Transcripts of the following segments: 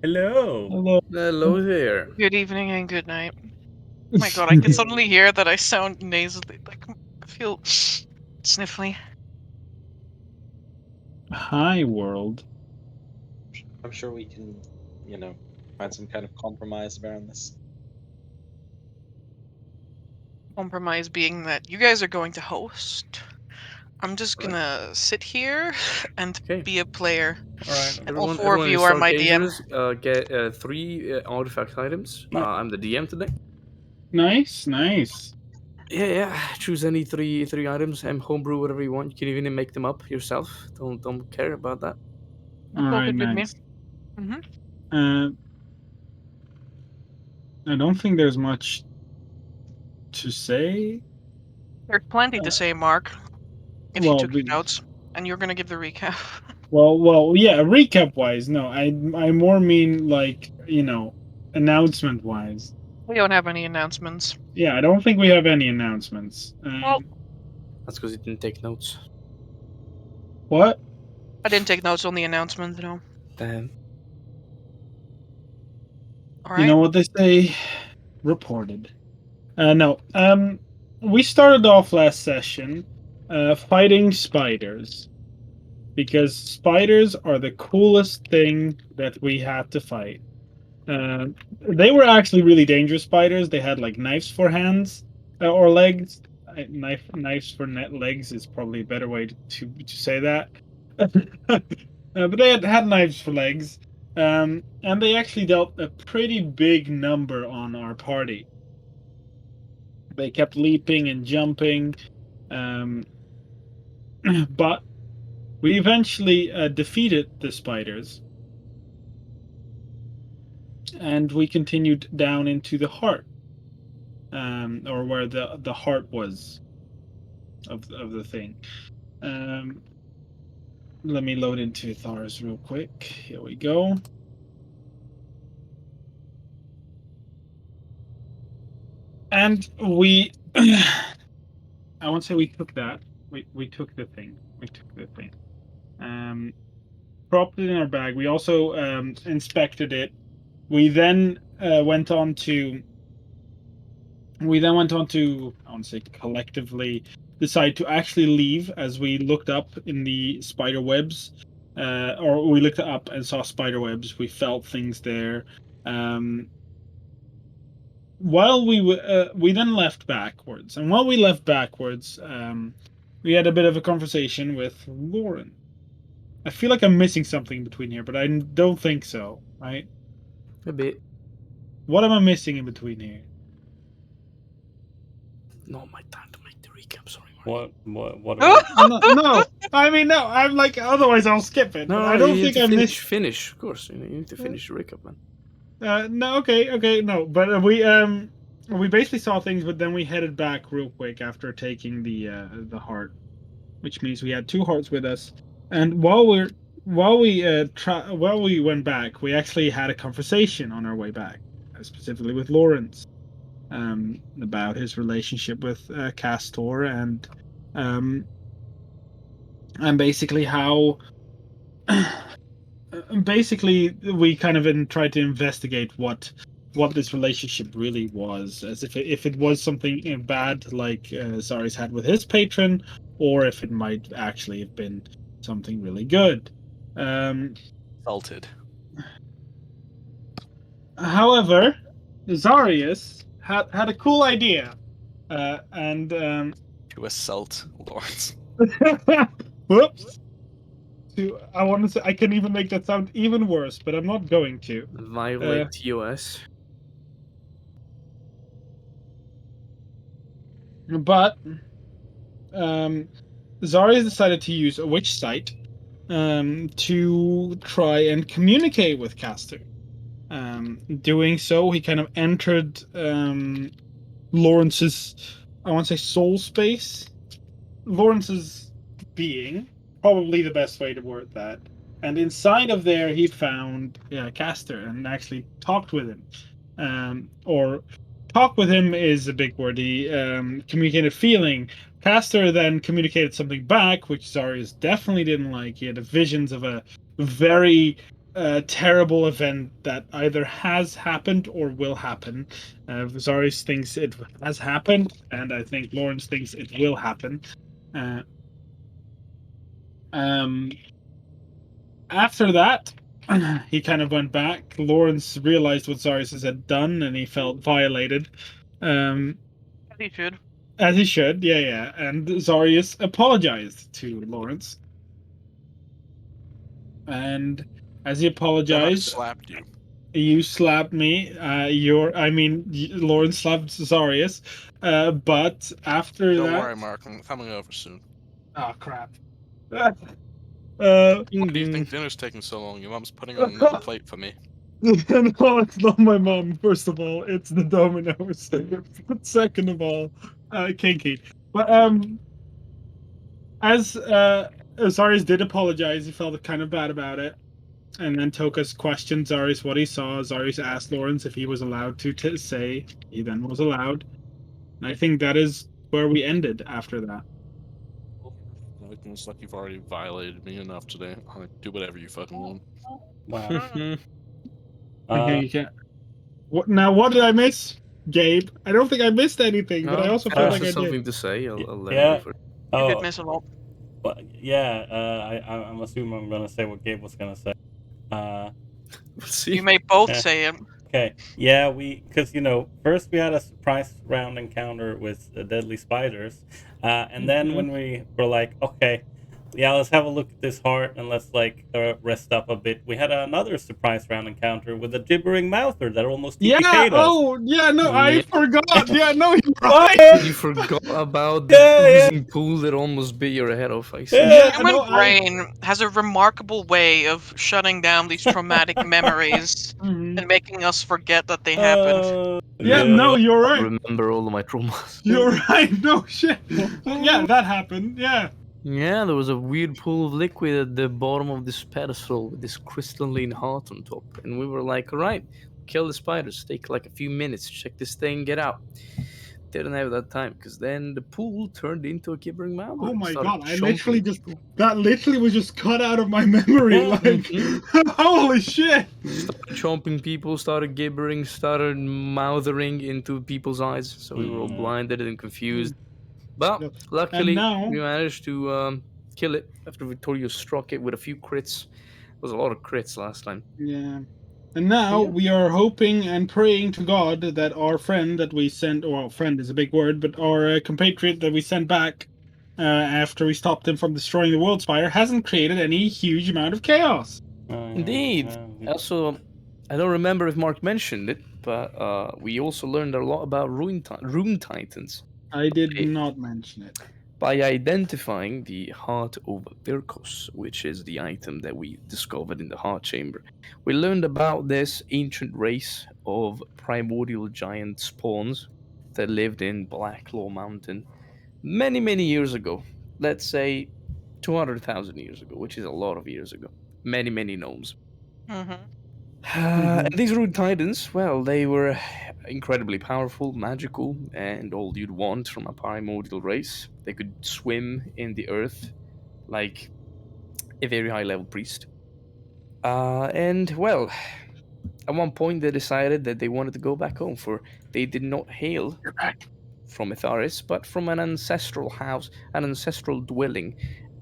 Hello. Hello. Hello there. Good evening and good night. Oh my god, I can suddenly hear that I sound nasally, like I feel sniffly. Hi, world. I'm sure we can, find some kind of compromise around this. Compromise being that you guys are going to host. I'm just Right. gonna sit here and Okay. be a player. All right. And all Everyone, four of everyone you in are my DM. TaleChasers, get 3 artifact items. I'm the DM today. Nice, nice. Yeah. Choose any three items and homebrew whatever you want. You can even make them up yourself. Don't care about that. That's All all right, good with me. nice. Mm-hmm. I don't think there's much to say. There's plenty to say, Mark. If you Well, took notes, and you're gonna give the recap. yeah. Recap wise, no. I more mean like announcement wise. We don't have any announcements. Yeah, I don't think we have any announcements. Well, That's because you didn't take notes. What? I didn't take notes on the announcement, no. Damn. Alright. You know what they say? Reported. No. We started off last session, fighting spiders. Because spiders are the coolest thing that we had to fight. They were actually really dangerous spiders. They had like knives for hands or legs. Knives for legs is probably a better way to say that. But they had knives for legs, and they actually dealt a pretty big number on our party. They kept leaping and jumping, um, but we eventually defeated the spiders, and we continued down into the heart, or where the heart was of the thing. Let me load into Etharis real quick. Here we go. And we, I won't say we took that. We took the thing. We took the thing. Dropped it in our bag. We also inspected it. We then went on to. We then went on to, I want to say, collectively decide to actually leave as we looked up in the spider webs, or we looked up and saw spider webs. We felt things there. While we then left backwards, and while we left backwards, we had a bit of a conversation with Lauren. I feel like I'm missing something between here, but I don't think so. Right? A bit. What am I missing in between here? Not my time to make the recap. Sorry, Mark. What? No. I mean, no. I'm like, otherwise I'll skip it. No, I don't you think need I to missed. finish. Of course, you need to finish the recap, man. No, okay, no. But we basically saw things, but then we headed back real quick after taking the heart, which means we had 2 hearts with us. And while we went back, we actually had a conversation on our way back, specifically with Lawrence, about his relationship with Castor and basically how. Basically, we kind of tried to investigate what this relationship really was, as if it was something bad like Zari's had with his patron, or if it might actually have been something really good. Salted. However, Zarius had a cool idea, and To assault lords. whoops. I want to say I can even make that sound even worse, but I'm not going to. Violate TOS. But Zarius decided to use a witch site to try and communicate with Castor. Doing so, he kind of entered Lawrence's, I want to say, soul space. Lawrence's being, probably the best way to word that. And inside of there, he found Castor and actually talked with him. Or talk with him is a big word. He communicated feeling. Castor then communicated something back, which Zarius definitely didn't like. He had visions of a very terrible event that either has happened or will happen. Zarius thinks it has happened, and I think Lawrence thinks it will happen. Uh, After that, he kind of went back. Lawrence realized what Zarius had done, and he felt violated. Um, He should. as he should, yeah. And Zarius apologized to Lawrence. And as he Then I apologized, slapped you. you slapped me. Lawrence slapped Zarius. But after Don't that, worry, Mark. I'm coming over soon. oh crap. Ding, Why do you ding. think dinner's taking so long? Your mom's putting on another plate for me. No, it's not my mom. First of all, it's the Dominoes. Second of all, Kinky. But as Zarius did apologize, he felt kind of bad about it. And then Tokas questioned Zarius what he saw. Zarius asked Lawrence if he was allowed to say. He then was allowed. And I think that is where we ended after that. It's like you've already violated me enough today. I'll do whatever you fucking want. Wow. Okay, you can't. What did I miss, Gabe? I don't think I missed anything, but I No, also if feel there's like I something did. to say, I'll let Yeah. you first. You Oh, did miss a lot. but yeah. I'm assuming I'm gonna say what Gabe was gonna say. We'll see. You may both Yeah. say it. Okay. Yeah, because first we had a surprise round encounter with the deadly spiders, and then when we were like, okay, yeah, let's have a look at this heart and let's rest up a bit. We had another surprise round encounter with a gibbering mouther that almost Yeah. TPK'd us. Oh, yeah. No, I Yeah. forgot. Yeah. No, you're right. You forgot about the Yeah. oozing pool that almost bit your head off. I see. Yeah. Human no, I- brain has a remarkable way of shutting down these traumatic memories Mhm. and making us forget that they happened. Yeah. No, you're I right. remember all of my traumas. You're right. No shit. Yeah, that happened. Yeah. Yeah, there was a weird pool of liquid at the bottom of this pedestal with this crystalline heart on top. And we were like, all right, kill the spiders. Take like a few minutes, check this thing, get out. Didn't have that time because then the pool turned into a gibbering mound. Oh my god! I literally that literally was just cut out of my memory. Yeah. Like, holy shit! started chomping people, started gibbering, started mouthing into people's eyes. So we were all blinded and confused. But Yeah. luckily, now- we managed to kill it after Victorio struck it with a few crits. There was a lot of crits last time. Yeah. And now we are hoping and praying to God that our friend that we sent, well, friend is a big word, but our compatriot that we sent back after we stopped him from destroying the World Spire hasn't created any huge amount of chaos. Indeed. Also, I don't remember if Mark mentioned it, but we also learned a lot about Rune Titans I did not mention it. by identifying the Heart of Virkos, which is the item that we discovered in the Heart Chamber. We learned about this ancient race of primordial giant spawns that lived in Blacklaw Mountain many, many years ago. Let's say 200,000 years ago, which is a lot of years ago. Many, many gnomes. Mm-hmm. And these Rune Titans, well, they were incredibly powerful, magical, and all you'd want from a primordial race. They could swim in the earth like a very high level priest. And, well, at one point they decided that they wanted to go back home, for they did not hail from Etharis, but from an ancestral house, an ancestral dwelling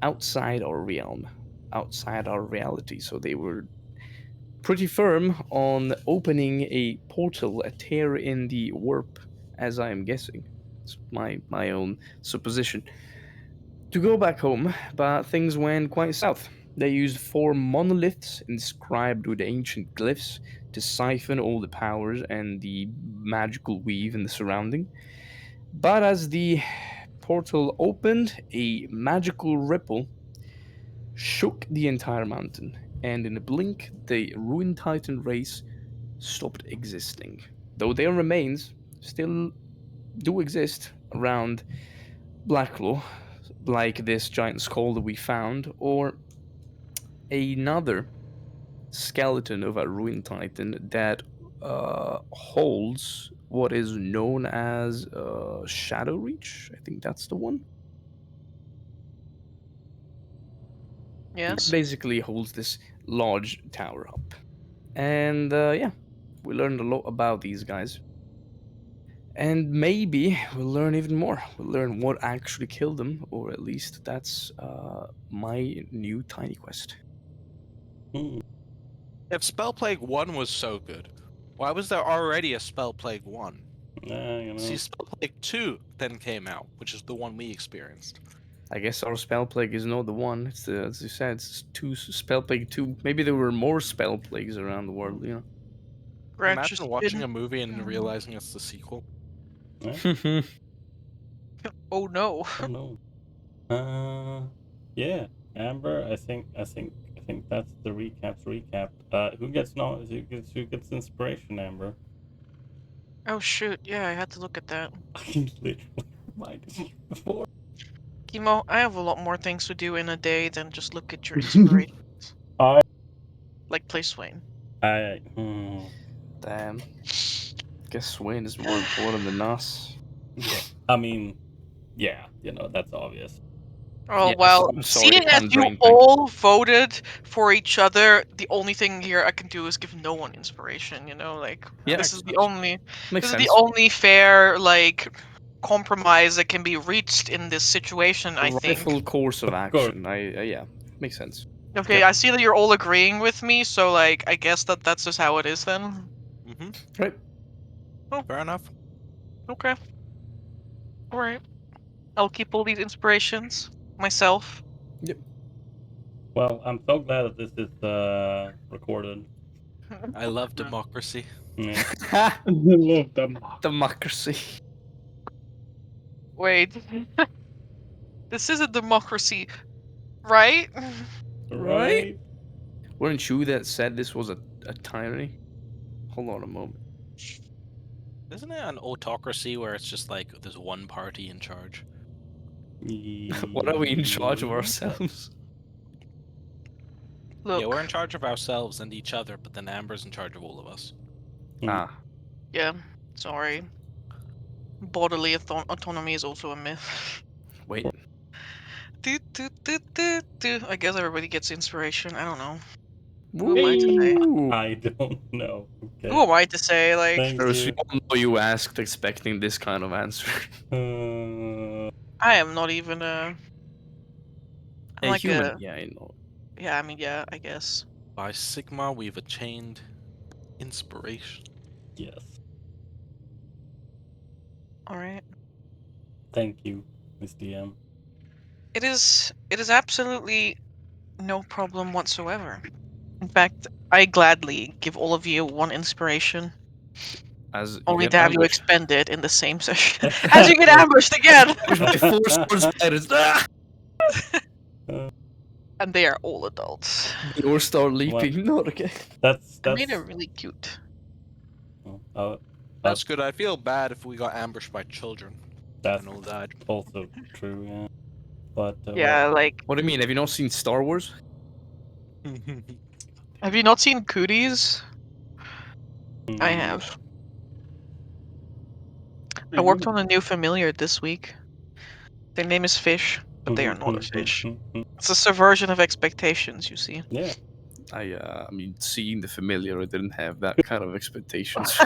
outside our realm, outside our reality. So they were pretty firm on opening a portal, a tear in the warp, as I am guessing. It's my own supposition. To go back home, but things went quite south. They used 4 monoliths inscribed with ancient glyphs to siphon all the powers and the magical weave in the surrounding. But as the portal opened, a magical ripple shook the entire mountain, and in a blink, the Ruin Titan race stopped existing. Though their remains still do exist around Blacklaw, like this giant skull that we found, or another skeleton of a Ruin Titan that holds what is known as Shadow Reach. I think that's the one. Yes. Basically holds this large tower up. And yeah, we learned a lot about these guys. And maybe we'll learn even more. We'll learn what actually killed them, or at least that's my new tiny quest. Hmm. If Spell Plague 1 was so good, why was there already a Spell Plague 1? You know. See, Spell Plague 2 then came out, which is the one we experienced. I guess our spell plague is not the one. It's the, as you said, it's two spell plague 2. Maybe there were more spell plagues around the world, you Gretch has Imagine watching been- a movie and realizing it's the sequel. know. Oh no. Oh no. Yeah, Amber. I think that's the recap's recap. Who gets inspiration, Amber? Oh shoot, yeah, I had to look at that. I literally reminded you before. Kimo, I have a lot more things to do in a day than just look at your inspirations. I- Like play Swain. Damn. Guess Swain is more important than us. I mean, yeah, that's obvious. Oh Yeah, well, I'm sorry, seeing as you hand-brain thing. all voted for each other, the only thing here I can do is give no one inspiration. Like Yeah, this is the makes only Makes this sense. is the only fair compromise that can be reached in this situation. I think. Rifle course of Of course. action. Yeah, makes sense. Okay, Yep. I see that you're all agreeing with me, so I guess that's just how it is then. Mm-hmm. Right. Fair enough. Okay. All right. I'll keep all these inspirations myself. Well, I'm so glad that this is recorded. I love democracy. Yeah. I love them. Democracy. Wait. This is a democracy, right? Right? Weren't you that said this was a tyranny? Hold on a moment. Isn't it an autocracy where it's just like there's one party in charge? What are we in charge of Yeah. ourselves? Look. Yeah, we're in charge of ourselves and each other, but then Amber's in charge of all of us. Ah, Yeah, sorry. Bodily autonomy is also a myth. wait. I guess everybody gets inspiration. I don't know. Who am I to say? Ooh. I don't know. Okay. Who am I to say? Thank There's you. you know you asked expecting this kind of answer. I am not even a. I'm A like human. a. Yeah, I know. Yeah, I mean, yeah, I guess. By Sigma, we've attained inspiration. Yes. All right. Thank you, Miss DM. It is absolutely no problem whatsoever. In fact, I gladly give all of you one inspiration, As only get to have you ambushed. expend it in the same session. As you get ambushed again! With my 4 sword spiders. Ah! And they are all adults. Or start leaping. Not okay. That's I made it really cute. That's good. I feel bad if we got ambushed by children that's and all died. also true. Yeah. But Yeah, like, What do you mean? Have you not seen Star Wars? have you not seen Cooties? I have. I worked on a new familiar this week. Their name is Fish, but they are not a fish. It's a subversion of expectations, you see. Yeah. I mean, seeing the familiar, I didn't have that kind of expectations.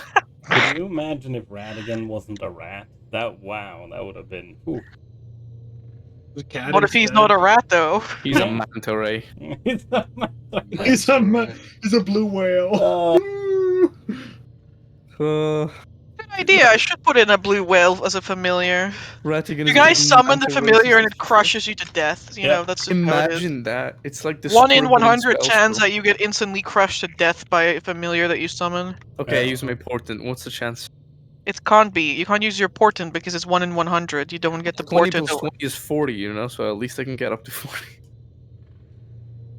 Can you imagine if Radigan wasn't a rat? That would have been. Ooh. The cat What if he's not a rat, though? He's a manta ray. It's a He's a blue whale. Good idea. I should put in a blue whale as a familiar. Ratigan You guys summon the familiar and it crushes you to death. You know, that's just how it is. Imagine that. It's like the 1 in scribbling 100 spell chance scroll. that you get instantly crushed to death by a familiar that you summon. Okay, I use my portent. What's the chance? It can't be. You can't use your portent because it's 1 in 100. You don't get the 20 portent. plus 20 is 40, you know, so at least I can get up to 40.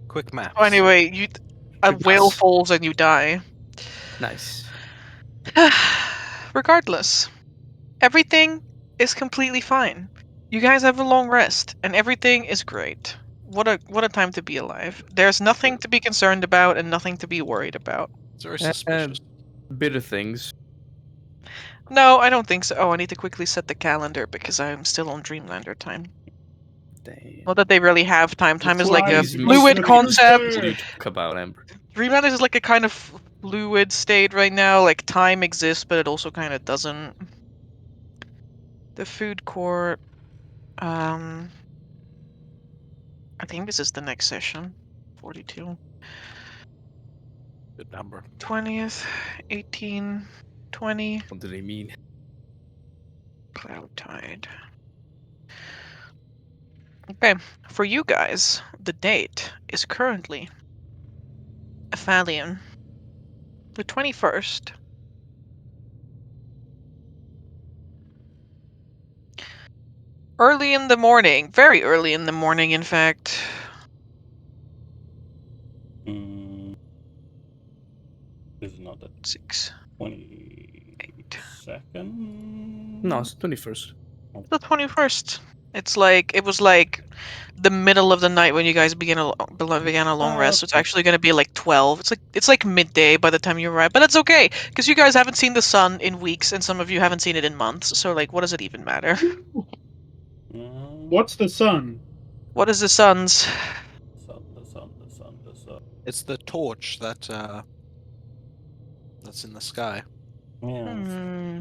Quick math. Oh, anyway, a Quick whale maths. falls and you die. Nice. Regardless, everything is completely fine. You guys have a long rest, and everything is great. What a time to be alive. There's nothing to be concerned about and nothing to be worried about. It's very suspicious. Bitter things. No, I don't think so. Oh, I need to quickly set the calendar because I'm still on Dreamlander time. Damn. Not that they really have time. Time is like a Christ, fluid Mr. concept. Mister. You talk about Ember. Dreamland is like a kind of fluid state right now. Like time exists, but it also kind of doesn't. The food court. I think this is the next session. 42. Good number. 20th, 18, 20. What do they mean? Cloud Tide. Okay, for you guys, the date is currently Aphalion, the 21st. Early in the morning, very early in the morning, in fact. This is not the 6, 22nd. No, it's 21st. the 21st. It was like the middle of the night when you guys began a long rest. So it's Okay. actually going to be like 12. It's like midday by the time you arrive, but that's okay because you guys haven't seen the sun in weeks, and some of you haven't seen it in months. So like, what does it even matter? What's the sun? What is the sun's? The sun. It's the torch that's in the sky. Yeah.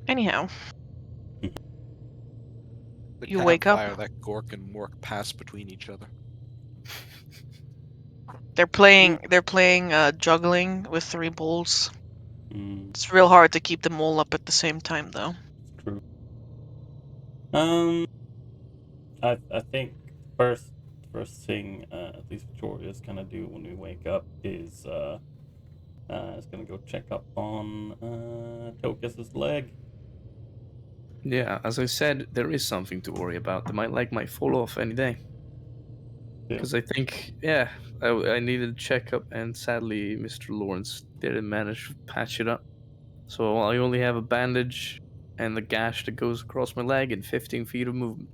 Anyhow, The You wake up. campfire that Gork and Mork pass between each other. they're playing juggling with 3 balls. Mm, It's real hard to keep them all up at the same time, though. it's true. I think first thing at least Victoria's gonna do when we wake up is gonna go check up on Tokus's leg. Yeah, as I said, there is something to worry about. They might fall off any day. Yeah. Because I think, I needed a checkup, and sadly, Mr. Lawrence didn't manage to patch it up. So I only have a bandage and the gash that goes across my leg and 15 feet of movement.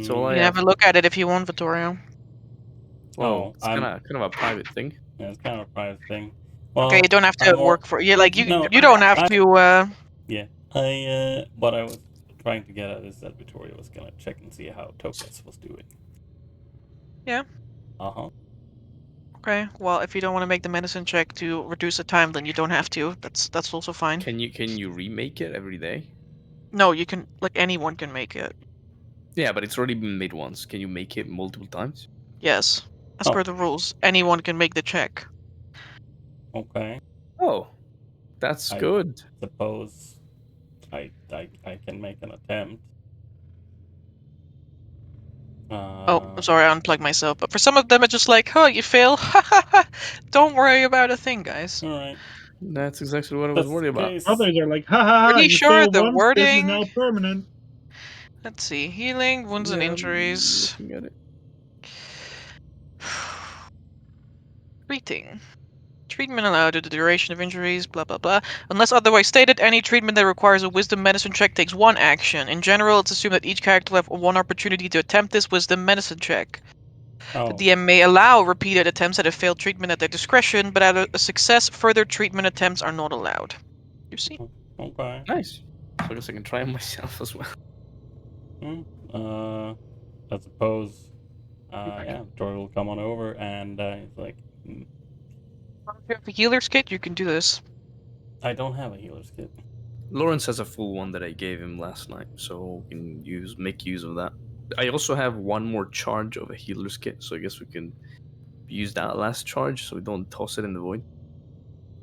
So Mm, I You can have a look at it if you want, Vittorio. Well, it's I'm- kind of a private thing. Yeah, it's kind of a private thing. Well, Okay, you don't have to I'm more- work for you. Like you No, don't have I- to. Yeah, what I was trying to get at is that Victoria was gonna check and see how Tokus was doing. Yeah. Okay. Well, if you don't want to make the medicine check to reduce the time, then you don't have to. That's also fine. Can you remake it every day? No, you can. Like anyone can make it. Yeah, but it's already been made once. Can you make it multiple times? Yes, as Oh. per the rules, anyone can make the check. Okay. Oh, that's I- good. Suppose I can make an attempt. Oh, I'm sorry, I unplugged myself. But for some of them, it's just like, oh, you fail. Don't worry about a thing, guys. All right. That's exactly what I was That's worried the about. case. Others are like, ha ha ha, Pretty you sure failed the once, this is wording- now permanent. Let's see, healing, wounds and Yeah, I'm injuries. looking at it. Treating. Treatment allowed to the duration of injuries, blah blah blah. Unless otherwise stated, any treatment that requires a wisdom medicine check takes 1 action. In general, it's assumed that each character will have 1 opportunity to attempt this wisdom medicine check. Oh, The DM may allow repeated attempts at a failed treatment at their discretion, but at a success, further treatment attempts are not allowed. You see? okay. Nice. So I guess I can try it myself as well. I suppose. Yeah, Victoria will come on over and he's like, If you have a healer's kit, you can do this. I don't have a healer's kit. Lawrence has a full one that I gave him last night, so we can make use of that. I also have 1 more charge of a healer's kit, so I guess we can use that last charge so we don't toss it in the void.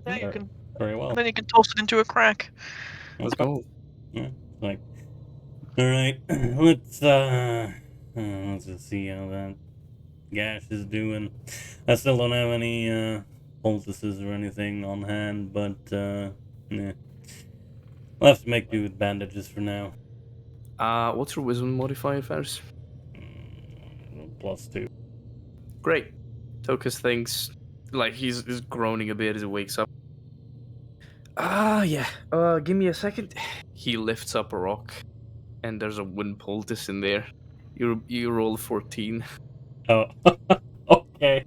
Yeah, you Sure. can. Very well. And then you can toss it into a crack. Let's go. Yeah, like, all right, let's just see how that gash is doing. I still don't have any poultices or anything on hand, but yeah, we'll have to make do with bandages for now. What's your wisdom modifier, Ferris? +2. Great. Tokus thinks, like, he's groaning a bit as he wakes up. Yeah. Give me a second. He lifts up a rock, and there's a wind poultice in there. You roll 14. Oh, okay.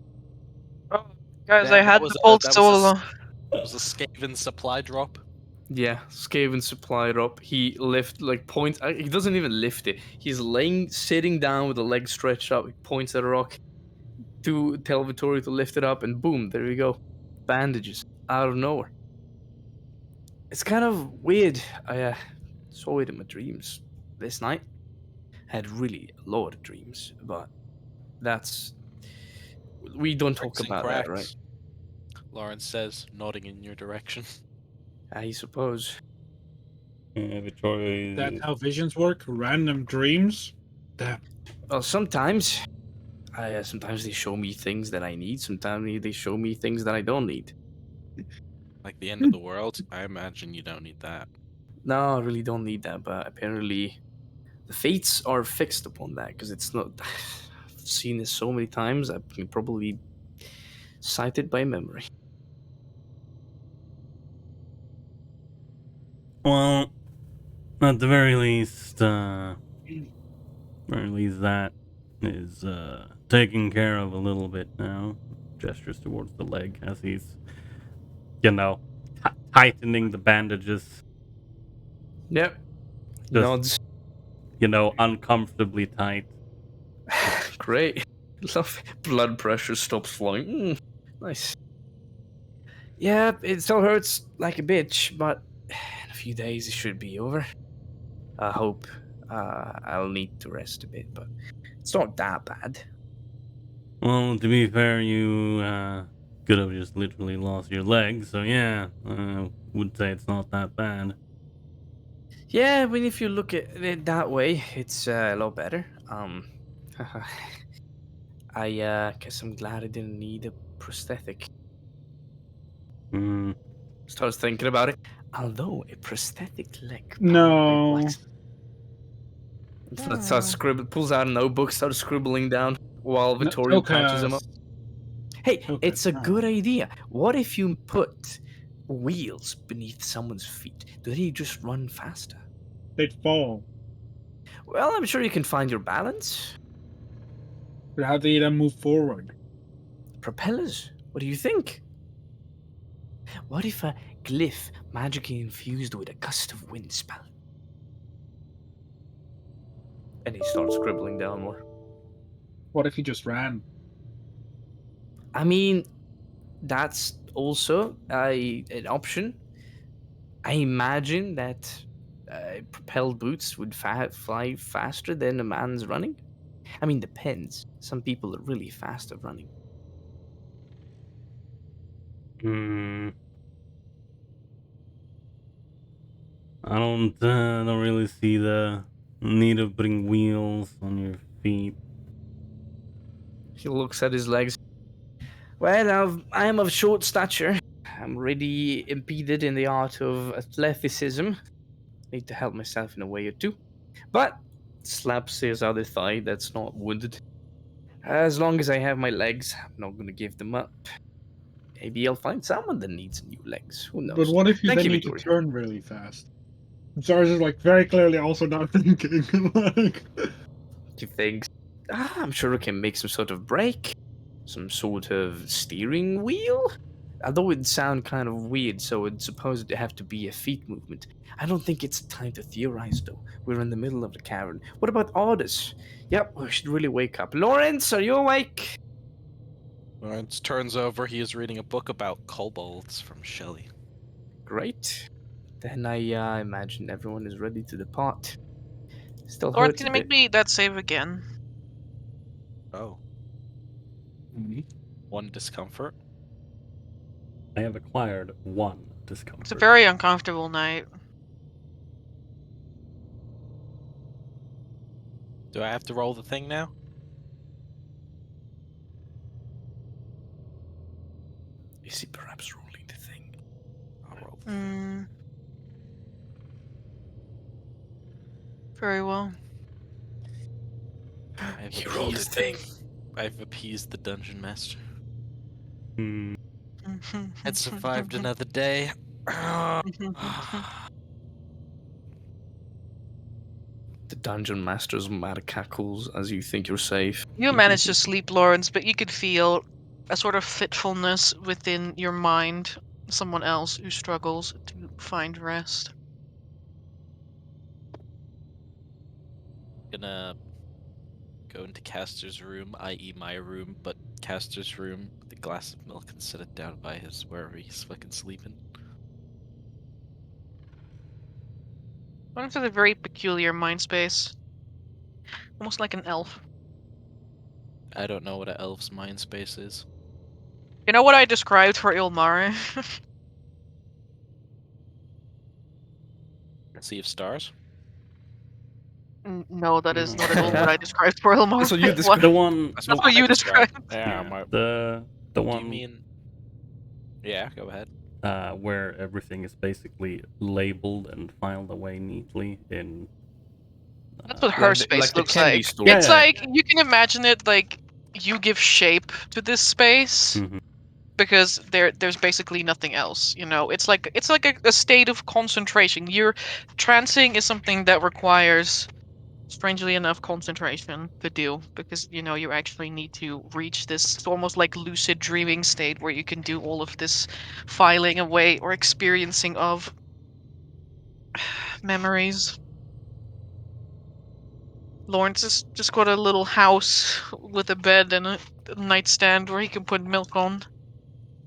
Oh, guys, Yeah, I that had was the a- pulse that all was a along. It was a Skaven supply drop. Yeah, Skaven supply it up. He points. He doesn't even lift it. He's sitting down with the legs stretched up. He points at a rock to tell Vittorio to lift it up, and boom, there you go. Bandages out of nowhere. It's kind of weird. I saw it in my dreams this night. I had really a lot of dreams, but we don't talk Cracks and about that, right? cracks, Lawrence says, nodding in your direction. I suppose. Victoria. That's how visions work? Random dreams? Damn. Well, sometimes they show me things that I need. Sometimes they show me things that I don't need. Like the end of the world? I imagine you don't need that. No, I really don't need that. But apparently, the fates are fixed upon that because it's not. I've seen this so many times. I can probably cite it by memory. Well, at the very least, that is taken care of a little bit now. Gestures towards the leg as he's, tightening the bandages. Yep. Just, Nods. Uncomfortably tight. Great. Love blood pressure stops flowing. Nice. Yeah, it still hurts like a bitch, but in a few days it should be over. I hope. I'll need to rest a bit, but it's not that bad. Well, to be fair, you could have just literally lost your leg, so yeah, would say it's not that bad. Yeah, I mean, if you look at it that way, it's a lot better. I guess I'm glad I didn't need a prosthetic. Starts thinking about it. Although a prosthetic leg. No. Starts pulls out a notebook, starts scribbling down while Vittorio patches him up. Hey, it's a good idea. What if you put wheels beneath someone's feet? Do they just run faster? They'd fall. Well, I'm sure you can find your balance. But how do you then move forward? Propellers. What do you think? What if a glyph magically infused with a gust of wind spell? And he starts scribbling down more. What if he just ran? I mean, that's also an option. I imagine that propelled boots would fly faster than a man's running. I mean, depends. Some people are really fast at running. I don't really see the need of putting wheels on your feet. He looks at his legs. Well, I am of short stature. I'm really impeded in the art of athleticism. Need to help myself in a way or two. But slaps his other thigh that's not wounded. As long as I have my legs, I'm not going to give them up. Maybe I'll find someone that needs new legs. Who knows? But what if you Thank then you, need to Victoria. turn really fast? Charles is very clearly also not thinking. You think? I'm sure I can make some sort of brake, some sort of steering wheel. Although it'd sound kind of weird, so it'd supposed to have to be a feet movement. I don't think it's time to theorize, though. We're in the middle of the cavern. What about orders? Yep, we should really wake up. Lawrence, are you awake? Lawrence turns over. He is reading a book about kobolds from Shelley. Great. Then I imagine everyone is ready to depart. Still Lawrence, hurts can a you make bit. me that save again? Oh. One discomfort. I have acquired one discomfort. It's a very uncomfortable night. Do I have to roll the thing now? Is he perhaps rolling the thing? I'll roll the thing. Very well. He rolled the thing. I've appeased the dungeon master. Hmm. Had survived another day. The dungeon master's mad cackles as you think you're safe. You managed to sleep, Lawrence, but you could feel a sort of fitfulness within your mind someone else who struggles to find rest. Gonna go into Castor's room, i.e. my room, but Castor's room, with a glass of milk, and set it down by his wherever he's fucking sleeping. One with a very peculiar mind space. Almost like an elf. I don't know what an elf's mind space is. You know what I described for Ilmare? Sea of Stars? No, that is not at all what I described for Ilmare. That's what you What? described. The one. That's That's what you described. Yeah, The Do one you mean... Yeah, go ahead. where everything is basically labeled and filed away neatly in. That's what her Like space the looks candy like. store. It's Yeah. like you can imagine it like you give shape to this space Mhm. because there's basically nothing else. You know, it's like a state of concentration. Trancing is something that requires, strangely enough, concentration to do because you actually need to reach this almost like lucid dreaming state where you can do all of this filing away or experiencing of memories. Lawrence has just got a little house with a bed and a nightstand where he can put milk on.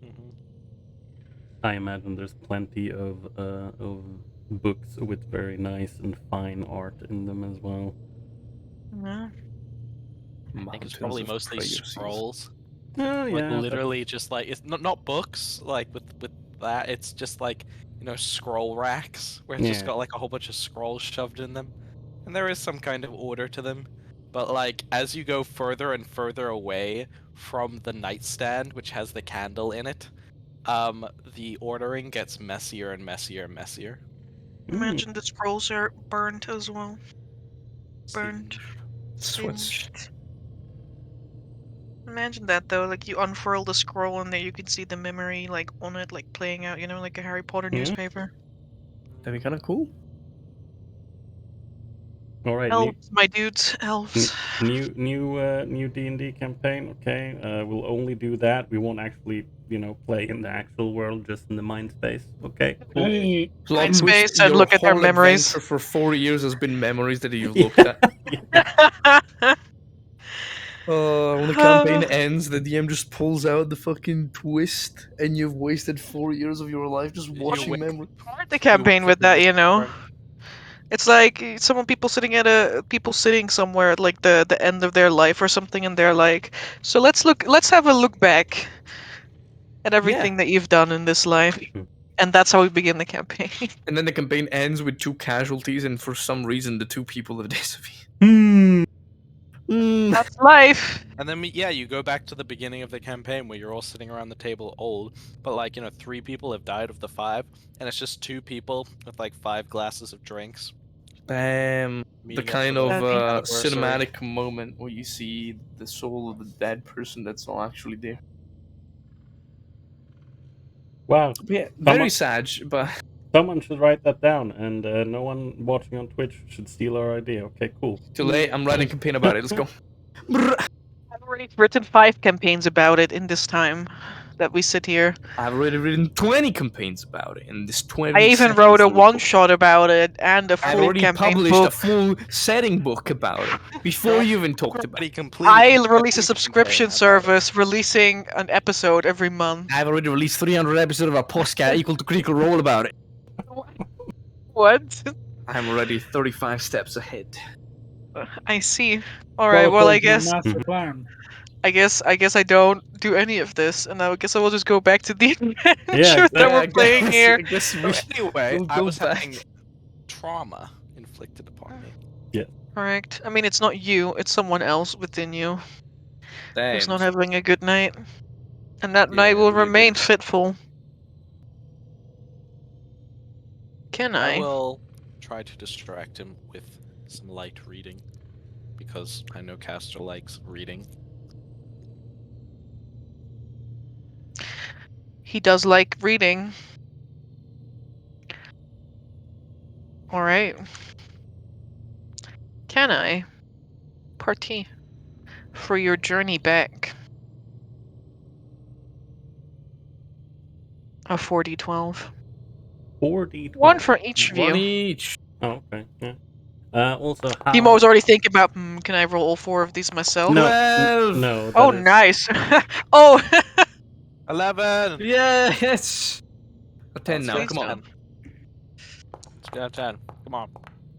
Mm-hmm. I imagine there's plenty of books with very nice and fine art in them as well. Yeah. I think it's probably mostly scrolls. Oh Like yeah, literally just like it's not books like with that, it's just like scroll racks where it's just Yeah. got like a whole bunch of scrolls shoved in them. And there is some kind of order to them. But like as you go further and further away from the nightstand which has the candle in it, the ordering gets messier and messier and messier. Imagine the scrolls are burnt as well. Burnt. Switch. Singed. Imagine that though, like you unfurl the scroll and there you can see the memory like on it, like playing out, like a Harry Potter Yeah. newspaper. That'd be kind of cool. All right. Elves, my dudes, elves. New D&D campaign. Okay, we'll only do that. We won't actually play in the actual world, just in the mind space. Okay, cool. Hey, Plot Mind twist, space and your look at their whole memories. adventure for 4 years has been memories that you've Yeah. looked at. When the campaign ends, the DM just pulls out the fucking twist, and you've wasted 4 years of your life just watching wait. memory. Start the campaign with that, It's like people sitting somewhere at like the end of their life or something, and they're like, so let's have a look back at everything that you've done in this life. And that's how we begin the campaign. And then the campaign ends with 2 casualties, and for some reason, the 2 people have disappeared. That's life. And then you go back to the beginning of the campaign where you're all sitting around the table old, but like 3 people have died of the 5, and it's just 2 people with like 5 glasses of drinks. The meeting up kind for of the anniversary. cinematic moment where you see the soul of the dead person that's not actually there. Wow. But yeah, very sad, but Someone should write that down, and no one watching on Twitch should steal our idea. Okay, cool. too late. I'm writing a campaign about it. Let's go. I've already written 5 campaigns about it in this time that we sit here. I've already written 20 campaigns about it in this 20. I even wrote a one-shot about it and a I've full already campaign published book. a full setting book about it before you even talked about it. I release a subscription service releasing an episode every month. I've already released 300 episodes of a podcast equal to Critical Role about it. What? I'm already 35 steps ahead. I see. All right. Well, I guess. Master plan. I guess I don't do any of this, and I guess I will just go back to the adventure Yeah, that we're playing here. I guess So anyway, we'll I go was back. having trauma inflicted upon me. Correct. I mean, it's not you; it's someone else within you who's Damn. not having a good night, and that Yeah, night will maybe. remain fitful. Can I I? will try to distract him with some light reading, because I know Castor likes reading. He does like reading. All right. Can I? Party for your journey back. A 4d12. 4d12. One for each of One you. each. Oh, okay. Yeah. Also, how? Timo was already thinking about, can I roll all 4 of these myself? No, 12. no. Oh, that is- nice. Oh, 11. Yes. A 10 Let's now. get Come on. 10. Let's get a 10. Come on.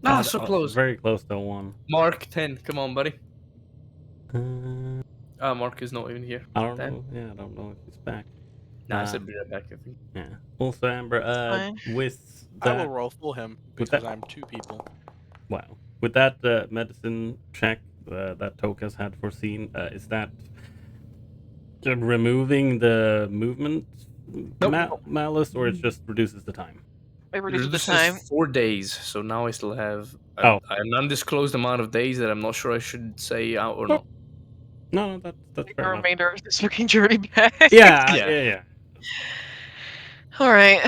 Ah, so close. Very close to 1. Mark 10. Come on, buddy. Uh, Mark is not even here. I don't Damn. know. Yeah, I don't know if he's back. Nah, I said be right back, I think. Yeah. Also, Amber, fine. with I will that, roll for him with because that- I'm 2 people. wow, with that medicine check that Tokas had foreseen, is that removing the movement malice, or it just reduces the time? It reduces the This time. is 4 days, so now I still have Oh. an undisclosed amount of days that I'm not sure I should say out or not. No, that's The fair enough. remainder of this fucking journey back. Yeah, Yeah. yeah. Alright.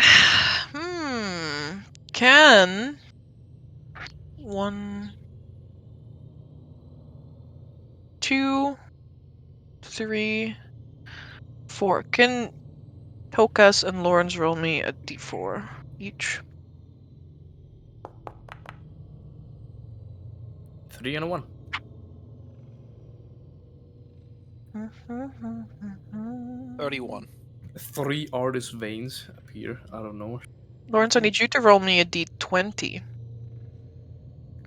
Can 1, 2, 3, 4. Can Tokas and Lawrence roll me a d4 each? 3 and a 1. 31. 3 artist veins appear out of nowhere. Lawrence, I need you to roll me a d20.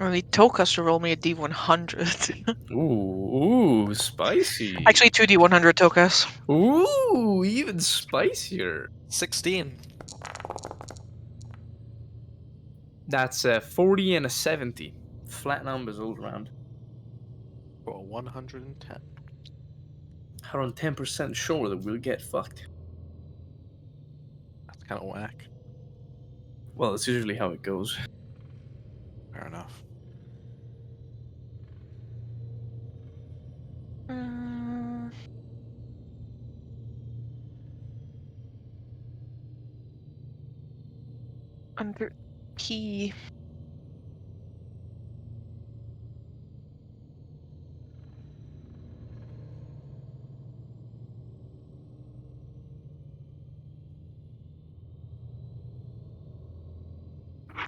I need Tokas to roll me a d100. Ooh, spicy. Actually, 2d100 Tokas. Ooh, even spicier. 16. That's a 40 and a 70. Flat numbers all around. For 110. Around 10% sure that we'll get fucked. That's kind of whack. Well, that's usually how it goes. Fair enough. Under P.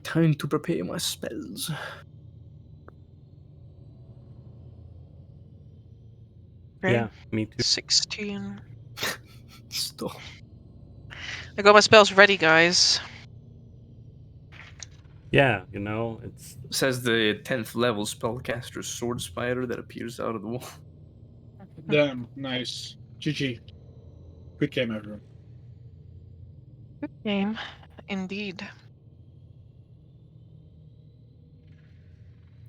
Time to prepare my spells. Okay. Yeah, me too. 16. Stop. I got my spells ready, guys. Yeah, it's Says the 10th level spellcaster sword spider that appears out of the wall. Damn, nice. GG. Good game, everyone. Good game. Indeed.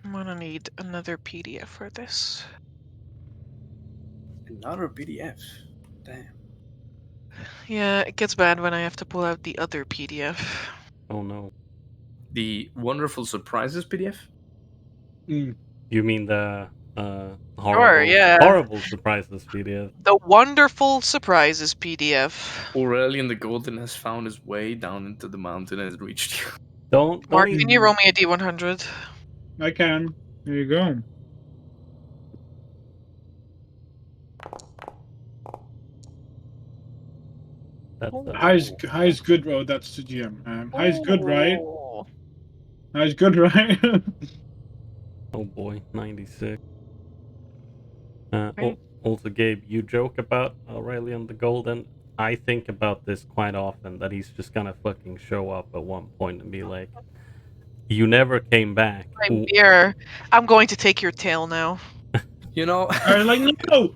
I'm gonna need another PDF for this. Another PDF. Damn. Yeah, it gets bad when I have to pull out the other PDF. oh no. The Wonderful Surprises PDF? You mean the horrible, yeah. horrible surprises PDF? The Wonderful Surprises PDF. Aurelian the Golden has found his way down into the mountain and has reached you. Don't Mark, even. can you roll me a d100? I can. There you go. High's good. Oh, that's the GM. High's good, right? Oh. High's good, right? Oh boy, 96. Right. Also, Gabe, you joke about Aurelian the Golden. I think about this quite often, that he's just gonna fucking show up at one point and be like, "You never came back." I'm here. I'm going to take your tail now. You know, I was like, no!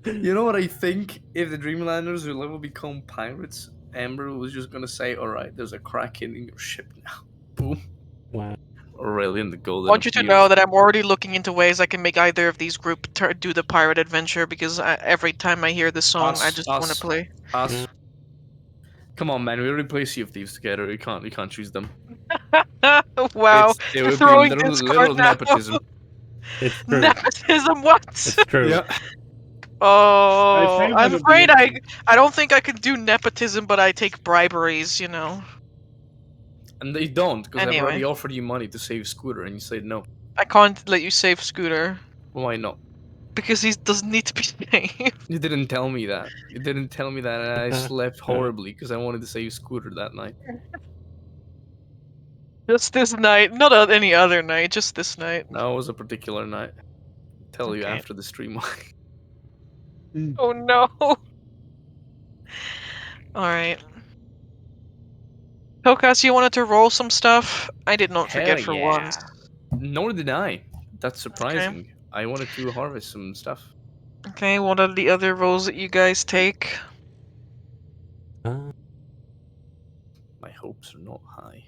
you know what I think? If the Dreamlanders will ever become pirates, Amber was just gonna say, "Alright, there's a crack in your ship now." Boom. Wow. Aurelian the Golden. I want you to appears. know that I'm already looking into ways I can make either of these group do the pirate adventure, because every time I hear this song, I just want to play. Us. Yeah. Come on, man. We already play Sea of Thieves together. You can't choose them. Wow, It you're would be throwing little, Discord little now. nepotism. It's true. Nepotism, what? It's true. Yeah. Oh, I think I'm that'll be afraid it. I don't think I could do nepotism, but I take briberies, you know. And they don't, because I've Anyway. already offered you money to save Scooter, and you said no. I can't let you save Scooter. Why not? because he doesn't need to be saved. You didn't tell me that. You didn't tell me that, and I slept horribly because I wanted to save Scooter that night. Just this night, not any other night, just this night. No, it was a particular night. Tell you Okay. after the stream. Oh no. Alright. Tokas, you wanted to roll some stuff? I did not forget Hell for yeah. once. Nor did I. That's surprising. I wanted to harvest some stuff. Okay, what are the other rolls that you guys take? My hopes are not high.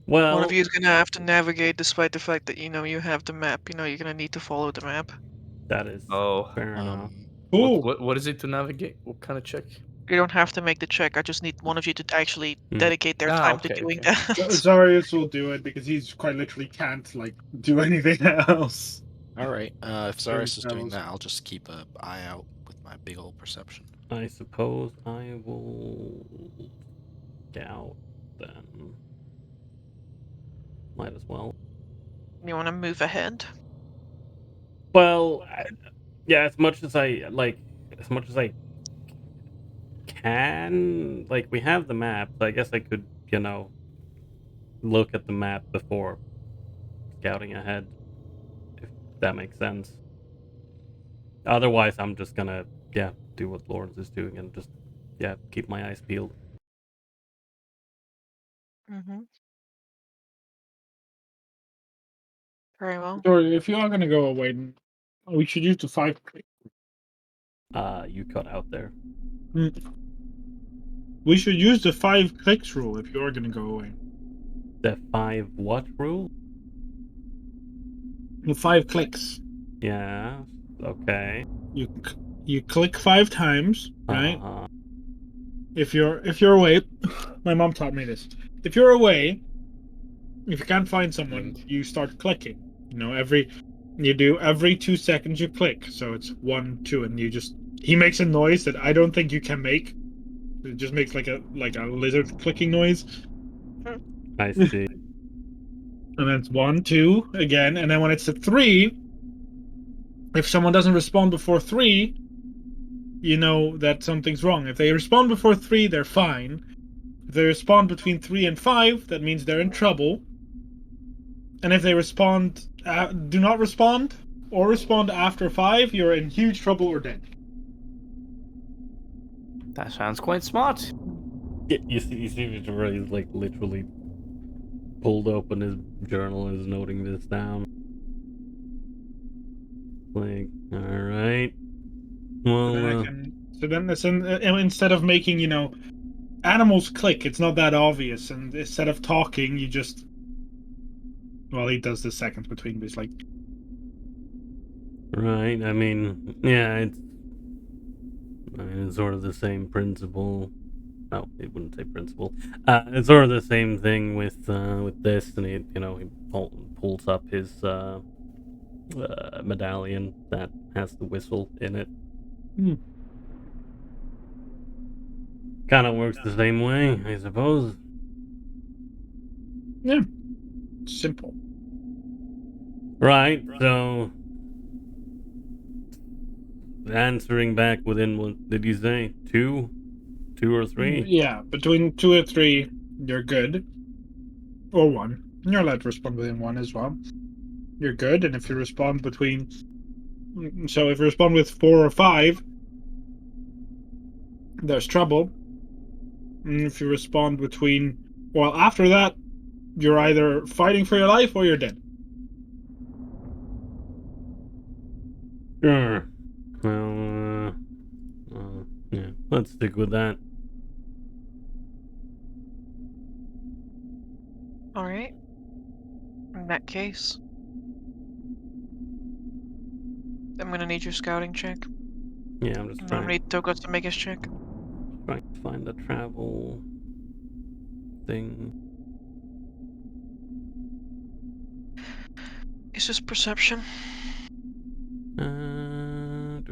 Well, One of you is gonna have to navigate despite the fact that you have the map. You're gonna need to follow the map. that is Oh. fair enough. Ooh. What is it to navigate? What kind of check? You don't have to make the check, I just need one of you to actually Hmm. dedicate their time to Okay, doing okay. that. Zarius will do it because he's quite literally can't like do anything else. All right. If Zarius is doing travels. that, I'll just keep an eye out with my big old perception. I suppose I will scout then. Might as well. You wanna move ahead? Well, yeah, as much as I can, like, we have the map, so I guess I could, look at the map before scouting ahead, if that makes sense. Otherwise, I'm just gonna, do what Lawrence is doing and just, keep my eyes peeled. Mm-hmm. Very well. Sorry, if you are gonna go away, we should use the 5 click. You cut out there. We should use the 5 clicks rule if you are gonna go away. The 5 what rule? The 5 clicks. Yeah, okay. You click 5 times, right? Uh-huh. If you're away, my mom taught me this. If you're away, if you can't find someone, you start clicking. Every 2 seconds you click. So it's 1, 2, and he makes a noise that I don't think you can make. It just makes like a lizard clicking noise. I see. And then it's 1, 2 again, and then when it's at 3, if someone doesn't respond before 3, you know that something's wrong. If they respond before 3, they're fine. If they respond between 3 and 5, that means they're in trouble. And if they do not respond, or respond after 5, you're in huge trouble or dead. That sounds quite smart. Yeah, you see Victoria is like literally pulled open his journal and is noting this down. Like, alright. Well, So then instead of making, animals click, it's not that obvious. And instead of talking, you just... Well, he does the seconds between, but it's like... right, I mean, yeah, it's sort of the same principle. No, it wouldn't say principle. It's sort of the same thing with this, and he pulls up his medallion that has the whistle in it. Kind of works the same way, I suppose. Yeah. Simple. Right, so answering back within, what did you say? 2 or 3? Yeah, between 2 or 3, you're good. Or 1. You're allowed to respond within 1 as well. You're good, and if you respond between... So if you respond with 4 or 5, there's trouble. And if you respond between... Well, after that, you're either fighting for your life or you're dead. Sure. Well, yeah, let's stick with that. Alright. In that case, I'm gonna need your scouting check. Yeah, I'm just I'm trying. gonna need Tokas to make his check. Trying to find the travel thing. Is this perception? Oh,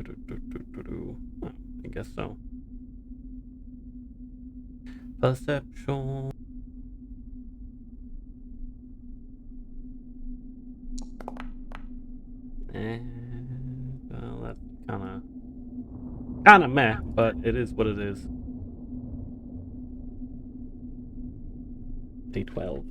I guess so. Perception. And kind of meh, but it is what it is. Day 12.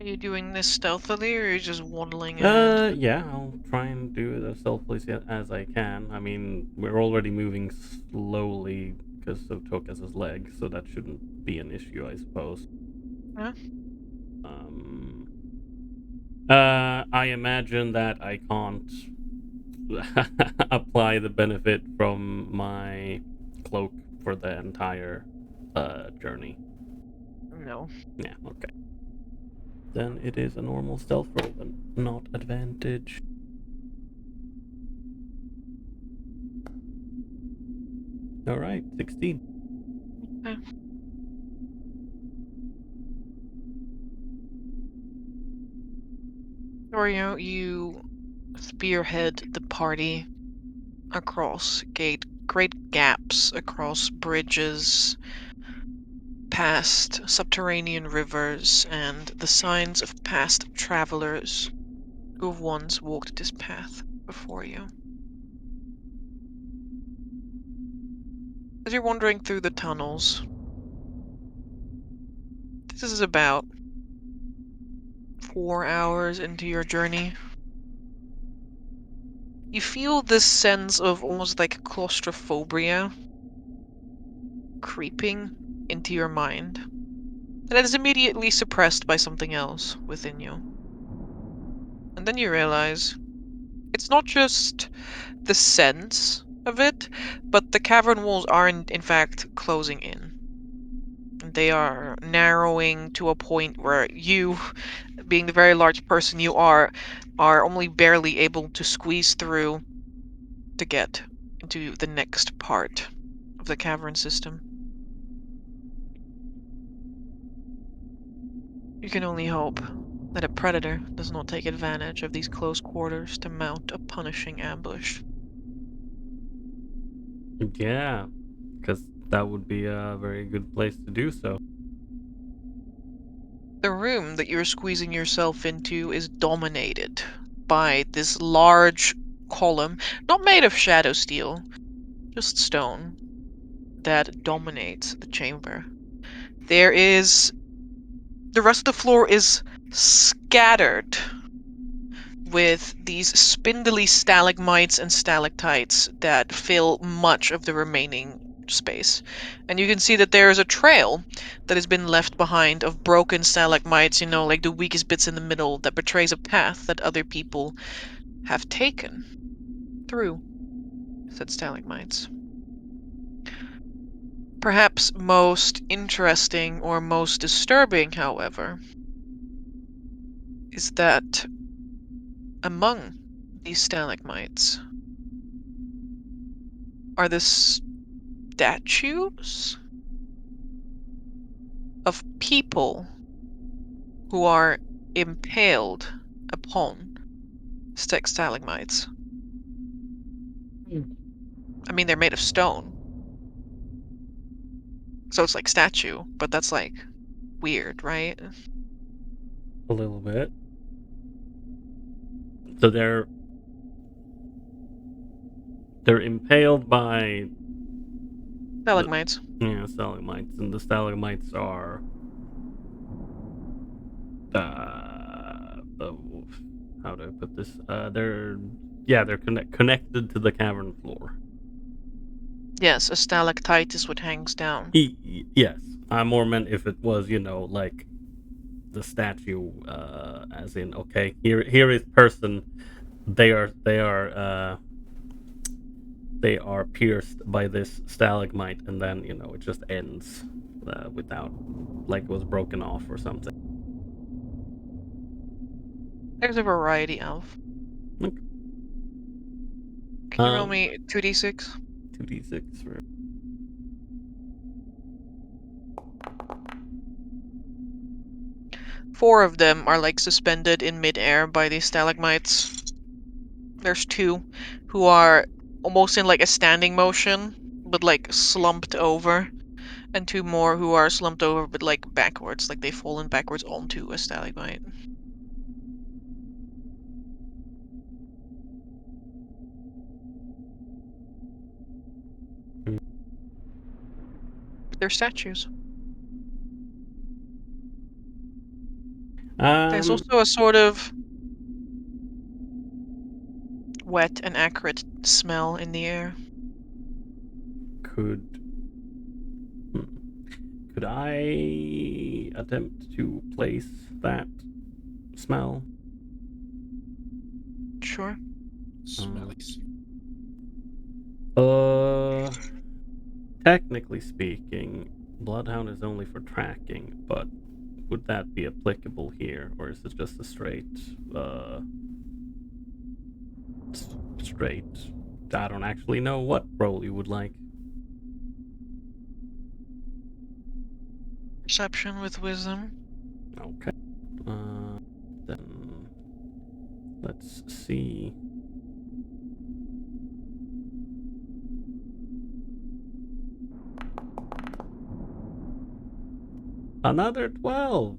Are you doing this stealthily, or are you just waddling ahead? Yeah, I'll try and do it as stealthily as I can. I mean, we're already moving slowly because of Toka's leg, so that shouldn't be an issue, I suppose. Yeah. I imagine that I can't apply the benefit from my cloak for the entire journey. No. Yeah, okay. Then it is a normal stealth roll, and not advantage. Alright, 16. Okay. Oreo, you spearhead the party across great gaps, across bridges, past subterranean rivers, and the signs of past travelers who have once walked this path before you. As you're wandering through the tunnels, this is about 4 hours into your journey. You feel this sense of almost like claustrophobia creeping into your mind. And it is immediately suppressed by something else within you. And then you realize it's not just the sense of it, but the cavern walls are in fact closing in. They are narrowing to a point where you, being the very large person you are only barely able to squeeze through to get into the next part of the cavern system. You can only hope that a predator does not take advantage of these close quarters to mount a punishing ambush. Yeah, because that would be a very good place to do so. The room that you're squeezing yourself into is dominated by this large column, not made of shadow steel, just stone, that dominates the chamber. The rest of the floor is scattered with these spindly stalagmites and stalactites that fill much of the remaining space. And you can see that there is a trail that has been left behind of broken stalagmites, like the weakest bits in the middle, that betrays a path that other people have taken through said stalagmites. Perhaps most interesting or most disturbing, however, is that among these stalagmites are the statues of people who are impaled upon stalagmites. I mean, they're made of stone. So it's like statue, but that's like weird, right? A little bit. So they're impaled by Stalagmites. Stalagmites, and the stalagmites are how do I put this? They're connected to the cavern floor. Yes, a stalactite is what hangs down. Yes, I more meant if it was, like the statue, as in, okay, here is person. They are pierced by this stalagmite, and then it just ends without, like, it was broken off or something. There's a variety of. Okay. Can you roll me 2d6? 2d6 for 4 of them are like suspended in midair by these stalagmites. There's 2 who are almost in like a standing motion, but like slumped over. And 2 more who are slumped over, but like backwards, like they've fallen backwards onto a stalagmite. They're statues. There's also a sort of wet and acrid smell in the air. Could I attempt to place that smell? Sure. Smellies. Technically speaking, Bloodhound is only for tracking, but would that be applicable here, or is it just a straight, I don't actually know what role you would like. Perception with wisdom. Okay. Then let's see. Another 12.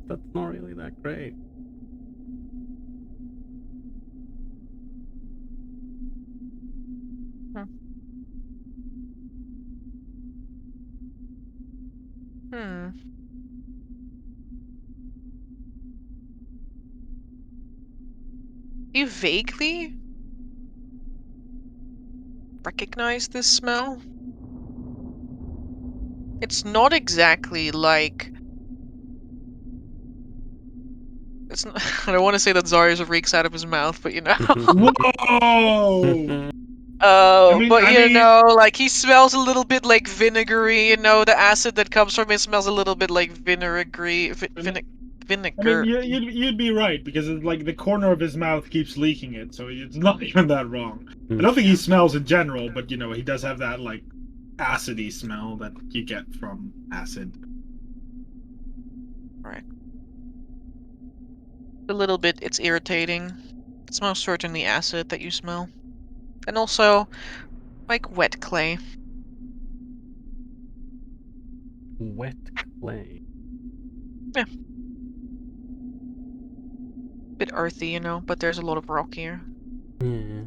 That's not really that great. You vaguely recognize this smell? It's not exactly like... It's not... I don't want to say that Zarya's reeks out of his mouth, but you know. Whoa! Oh, I but you mean- know, like he smells a little bit like vinegary. You know, the acid that comes from it smells a little bit like vinegary. Vinegar. I mean, you'd be right, because it's like the corner of his mouth keeps leaking it, so it's not even that wrong. I don't think he smells in general, but you know, he does have that like acidy smell that you get from acid. Right. A little bit, it's irritating. It's most certainly acid that you smell. And also, like wet clay. Wet clay. Yeah. Bit earthy, you know, but there's a lot of rock here. Yeah.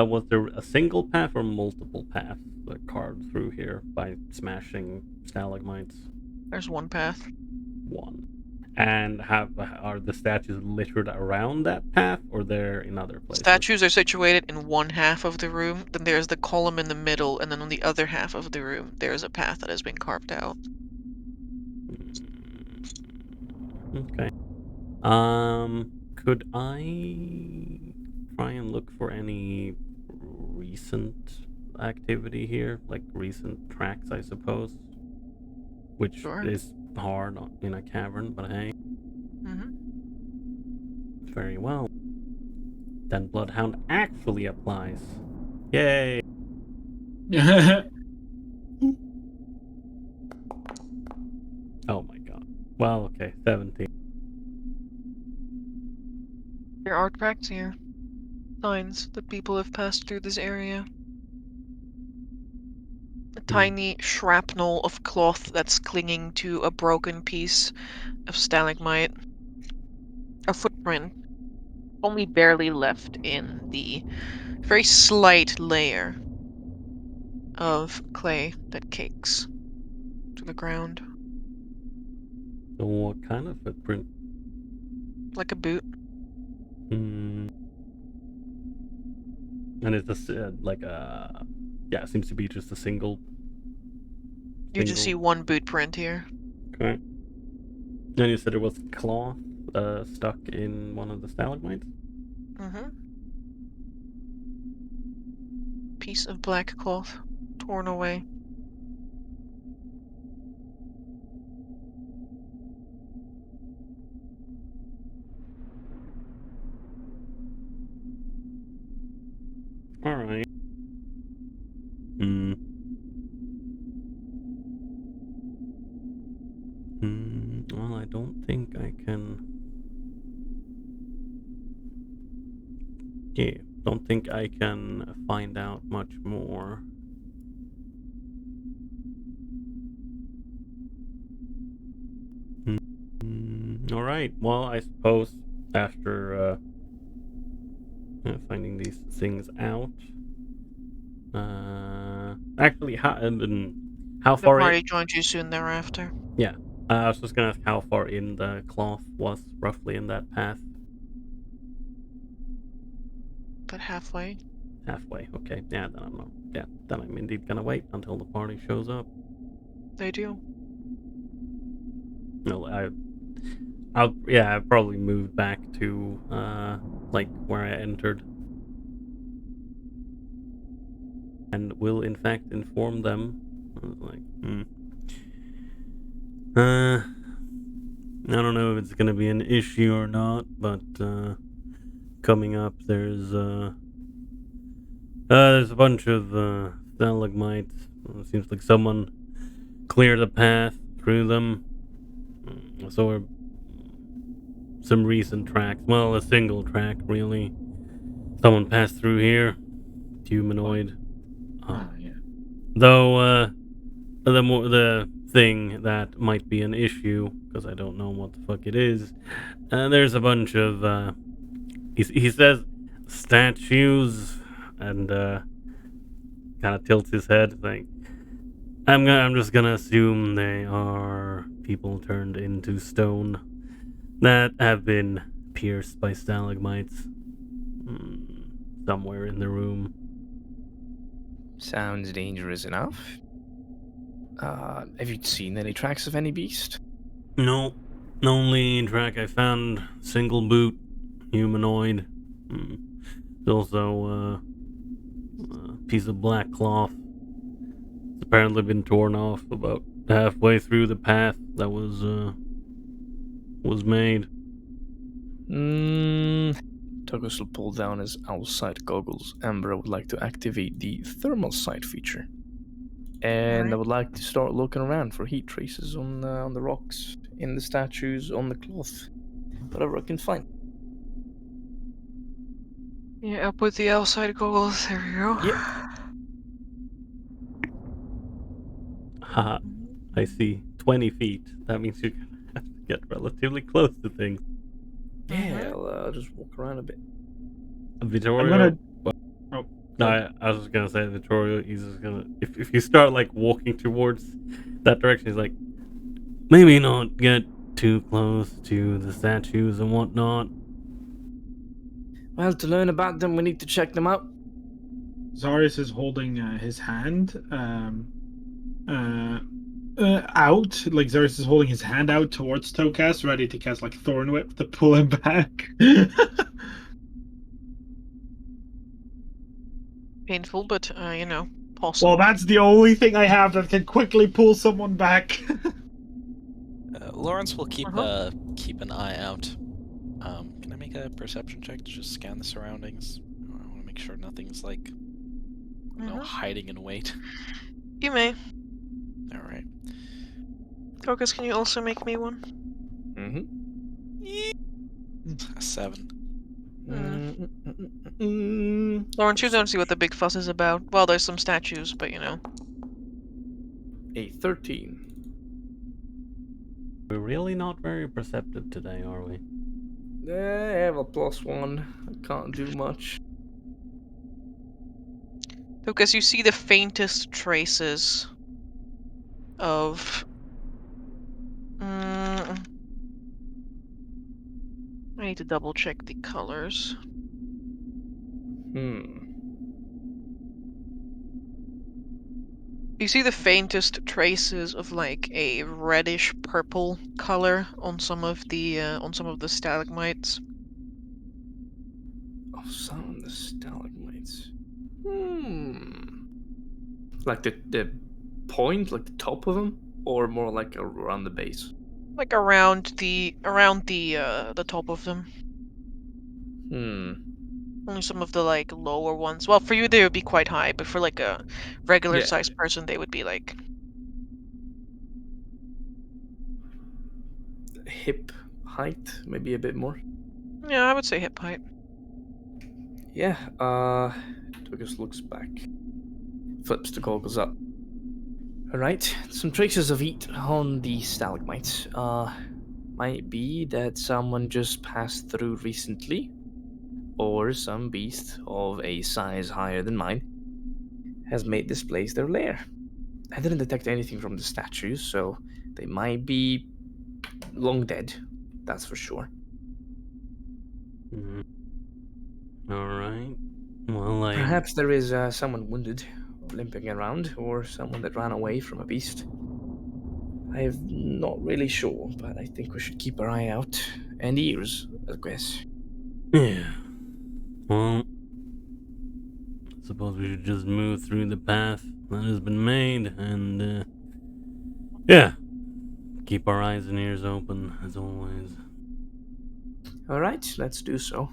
Was there a single path or multiple paths that carved through here by smashing stalagmites? There's one path. One. And are the statues littered around that path, or they're in other places? Statues are situated in one half of the room, then there's the column in the middle, and then on the other half of the room, there's a path that has been carved out. Okay. Could I try and look for any recent activity here? Like recent tracks, I suppose? Which Sure. is hard in a cavern, but hey. Very well. Then Bloodhound actually applies. Yay! Oh my god. Well, okay, 17. There are tracks here. Signs that people have passed through this area. A tiny shrapnel of cloth that's clinging to a broken piece of stalagmite. A footprint, only barely left in the very slight layer of clay that cakes to the ground. So what kind of footprint? Like a boot. And it's like a... Yeah, it seems to be just a single... You just see one boot print here. Okay. And you said it was cloth stuck in one of the stalagmites? Piece of black cloth, torn away. Alright. Well, I don't think I can... Yeah, don't think I can find out much more. Alright, well, I suppose after finding these things out, Actually, how The far party in? joined you soon thereafter. Yeah. I was just gonna ask how far in the cloth was roughly in that path. But halfway. Halfway. Okay. Yeah. Then I'm not. Yeah. Then I'm indeed gonna wait until the party shows up. They do. No, I probably moved back to like where I entered, and will in fact inform them. I was like, I don't know if it's gonna be an issue or not, but coming up there's a bunch of stalagmites. It seems like someone cleared a path through them. So some recent tracks. Well, a single track really. Someone passed through here. Humanoid. Yeah. Though the thing that might be an issue, because I don't know what the fuck it is, there's a bunch of he says statues, and kind of tilts his head like, I'm just gonna assume they are people turned into stone that have been pierced by stalagmites somewhere in the room. Sounds dangerous enough. Have you seen any tracks of any beast? No, only track I found, single boot, humanoid. There's also a piece of black cloth. It's apparently been torn off about halfway through the path that was made. Douglas will pull down his owl sight goggles. Amber would like to activate the thermal sight feature. And I would like to start looking around for heat traces on the rocks, in the statues, on the cloth. Whatever I can find. Yeah, up with the outside goggles. There we go. Yep. Haha, I see. 20 feet. That means you're gonna have to get relatively close to things. Yeah, I'll just walk around a bit. Vittorio. Oh. No, I was just gonna say Vittorio. He's just gonna if you start like walking towards that direction, he's like, maybe not get too close to the statues and whatnot. Well, to learn about them, we need to check them out. Zarius is holding his hand out. Like Zarius is holding his hand out towards Tokas, ready to cast like Thorn Whip to pull him back. Painful, but possible. Well, that's the only thing I have that can quickly pull someone back. Lawrence will keep an eye out. Can I make a perception check to just scan the surroundings? I want to make sure nothing's like hiding in wait. You may. All right. Tokas, can you also make me one? A 7. Lawrence, you don't see what the big fuss is about. Well, there's some statues, but A 13. We're really not very perceptive today, are we? I have a +1. I can't do much. Tokas, you see the faintest traces of... I need to double check the colors. You see the faintest traces of like a reddish purple color on some of the stalagmites. Oh, some of the stalagmites. Like the point, like the top of them, or more like around the base. Like around the top of them. Only some of the like lower ones. Well, for you they would be quite high, but for like a regular sized person they would be like hip height, maybe a bit more. Yeah, I would say hip height. Yeah, Douglas looks back. Flips the goggles up. Alright, some traces of heat on the stalagmites. Might be that someone just passed through recently, or some beast of a size higher than mine has made this place their lair. I didn't detect anything from the statues, so they might be long dead. That's for sure. Alright. Well, Perhaps there is someone wounded, limping around, or someone that ran away from a beast. I'm not really sure, but I think we should keep our eye out. And ears, I guess. Yeah. Well, I suppose we should just move through the path that has been made and, yeah. Keep our eyes and ears open, as always. Alright, let's do so.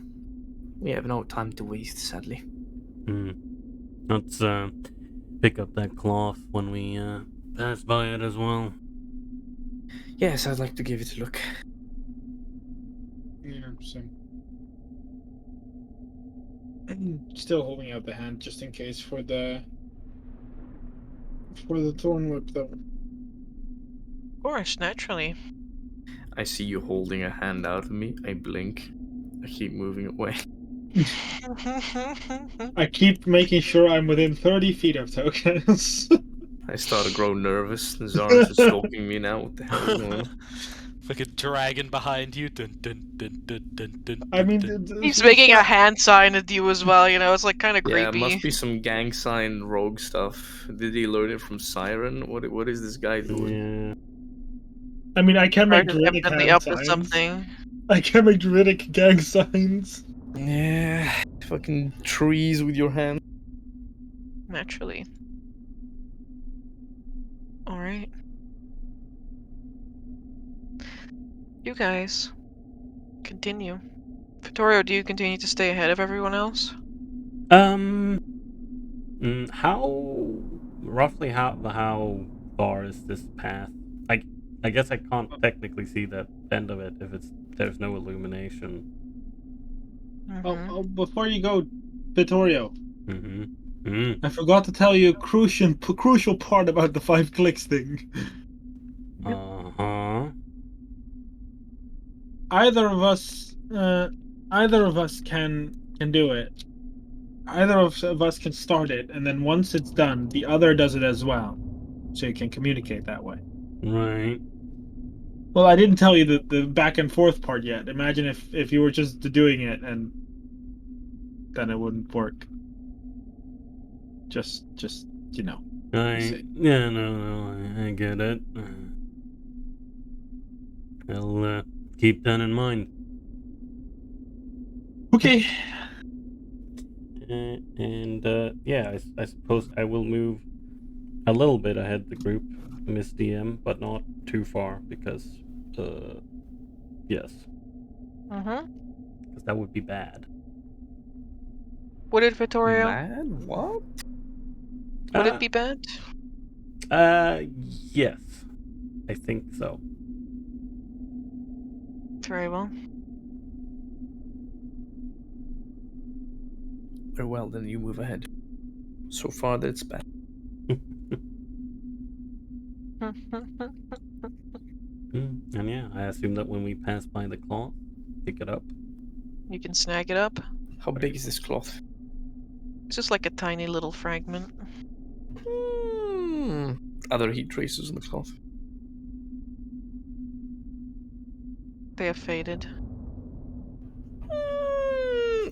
We have no time to waste, sadly. Let's, pick up that cloth when we, pass by it as well. Yes, I'd like to give it a look. Yeah, same. Still holding out the hand just in case for the thorn whip, though. Of course, naturally. I see you holding a hand out at me. I blink. I keep moving away. I keep making sure I'm within 30 feet of tokens. I start to grow nervous. Zarn's just stalking me now. What the hell is going on? Like a dragon behind you. Dun, dun, dun, dun, dun, dun, I mean, dun. He's making a hand sign at you as well, you know, it's like kind of Yeah, it creepy. must be some gang sign rogue stuff. Did he learn it from Siren? What is this guy doing? Yeah. I mean, I can make Right, druidic evidently hand up to signs. something. I can make druidic gang signs. Yeah, fucking trees with your hand. Naturally. Alright. You guys continue. Vittorio, do you continue to stay ahead of everyone else? Roughly how far is this path? I guess I can't technically see the end of it if there's no illumination. Oh, before you go, Vittorio, Mm-hmm. I forgot to tell you a crucial part about the 5 clicks thing. Uh-huh. Either of us can do it. Either of us can start it, and then once it's done, the other does it as well, so you can communicate that way. Right. Well, I didn't tell you the back and forth part yet. Imagine if you were just doing it, and then it wouldn't work. Just you know. Yeah, no, I get it. I'll keep that in mind. Okay. Yeah, I suppose I will move a little bit ahead of the group, Miss DM, but not too far because, yes. Because that would be bad. Would it, Vittorio? Mad? What? Would it be bad? Yes. I think so. Very well. Very well, then you move ahead. So far, that's bad. And yeah, I assume that when we pass by the cloth, pick it up. You can snag it up. How big is this cloth? It's just like a tiny little fragment. Other heat traces on the cloth. They have faded.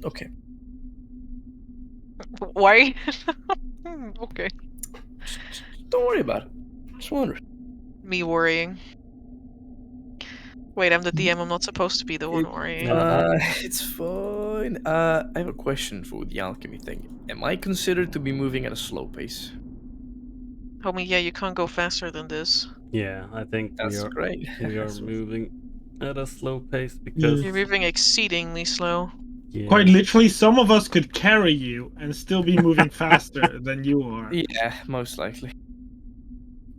Okay. Why? Okay. Don't worry about it. Just wonder. Me worrying. Wait, I'm the DM. I'm not supposed to be the one worrying. It's fine. I have a question for the alchemy thing. Am I considered to be moving at a slow pace? Homie, yeah, you can't go faster than this. Yeah, I think That's great. we are moving at a slow pace because You're moving exceedingly slow. yeah. Quite literally, some of us could carry you and still be moving faster than you are. Yeah, most likely.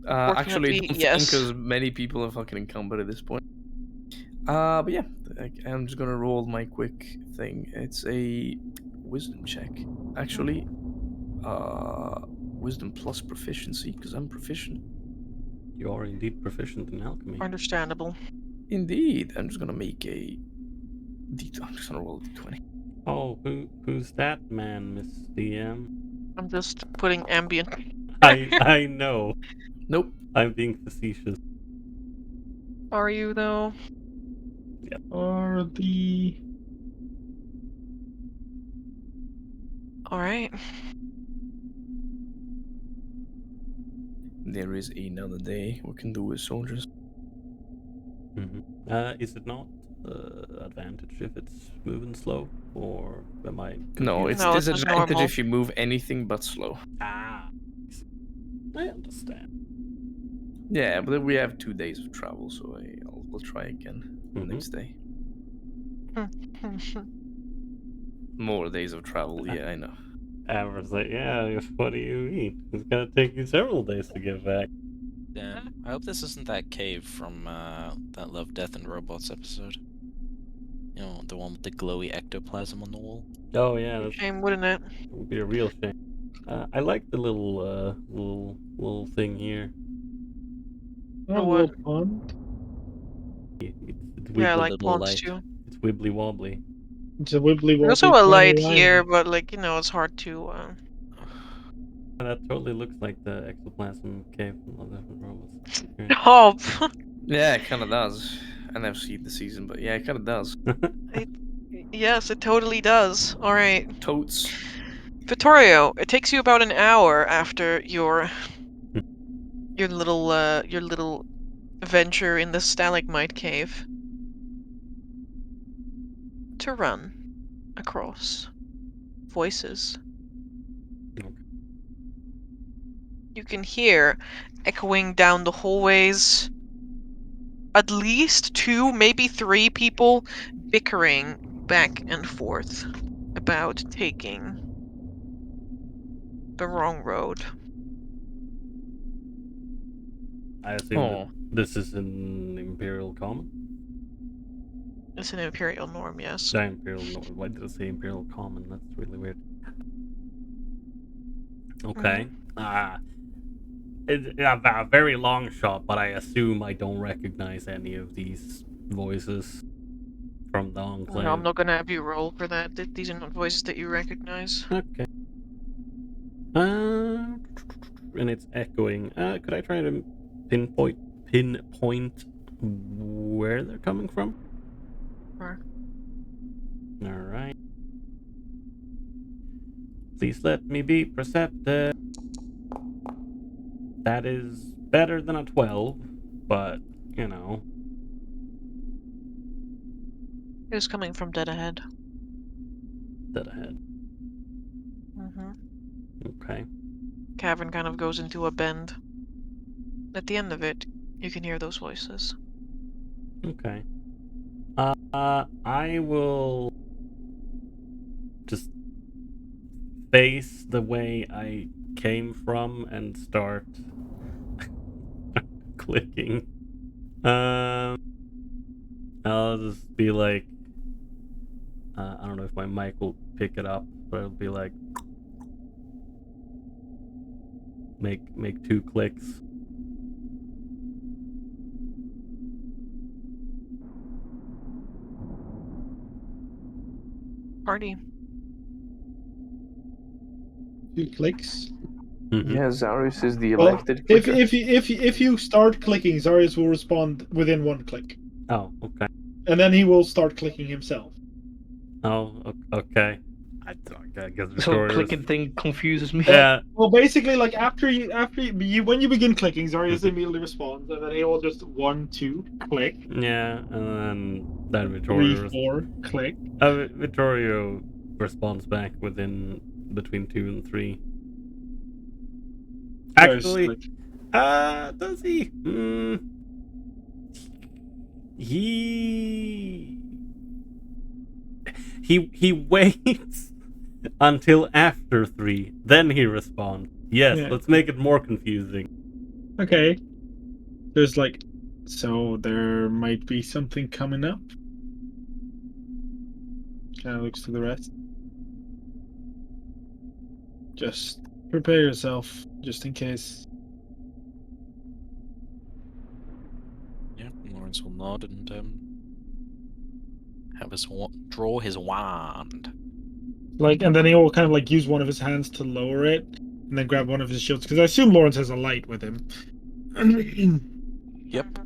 Fortunately, Actually, don't yes. because many people are fucking encumbered at this point. But yeah, I'm just gonna roll my quick thing. It's a wisdom check. Actually, wisdom plus proficiency, because I'm proficient. You are indeed proficient in alchemy. Understandable. Indeed. I'm just gonna make a I'm just gonna roll a d20. Oh, who's that man, Miss DM? I'm just putting ambient. I know. Nope. I'm being facetious. Are you though? Are the All right. There is another day we can do as soldiers. Is it not advantage if it's moving slow, or am I confused? No, it's No, it's just disadvantage normal. if you move anything but slow. Ah, I understand. Yeah, but we have 2 days of travel, so we'll try again the next day. More days of travel, yeah, I know. Amber's like, yeah, what do you mean? It's gonna take you several days to get back. Damn. I hope this isn't that cave from that Love, Death, and Robots episode. You know, the one with the glowy ectoplasm on the wall. Oh yeah, that Shame, wouldn't it? would be a real shame. I like the little little thing here. oh, what? little pond? It's Yeah, I wibbly like little ponds light. too. It's wibbly wobbly. It's a wibbly There's wobbly. also a light tiny here, island. but like it's hard to. That totally looks like the ectoplasm cave from Love, Death, and Robots. Oh, Yeah, it kind of does. I never seen the season, but yeah, it kind of does. yes, it totally does. All right, Totes. Vittorio. It takes you about an hour after your little venture in the stalagmite cave to run across voices. Okay. You can hear echoing down the hallways at least 2, maybe 3 people bickering back and forth about taking the wrong road. I assume that this is an Imperial Common? It's an Imperial norm, yes. Imperial Norm. Why did I say Imperial Common? That's really weird. Okay. It's a very long shot, but I assume I don't recognize any of these voices from the Enclave. No, I'm not gonna have you roll for that. These are not voices that you recognize. Okay. And it's echoing. Could I try to pinpoint where they're coming from? Sure. All right. Please let me be perceptive. That is better than a 12, but you know. It was coming from dead ahead. Dead ahead. Okay. Cavern kind of goes into a bend. At the end of it, you can hear those voices. Okay. I will just face the way I came from and start clicking. I'll just be like, I don't know if my mic will pick it up, but it'll be like, make 2 clicks. Party. 2 clicks. Yeah, Zarius is the Well, elected if clicker. if you start clicking, Zarius will respond within 1 click, Oh, okay. and then he will start clicking himself. Oh, okay. I guess So Victoria's... clicking thing confuses me. Yeah. Well, basically, like after you when you begin clicking, Zarius immediately responds, and then he will just 1, 2 click, Yeah, and then 3, Vittorio... 4 click. Vittorio responds back within between 2 and 3. Actually, does he? He waits until after 3, then he responds. Yes, Yeah. let's make it more confusing. Okay. There's like, so there might be something coming up. Kind of looks to the rest. Just prepare yourself, just in case. Yeah, Lawrence will nod and have us draw his wand. And then he'll kind of like use one of his hands to lower it, and then grab one of his shields because I assume Lawrence has a light with him. Yep.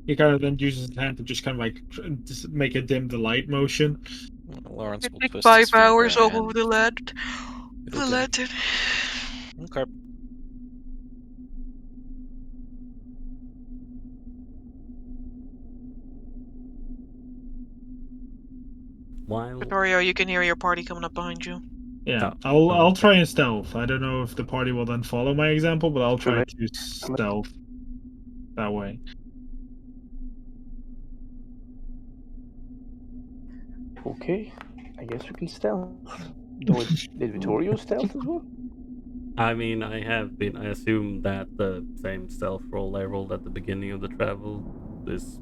He kind of then uses his hand to just kind of like just make a dim the light motion. Lawrence will Take twist 5 his finger hours off and of the it'll dim. lantern. Okay. While Vittorio, you can hear your party coming up behind you. Yeah, Oh, I'll try and stealth. I don't know if the party will then follow my example, but I'll try to stealth that way. Okay, I guess we can stealth. Did Vittorio stealth as well? I mean, I assume that the same stealth roll I rolled at the beginning of the travel is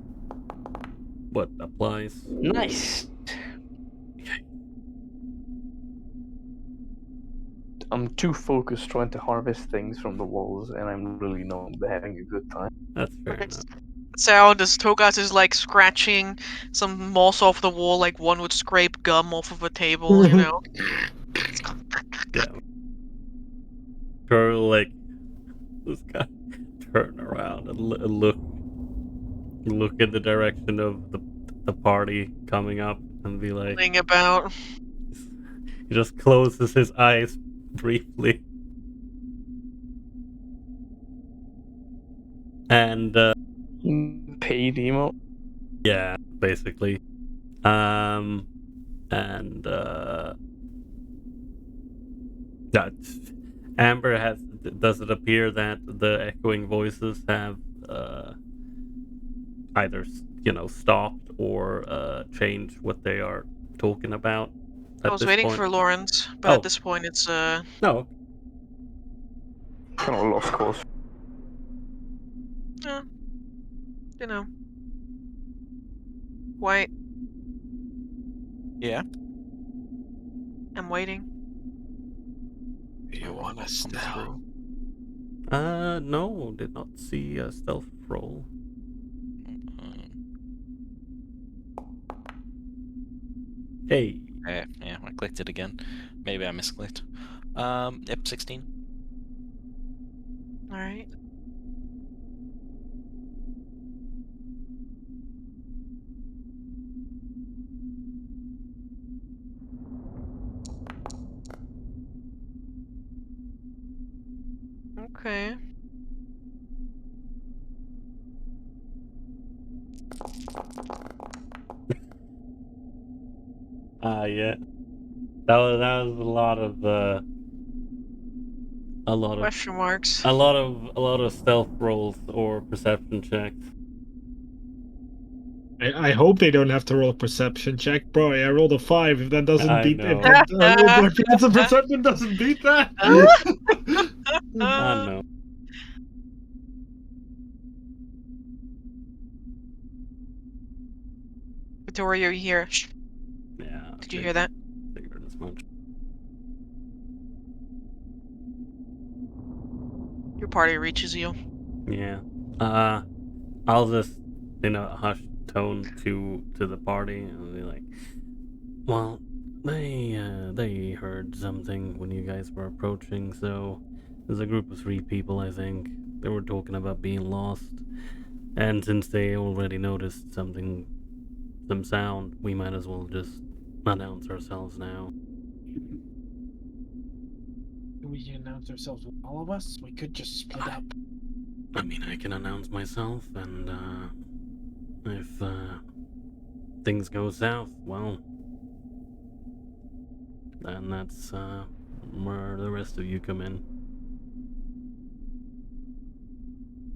what applies. Nice. I'm too focused trying to harvest things from the walls, and I'm really not having a good time. That's fair It's enough. sound as Togas is like scratching some moss off the wall like one would scrape gum off of a table, you know. Yeah. Her like just kind of turn around and look in the direction of the party coming up and be like, Thing about he just closes his eyes briefly. And Paid emo. yeah, basically. And that Amber does it appear that the echoing voices have either stopped or changed what they are talking about? I was waiting for Lawrence, but at this point it's No. Kind of lost cause. you know. White. Yeah. I'm waiting. You want to stealth? No, did not see a stealth roll. Hey. Yeah, I clicked it again. Maybe I misclicked. Yep, 16. Alright. Okay. Yeah. That was a lot of Question marks. a lot of stealth rolls or perception checks. I hope they don't have to roll a perception check, bro. I rolled a 5. If that doesn't I beat, know. if a perception doesn't beat that, I know. Vittorio, you hear? Shh. Yeah. Did you hear that? Figured as much. Your party reaches you. Yeah. I'll just in a hushed tone to the party and be like, well, they heard something when you guys were approaching, so there's a group of 3 people, I think. They were talking about being lost. And since they already noticed some sound, we might as well just announce ourselves now. we can announce ourselves with all of us. We could just split up. I mean, I can announce myself, and if things go south, well, then that's where the rest of you come in.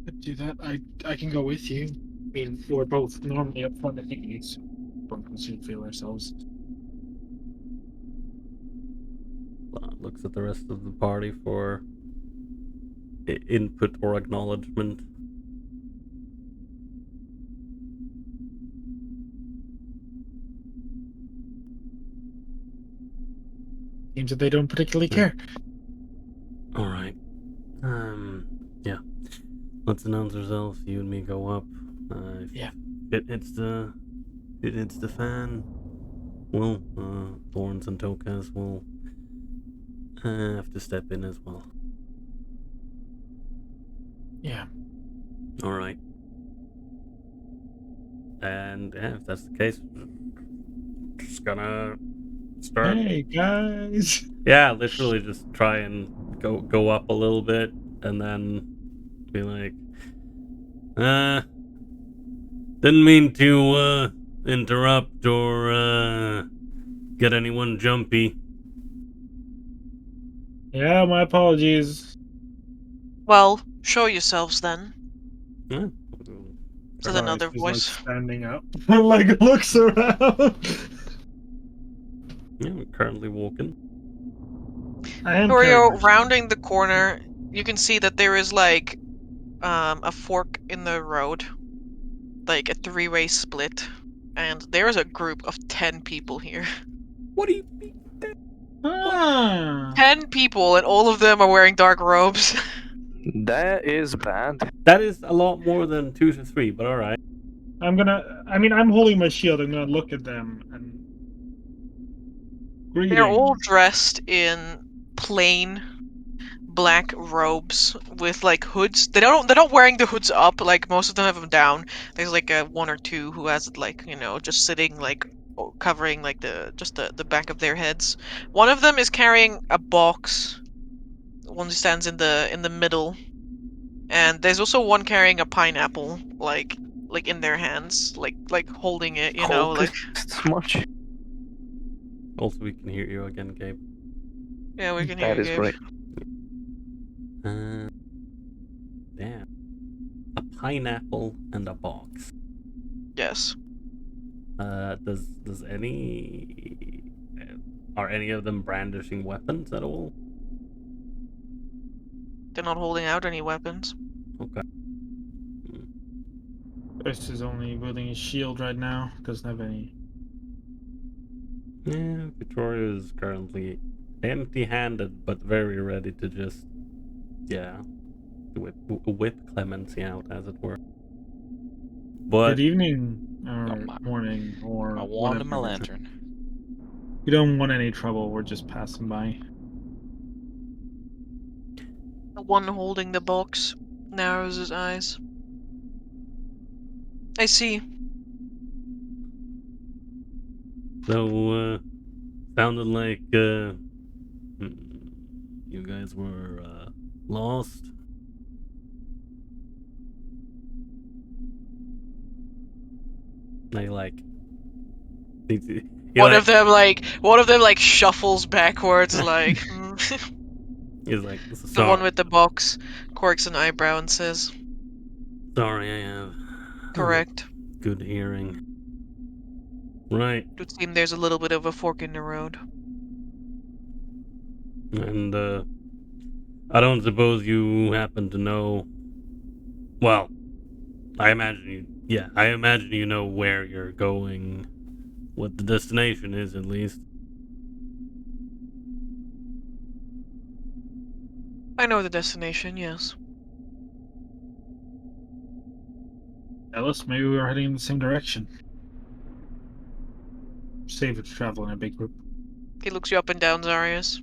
Could do that. I can go with you. I mean, we're both normally up front. I think we should feel ourselves. Looks at the rest of the party for input or acknowledgement. Seems that they don't particularly care. All right. Yeah. Let's announce ourselves. You and me go up. If Yeah. it hits the fan, well, Thorns and Topaz will have to step in as well. Yeah. All right. And yeah, if that's the case, just gonna start. Hey guys. Yeah, literally just try and go up a little bit, and then be like, didn't mean to interrupt or get anyone jumpy. Yeah, my apologies. Well, show yourselves then, Yeah. says another He's voice. like standing up, like looks around. Yeah, we're currently walking. I am Norio, carrying my shield. rounding the corner, you can see that there is like a fork in the road, like a three-way split, and there is a group of 10 people here. What do you mean? Ah. 10 people, and all of them are wearing dark robes. That is bad. That is a lot more than 2 to 3, but all right. I'm holding my shield. I'm gonna look at them and. Greetings. They're all dressed in plain black robes with like hoods. They're not wearing the hoods up, like most of them have them down. There's like a one or two who has it like, just sitting like covering like the back of their heads. One of them is carrying a box. One who stands in the middle. And there's also one carrying a pineapple, like in their hands, like holding it, like It's much. Also, we can hear you again, Gabe. yeah, we can hear That you, is Gabe. great. Damn. A pineapple and a box. Yes. Does any are any of them brandishing weapons at all? They're not holding out any weapons. Okay. Chris is only wielding his shield right now. Doesn't have any. Yeah, Victoria is currently empty-handed, but very ready to just, whip Clemency out, as it were. But Good evening, or my- morning, or My wand and my whatever. lantern. You don't want any trouble. We're just passing by. The one holding the box narrows his eyes. I see. so, sounded like you guys were lost. They like. One of them like shuffles backwards, like He's like, the one with the box quirks an eyebrow and says, sorry, I have "Correct. good hearing. Right, It would seem there's a little bit of a fork in the road." and I don't suppose you happen to know. Well, I imagine you know where you're going, what the destination is at least. I know the destination, yes. Ellis, maybe we were heading in the same direction. Safer to travel in a big group. He looks you up and down, Zarius.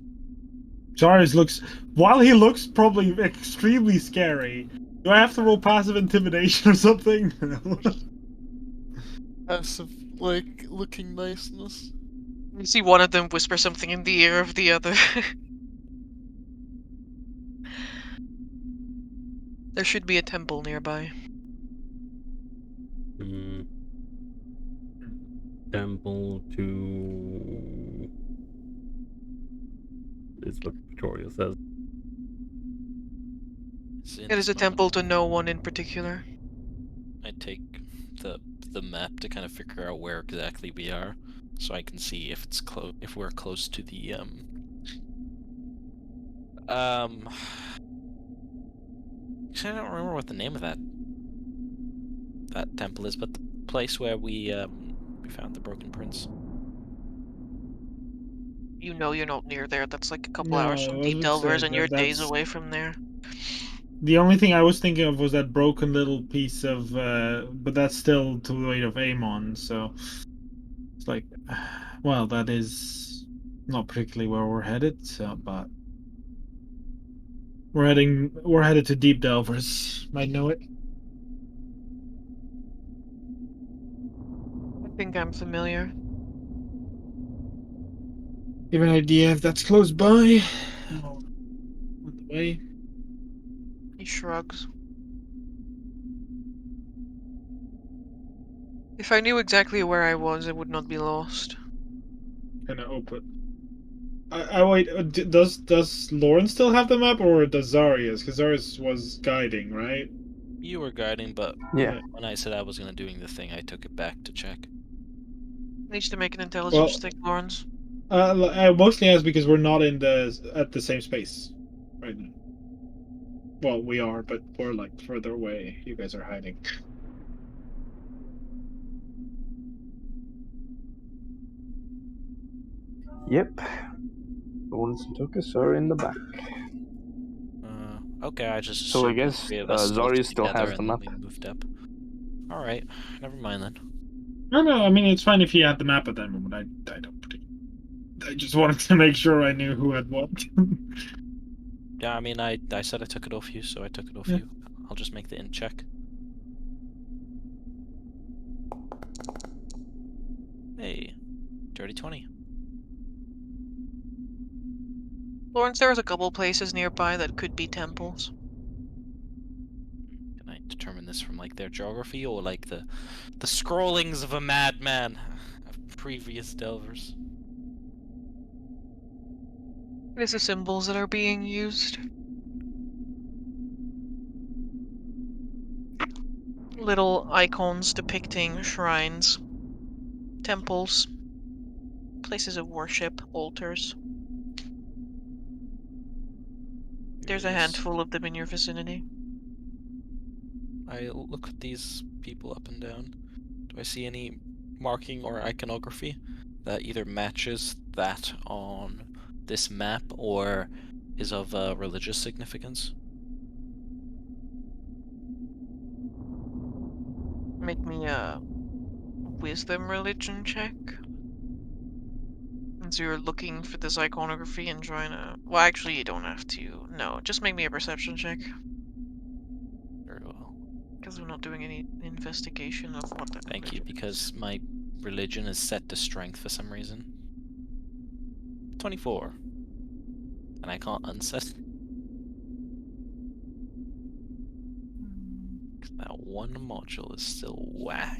Zarius while he looks probably extremely scary, do I have to roll passive intimidation or something? Passive, like, looking niceness. You see one of them whisper something in the ear of the other. There should be a temple nearby. Temple to is what Victoria says. It is a temple to no one in particular. I take the map to kind of figure out where exactly we are, so I can see if it's if we're close to the Actually, I don't remember what the name of that temple is, but the place where we found the broken prince. You know you're not near there. That's like a couple No, hours I from was Deep gonna say Delvers, and you're days that's- away from there. The only thing I was thinking of was that broken little piece of, but that's still to the weight of Amon, so It's like, well, that is not particularly where we're headed, so, but we're headed to Deep Delvers. Might know it. I think I'm familiar. You have an idea if that's close by? Or on the way? He shrugs. If I knew exactly where I was, I would not be lost. Kind of open. I wait. Does Lauren still have the map, or does Zarius? Because Zarius was guiding, right? You were guiding, but Yeah. when I said I was gonna doing the thing, I took it back to check. Needs to make an intelligence check, Lawrence. I mostly ask because we're not at the same space right now. Well, we are, but we're like further away. You guys are hiding. Yep. Lawrence and Tuckus are in the back. Okay, I just So I assumed the guess three of us Zarius still together has the and map. we moved up. All right, never mind then. No. I mean, it's fine if you had the map at that moment. I don't. I just wanted to make sure I knew who had what. Yeah, I mean, I said I took it off you, so I took it off Yeah. you. I'll just make the in check. Hey, dirty 20. Lawrence, there's a couple places nearby that could be temples. Can I determine this from like their geography or like the scrollings of a madman of previous delvers? It is the symbols that are being used. Little icons depicting shrines, temples, places of worship, altars. There's a Curious. handful of them in your vicinity. I look at these people up and down. Do I see any marking or iconography that either matches that on this map or is of religious significance? Make me a wisdom religion check. And so you're looking for this iconography and trying to... Well, actually, you don't have to. No, just make me a perception check. Very well. Because we're not doing any investigation of what that Thank you, religion is. because my religion is set to strength for some reason. 24. And I can't unset. That one module is still whack.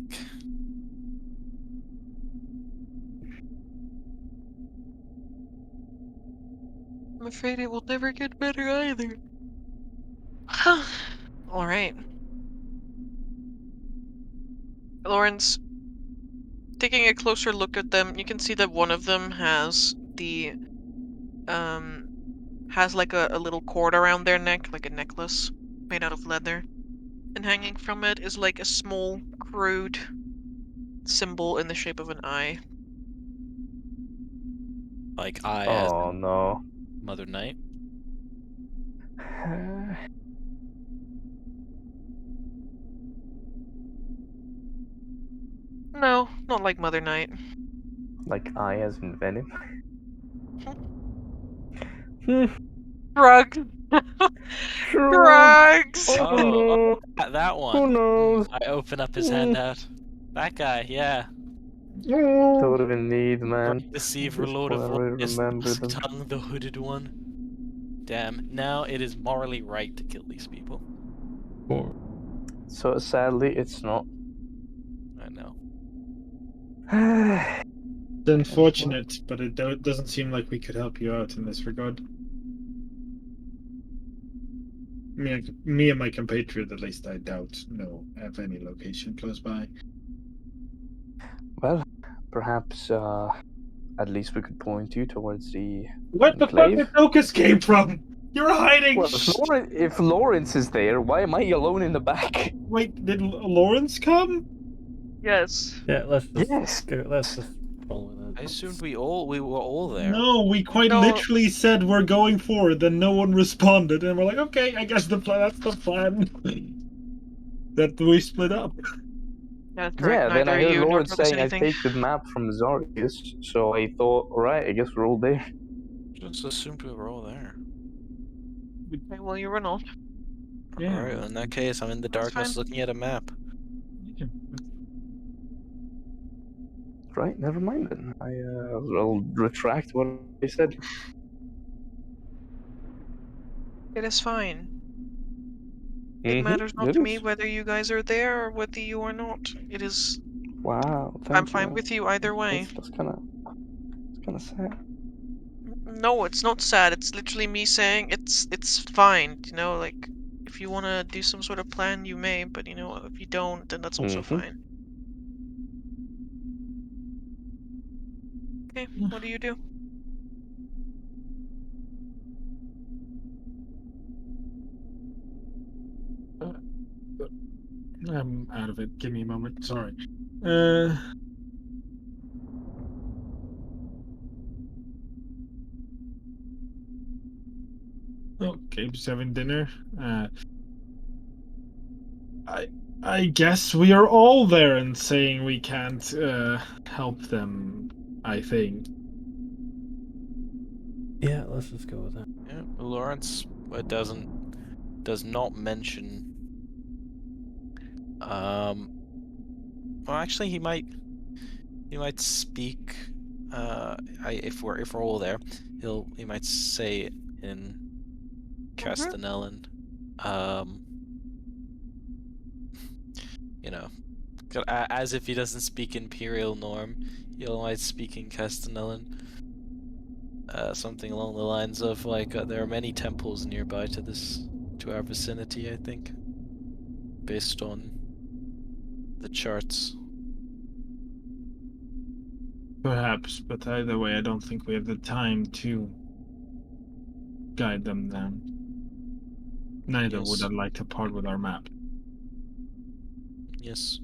I'm afraid it will never get better either. Alright. Lawrence, taking a closer look at them, you can see that one of them has the has like a little cord around their neck, like a necklace made out of leather. And hanging from it is like a small, crude symbol in the shape of an eye. Like I as Oh no. Mother Night. No, not like Mother Night. Like I as in Venom. Drugs! Drugs! Oh, that one. Who knows? I open up his handout. That guy, yeah. Sort of in need, man. Bright Deceiver, Just Lord of wanna Lies, remember Dusk them. Tongue, the hooded one. Damn, now it is morally right to kill these people. So sadly, it's not. I know. It's unfortunate, but it doesn't seem like we could help you out in this regard. Me and my compatriot, at least, I doubt, have any location close by. Well, perhaps at least we could point you towards the What the fuck enclave. did Focus came from? You're hiding! Well, if Lawrence is there, why am I alone in the back? Wait, did Lawrence come? Yes. Yeah, let's just Yes. let's just roll with it. I assumed we were all there. No, we quite No. literally said we're going forward, then no one responded, and we're like, okay, I guess that's the plan. That we split up. That's correct. Yeah, then Neither I heard you nor Lawrence told us saying I anything. take the map from Zarius, so I thought, alright, I guess we're all there. Just assumed we were all there. Okay, well, you were not. Yeah. Alright, in that case, I'm in the That's darkness fine. looking at a map. Yeah. Right, never mind then. I'll retract what I said. It is fine. It matters not It to me is. whether you guys are there or whether you are not. It is. Wow, thank I'm you. fine with you either way. That's kind of sad. No, it's not sad. It's literally me saying it's fine. You know, like if you want to do some sort of plan, you may. But you know, if you don't, then that's also fine. Okay, what do you do? I'm out of it. Give me a moment. Sorry. Okay, just having dinner. I guess we are all there and saying we can't help them. I think. Yeah, let's just go with that. Yeah, Lawrence does not mention. Well, actually, he might speak. If we're all there, he might say in Castellan. You know, as if he doesn't speak Imperial Norm, he might speak in Castellan. Something along the lines of like, there are many temples nearby to our vicinity, I think, based on the charts. Perhaps, but either way, I don't think we have the time to guide them then. Neither would I like to part with our map. Yes.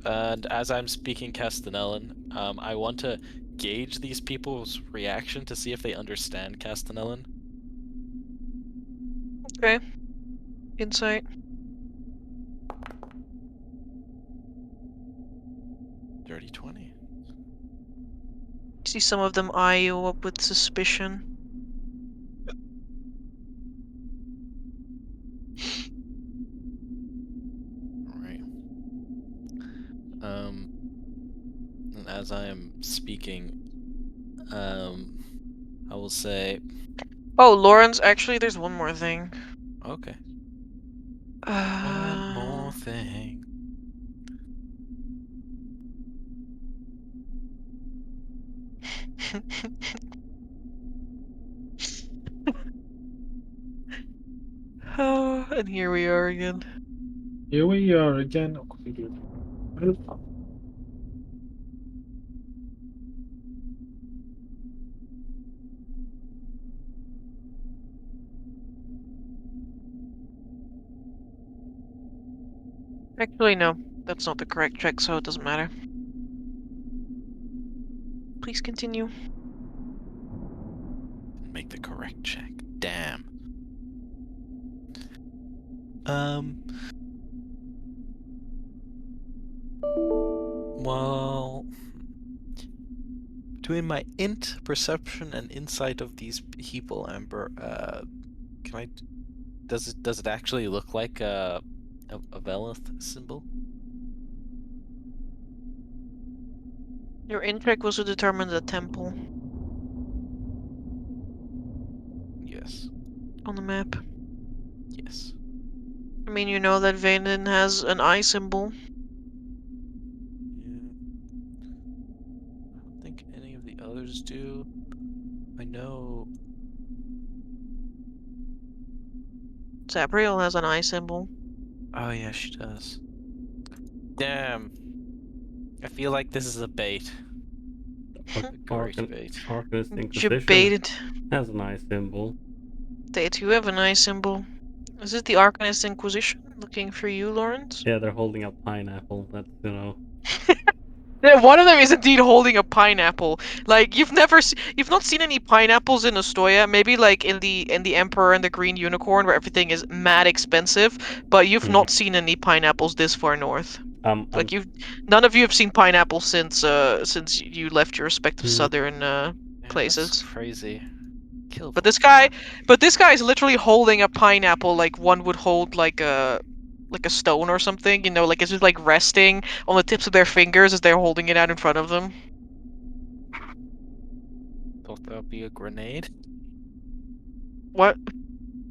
And as I'm speaking Castellan, I want to gauge these people's reaction to see if they understand Castellan. Okay. Insight. Dirty 20. See some of them eye you up with suspicion. Right. And as I am speaking, I will say. Oh, Lawrence. Actually, there's one more thing. Okay. One more thing. Oh, and here we are again. Here we are again. Actually, no. That's not the correct check, so it doesn't matter. Please continue. Make the correct check. Damn. Well, between my int, perception, and insight of these people, Amber, does it actually look like a Velith symbol? Your int check was to determine the temple. Yes. On the map. Yes. I mean, you know that Vaden has an eye symbol. Yeah. I don't think any of the others do. I know. Sabriel has an eye symbol. Oh yeah, she does. Damn. I feel like this is a bait. Great bait. Arcanist You Inquisition baited. has a nice symbol. They too have an eye symbol. Is it the Arcanist Inquisition looking for you, Lawrence? Yeah, they're holding a pineapple. That's, you know. Yeah, one of them is indeed holding a pineapple. Like you've not seen any pineapples in Astoria. Maybe like in the Emperor and the Green Unicorn, where everything is mad expensive. But you've not seen any pineapples this far north. Like none of you have seen pineapple since you left your respective southern places. That's crazy. Kill But this guy is literally holding a pineapple like one would hold like a stone or something. You know, like it's just like resting on the tips of their fingers as they're holding it out in front of them. Thought that would be a grenade. What?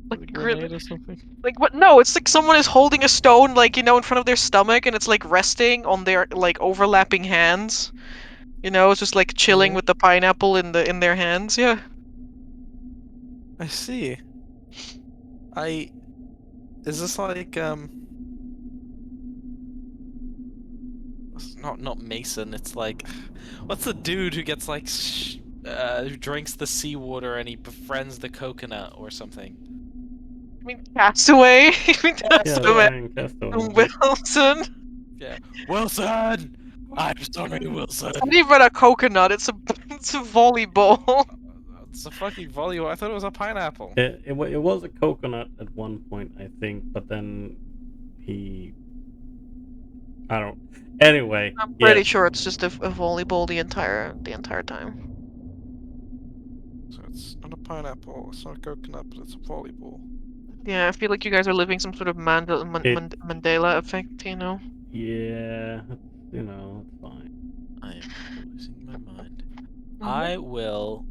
Like a grenade or something? Like what? No, it's like someone is holding a stone, like, you know, in front of their stomach, and it's like resting on their like overlapping hands. You know, it's just like chilling with the pineapple in their hands. Yeah. I see. Is this like It's not Mason. It's like, what's the dude who gets like who drinks the seawater and he befriends the coconut or something? I mean, Castaway. I mean, Castaway. Wilson. Yeah, Wilson. I'm sorry, Wilson. It's not even a coconut. It's a volleyball. It's a fucking volleyball. I thought it was a pineapple. It was a coconut at one point, I think, but then I don't. Anyway, I'm pretty sure it's just a volleyball the entire time. So it's not a pineapple. It's not a coconut, but it's a volleyball. Yeah, I feel like you guys are living some sort of Mandela effect, you know? Yeah, you know, it's fine. I am losing my mind. I will,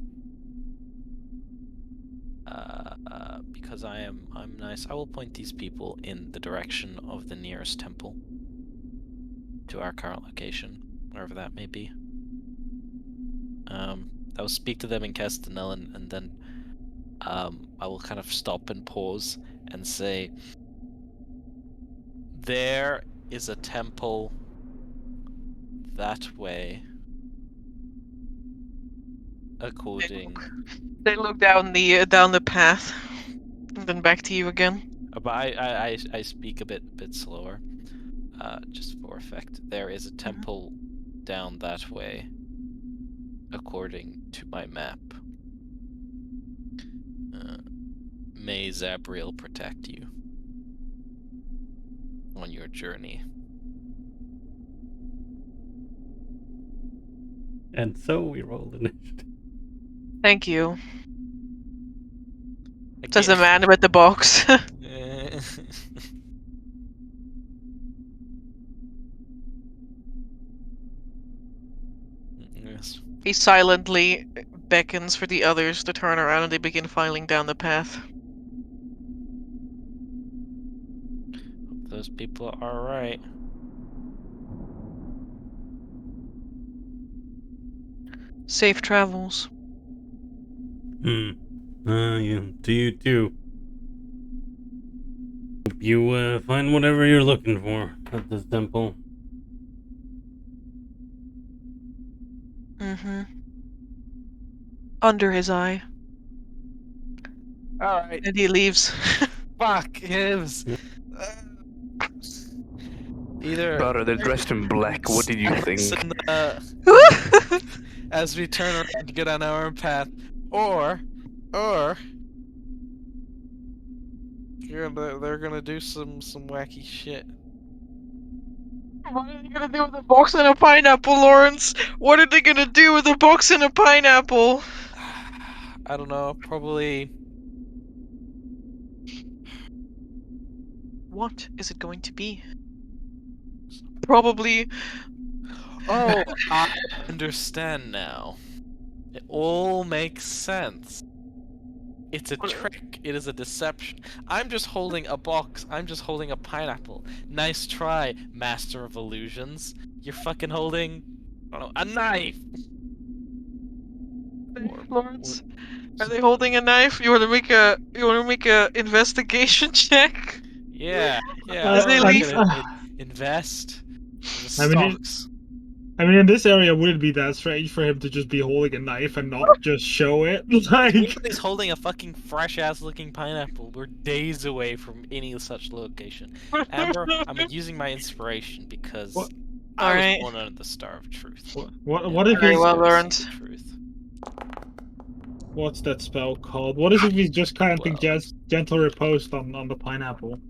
because I'm nice. I will point these people in the direction of the nearest temple to our current location, wherever that may be. I will speak to them in Castanel, and then I will kind of stop and pause and say, there is a temple that way, according... They look down the path, and then back to you again. But I speak a bit slower, just for effect. There is a temple down that way, according to my map. May Zabriel protect you on your journey. And so we rolled initiative. Thank you. Says the man with the box. Yes. He silently beckons for the others to turn around, and they begin filing down the path. Those people are right. Safe travels. Yeah. To you too. Hope you find whatever you're looking for at this temple. Under his eye. Alright. And he leaves. Fuck, him. Either... Brother, they're dressed in black. What did you think? As we turn around to get on our own path, or they're gonna do some wacky shit. What are they gonna do with a box and a pineapple, Lawrence? What are they gonna do with a box and a pineapple? I don't know, probably... What is it going to be? Probably... Oh, I understand now. It all makes sense. It's a trick. It is a deception. I'm just holding a box. I'm just holding a pineapple. Nice try, Master of Illusions. You're fucking holding, I don't know, a knife. Lawrence, are they holding a knife? You want to make a investigation check? Yeah. As they leave. Invest in the I mean, stocks. in this area, would it be that strange for him to just be holding a knife and not just show it? Like, He's holding a fucking fresh-ass looking pineapple. We're days away from any such location. Amber, I'm using my inspiration because I was born under the Star of Truth. What if Very he's well learned. Truth. What's that spell called? What if he's just casting gentle riposte on the pineapple?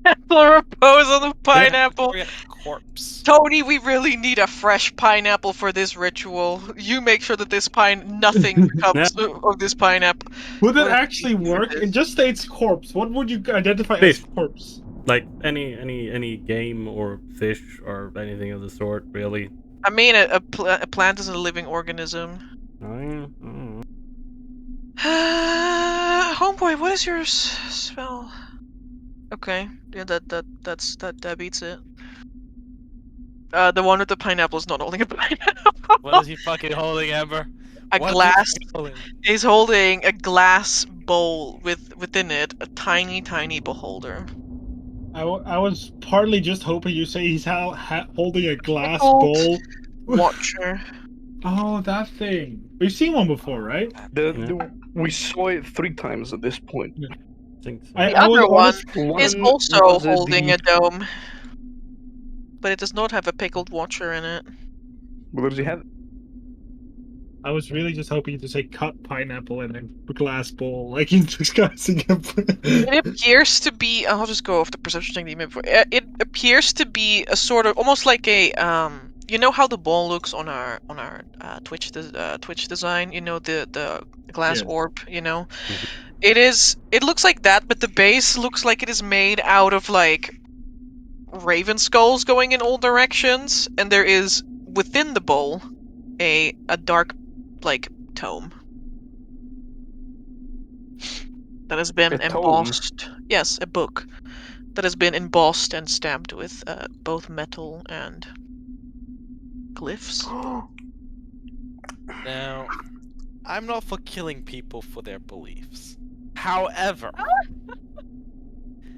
repose on the pineapple. We got a corpse. Tony, we really need a fresh pineapple for this ritual. You make sure that this nothing becomes of this pineapple. Would it Well, actually work? It just states corpse. What would you identify Fish. as corpse? Like any game or fish or anything of the sort, really. I mean, a plant is a living organism. Homeboy, what is your spell? Okay, yeah, that beats it. The one with the pineapple is not holding a pineapple. What is he fucking holding, Amber? A What is glass. he holding? He's holding a glass bowl within it a tiny beholder. I was partly just hoping you say he's holding a glass Pickled bowl. Watcher. Oh, that thing. We've seen one before, right? We saw it 3 times at this point. I think so. The other one is One also was holding a dome, but it does not have a pickled watcher in it. What does he have? I was really just hoping to say cut pineapple in a glass bowl, like in disguising a... It appears to be. I'll just go off the perception technique. It appears to be a sort of almost like a You know how the ball looks on our Twitch design. You know the glass orb. You know, it looks like that, but the base looks like it is made out of like raven skulls going in all directions, and there is within the bowl a dark like tome that has been embossed. Yes, a book that has been embossed and stamped with both metal and glyphs. Now, I'm not for killing people for their beliefs. However,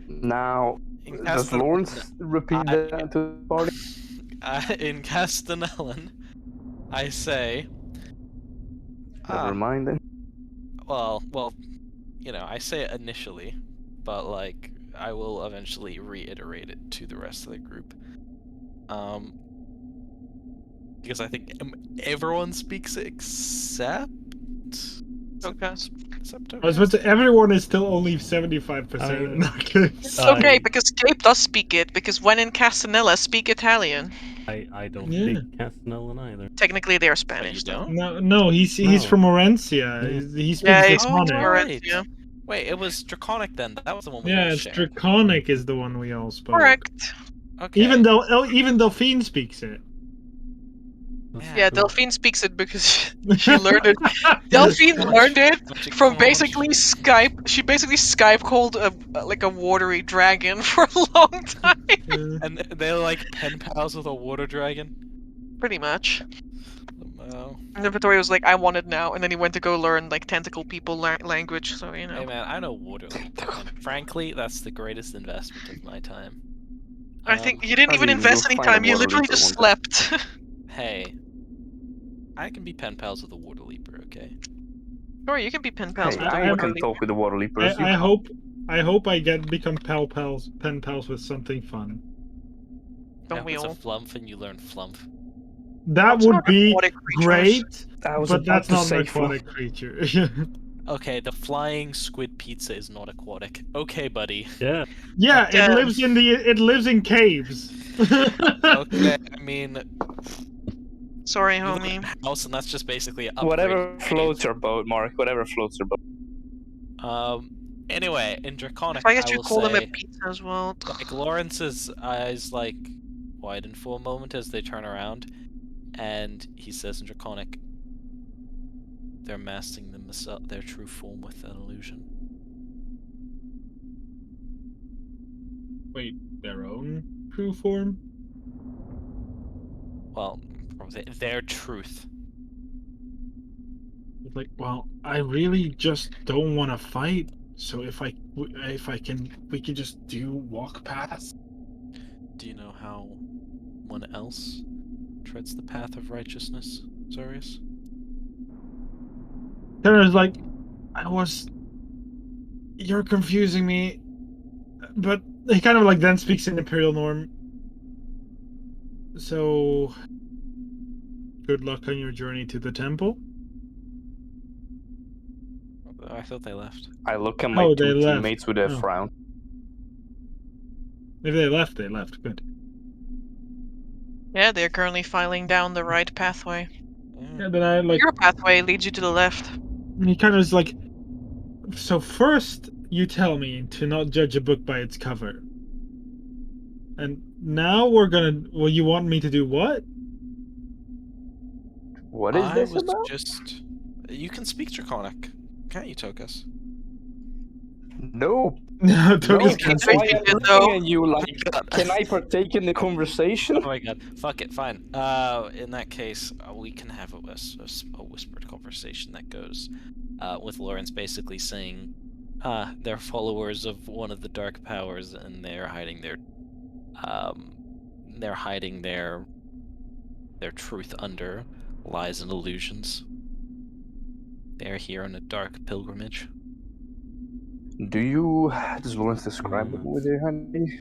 Now, does Lawrence repeat that to the party? In Castanellan, I say. Never mind then. Well, you know, I say it initially, but like I will eventually reiterate it to the rest of the group. Because I think everyone speaks it except. Okay. I was supposed to. Everyone is still only 75% in that case. Okay, because Gabe does speak it, because when in Castanella, speak Italian. I don't speak Castellan either. Technically, they are Spanish, though. No, he's from Orencia. He speaks he's Draconic. Orencia. Wait, it was Draconic then. That was the one we Yeah, all it's shared. Draconic is the one we all spoke. Correct. Okay. Even Delphine speaks it. Yeah, Delphine speaks it because she learned it. Delphine learned it from basically Skype. She basically Skype called like a watery dragon for a long time. And they're like pen pals with a water dragon. Pretty much. Wow. And then Vittorio was like, "I want it now," and then he went to go learn like tentacle people language. So you know. Hey man, I know water. And frankly, that's the greatest investment of my time. I think you didn't even invest any time. You literally just slept. Hey, I can be pen pals with a water leaper, okay? Sure, you can be pen pals. Hey, with I can talk with the water leapers. I hope I become pen pals with something fun. Don't we It's a all? flump and you learn flump. That Those would are be aquatic creatures. great, I was but that's about not to an say aquatic creature. Okay, the flying squid pizza is not aquatic. Okay, buddy. Yeah. Yeah, it lives in caves. Okay, I mean, Sorry, you live homie. in a house, and that's just basically an upgrade. Whatever floats your boat, Mark. Whatever floats your boat. Anyway, in Draconic, I guess you will call them a say, pizza as well. like, Lawrence's eyes, like, widen for a moment as they turn around, and he says in Draconic, they're masking their true form with an illusion. Wait, their own true form? Well, their truth. Like, well, I really just don't want to fight. So if I can, we can just walk past. Do you know how one else treads the path of righteousness, Zorius? Terra's like, you're confusing me. But he kind of like then speaks in Imperial Norm. So, good luck on your journey to the temple. I thought they left. I look at my two they left. teammates with a Oh. frown. If they left, they left. Good. Yeah, they're currently filing down the right pathway. Yeah, then I like. Your pathway leads you to the left. He kind of is like. So first, you tell me to not judge a book by its cover, and now we're gonna. Well, you want me to do what? What is this about? Just. You can speak Draconic, can't you, Tokus? No. No, No, Tokus can't that's why speak I'm it, looking though. at you like, can I partake in the conversation? Oh my god. Fuck it, fine. In that case, we can have a whispered conversation that goes with Lawrence basically saying, they're followers of one of the dark powers and they're hiding their truth under lies and illusions. They're here on a dark pilgrimage. Does Lawrence describe what they're hiding?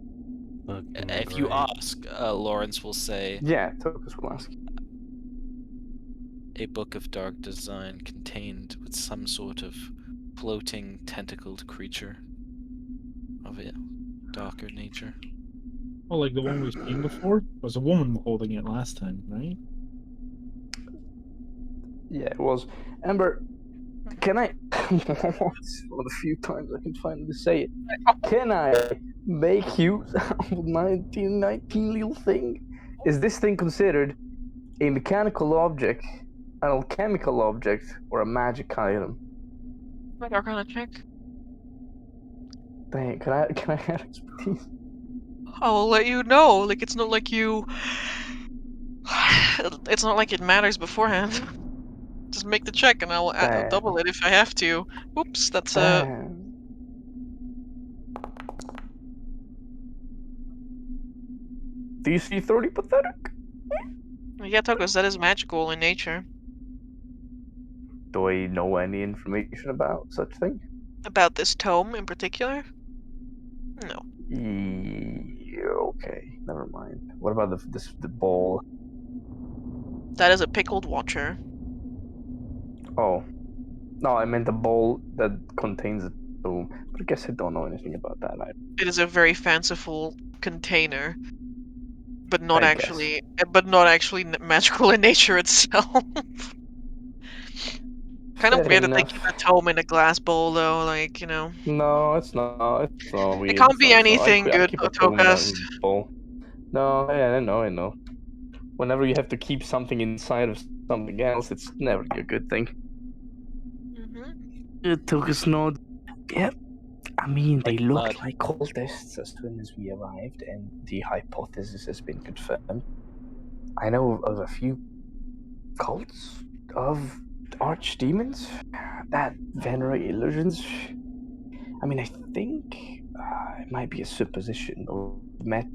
If you ask, Lawrence will say, Yeah, Tokus will ask. a book of dark design contained with some sort of floating tentacled creature of a darker nature. Oh, like the one we've seen before? It was a woman holding it last time, right? Yeah, it was. Amber, can I... It's one of the few times I can finally say it. Can I make use of 1919 little thing? Is this thing considered a mechanical object, an alchemical object, or a magic item? Make Arkhona check. Dang, can I have expertise? I'll let you know. Like, it's not like you... It's not like it matters beforehand. Just make the check and I'll double it if I have to. Oops, that's a... Do you see 30 pathetic? Yeah, Tokus, that is magical in nature. Do I know any information about such thing? About this tome in particular? No. Yeah, okay, never mind. What about the ball? That is a pickled watcher. Oh. No, I meant the bowl that contains the tome. But I guess I don't know anything about that either. It is a very fanciful container, but not I actually magical in nature itself. Kind of Fair weird that they enough. keep a tome in a glass bowl, though. Like, you know, No, it's not. It's not weird. it can't It's be not- it's not- anything I good, keep a tome in a Tokus. bowl. No, yeah, I know. Whenever you have to keep something inside of something else, it's never a good thing. It took us nod. Yep. I mean, they looked like cultists as soon as we arrived, and the hypothesis has been confirmed. I know of a few cults of archdemons that venerate illusions. I mean, I think it might be a supposition, but we met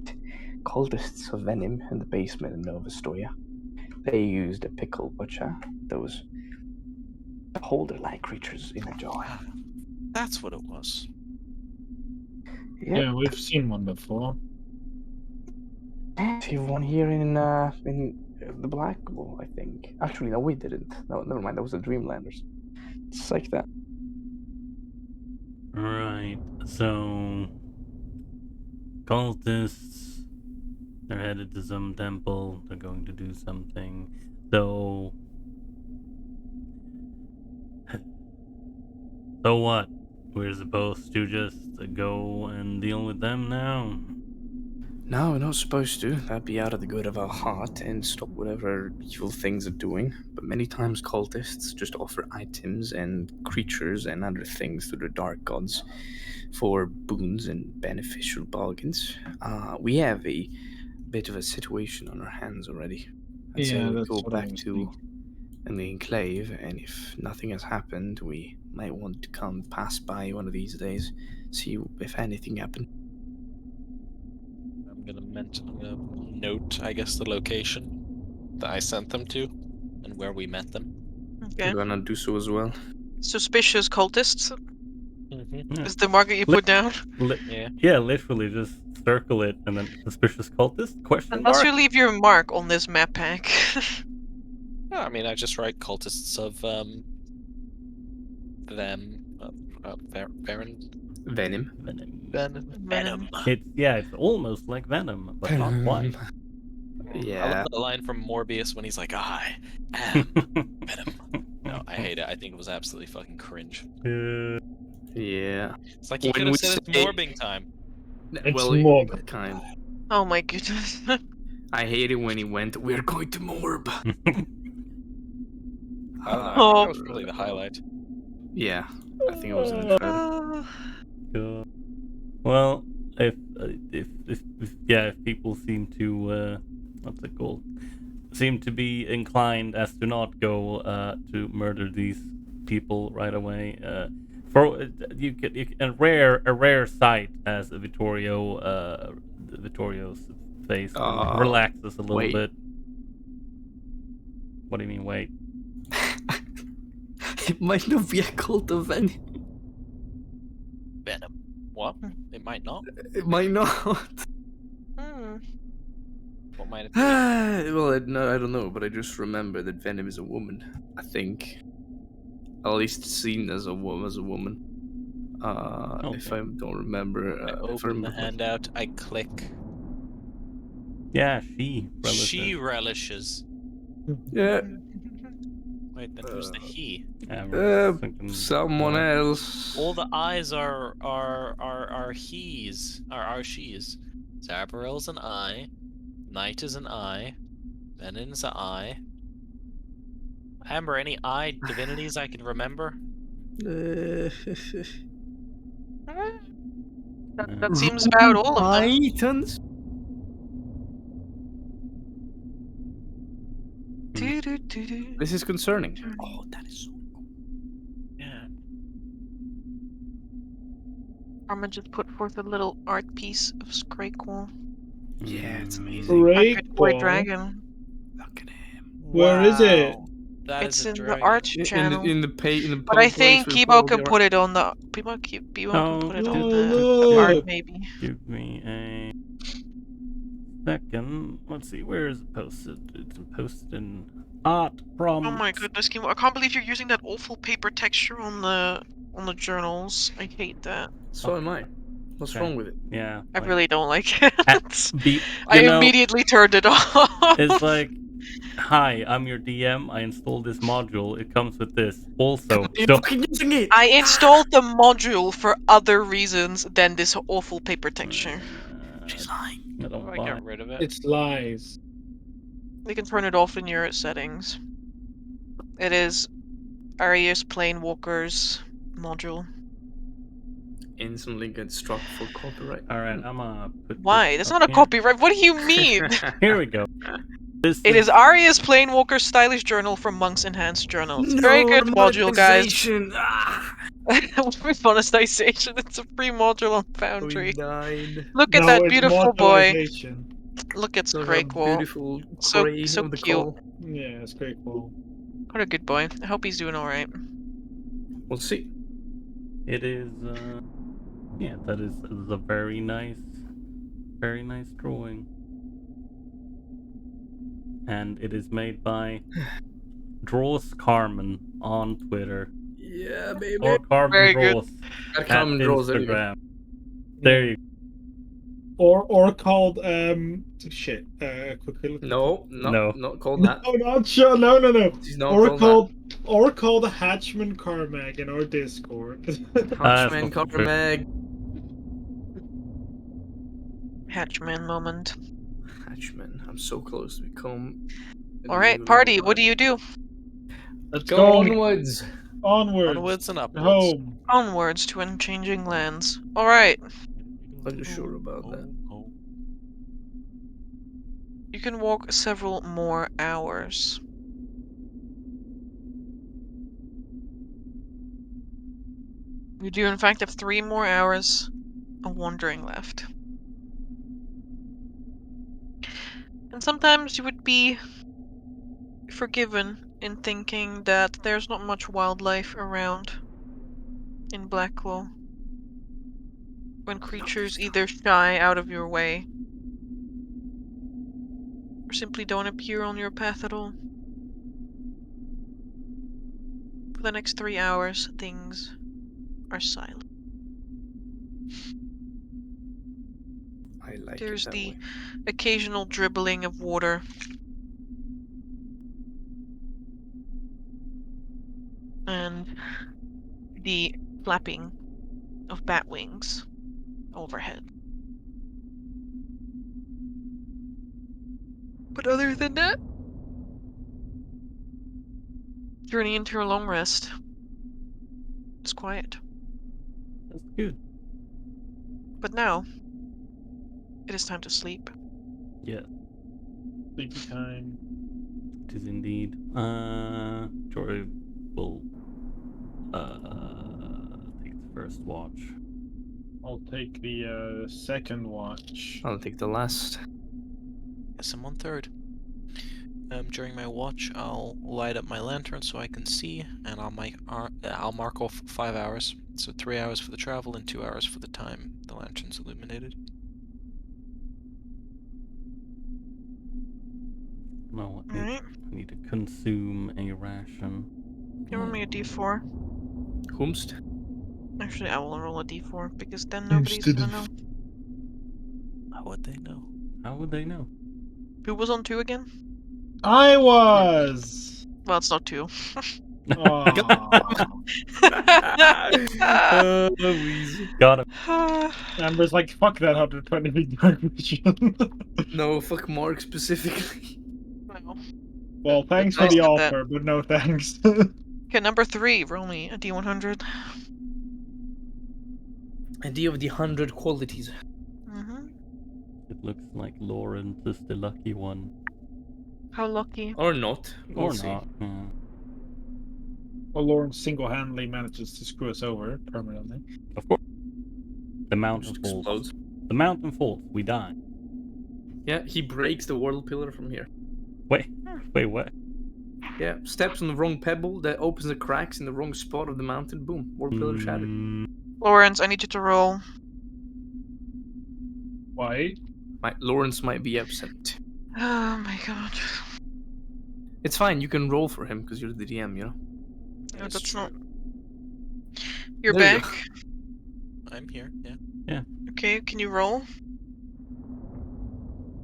cultists of venom in the basement in Nova Storia. They used a pickle butcher, those beholder-like creatures in a jar. That's what it was. Yep. Yeah, we've seen one before. See one here in the Black Wall, I think. Actually, no, we didn't. No, never mind. That was the Dreamlanders. It's like that. Right. So, cultists, they're headed to some temple. They're going to do something. So what? We're supposed to just go and deal with them now? No, we're not supposed to. That'd be out of the good of our heart and stop whatever evil things are doing. But many times cultists just offer items and creatures and other things to the dark gods for boons and beneficial bargains. We have a bit of a situation on our hands already. I'd say we that's go what I back was to thinking. the enclave, and if nothing has happened, we might want to come pass by one of these days, see if anything happened. I'm gonna note, I guess, the location that I sent them to and where we met them. Okay. I'm gonna do so as well. Suspicious cultists Yeah. is the marker you put down. Yeah. Literally just circle it and then suspicious cultist? Question Unless mark? you leave your mark on this map pack. Yeah, I mean, I just write cultists of them, Baron. Venom. Venom. It's almost like Venom, but not quite. I Yeah. love the line from Morbius when he's like, I am Venom. No, I hate it. I think it was absolutely fucking cringe. Yeah. It's like you When could have we said it's say- morbing time. It's well, Morb. kind. Oh my goodness. I hate it when he went, we're going to Morb. I don't know. I think Oh. that was probably the highlight. Yeah, I think it was in the trailer. Cool. Well, if people seem to what's it called? Seem to be inclined as to not go to murder these people right away. For you can a rare sight as Vittorio's face relaxes a little wait. bit. What do you mean, wait? It might not be a cult of Venom. Venom. What? It might not. It might not. What might it be? Well, I don't know, but I just remember that Venom is a woman. I think, at least seen as a woman. If I don't remember, I open the handout. I click. Yeah, she relishes. She relishes. Yeah. Wait, then who's the he? Someone else. All the eyes are he's, are she's. Zabaril's an I. Knight is an I. Venom's an I. Amber, any I divinities I can remember? That seems about all of them. Titans? This is concerning. Oh, that is so cool. Yeah. I'm gonna just put forth a little art piece of Scrayquall. Yeah, it's amazing. Good boy dragon. Look at him. Where is it? That It's is a in the dragon. art channel. In the but I think Kibo can put it on the. Kibo can put it on the art, maybe. Give me a second. Let's see, where is it posted? It's posted in art prompts. Oh my goodness, Kibo! I can't believe you're using that awful paper texture on the journals. I hate that. So am I. What's wrong with it? Yeah. I really don't like it. I immediately turned it off. It's like, hi, I'm your DM. I installed this module. It comes with this. Also, I installed the module for other reasons than this awful paper texture. She's lying. I don't I got rid of it. It's lies. You can turn it off in your settings. It is Arius Planewalker's module. Instantly get struck for copyright. Alright, I'm gonna put Why? That's not a copyright. What do you mean? Here we go. It is Arius Planewalker's stylish journal from Monk's Enhanced Journal. It's a very good module, guys. With monetization, it's a free module on Foundry. Look at that beautiful boy. Look at Scrayquall. Beautiful So the cute. call. Yeah, Scrayquall. What a good boy. I hope he's doing alright. We'll see. It is, yeah, that is a very nice drawing. And it is made by Draws Carmen on Twitter. Yeah, baby. Or Carmen Very good. Draws at Carmen Draws Instagram. There you go. Or called shit. Quickly look. No, not called that. No, not sure. No. She's not Or called Hatchman Carmag in our Discord. Hatchman Carmag. Hatchman moment. Hatchman. I'm so close to become. Alright, party, what do you do? Let's Go onwards. Onwards and upwards. Home. Onwards to unchanging lands. Alright. Are you sure about that? You can walk several more hours. You do in fact have 3 more hours of wandering left. And sometimes you would be forgiven in thinking that there's not much wildlife around in Blacklaw. When creatures either shy out of your way or simply don't appear on your path at all. For the next 3 hours, things are silent. I like There's it that the way. occasional dribbling of water. And the flapping of bat wings overhead. But other than that, journey into a long rest. It's quiet. That's good. But now, it is time to sleep. Yeah, Sleepy time. it is indeed. Jory will take the first watch. I'll take the second watch. I'll take the last. Yes, I'm on third. During my watch, I'll light up my lantern so I can see, and I'll mark off 5 hours. So 3 hours for the travel and 2 hours for the time the lantern's illuminated. No, I Alright. need to consume a ration. Give me a d4. Whomst? Actually, I will roll a d4 because then nobody's gonna know. How would they know? How would they know? Who was on 2 again? I was. Well, it's not 2. Aw. Got him. Amber's like, fuck that 120 feet dark vision. No, fuck Mark specifically. No. Well, thanks for nice the to that. offer, but no thanks. Okay, number 3, roll me a d100. Idea of the 100 qualities. Mm-hmm. It looks like Lawrence is the lucky one. How lucky. Or not. We'll Or see. not. Yeah. Well, Lawrence single-handedly manages to screw us over permanently. Of course. The mountain Just falls. explodes. The mountain falls. We die. Yeah, he breaks the world pillar from here. Wait, what? Yeah, steps on the wrong pebble that opens the cracks in the wrong spot of the mountain. Boom, world pillar shattered. Lawrence, I need you to roll. Why? Lawrence might be absent. Oh my god. It's fine, you can roll for him because you're the DM, you know? No, That's that's true. not. You're There you back. I'm here, yeah. Okay, can you roll?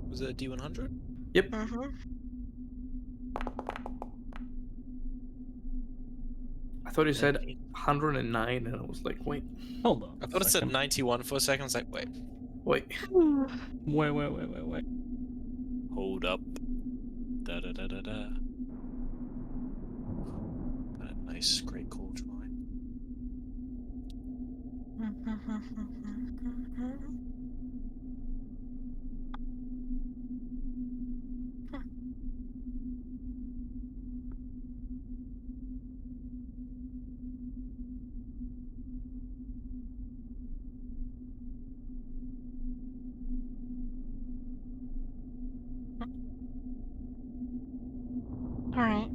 Was it a D100? Yep. Mm-hmm. I thought you said 109, and I was like, wait. Hold on. I thought it said 91 for a second. I was like, wait. Wait. Wait. Hold up. Da da da da da. Got a nice great cold line. Alright.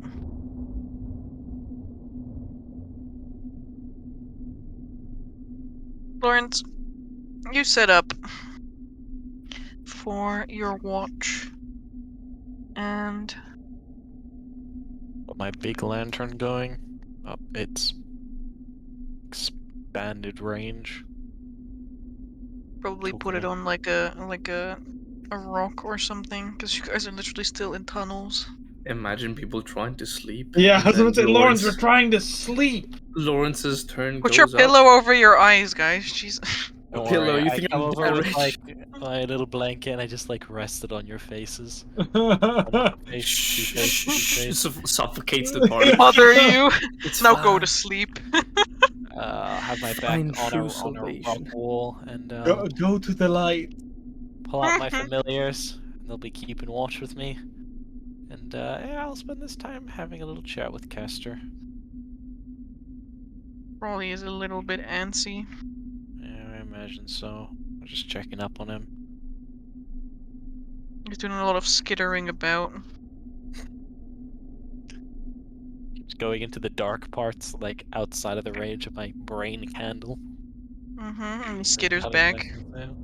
Lawrence, you set up for your watch. And Got my big lantern going up its expanded range. probably put it Okay. on like a rock or something, because you guys are literally still in tunnels. Imagine people trying to sleep. Yeah, and I was then going to say, Lawrence, we're trying to sleep. Lawrence's turn Put goes your up. pillow over your eyes, guys. Jeez. Don't pillow, worry, you I think come I'm over that with rich? like my little blanket and I just like rested on your faces. Shh, suffocates the party. Mother you. It's Now fine. go to sleep. Have my back Find on true a salvation. rock wall and Go to the light. pull out my familiars. And they'll be keeping watch with me. And yeah, I'll spend this time having a little chat with Kester. Probably is a little bit antsy. Yeah, I imagine so. I'm just checking up on him. He's doing a lot of skittering about. Keeps going into the dark parts, like outside of the range of my brain candle. Mm-hmm. And he and skitters cutting back. my things out.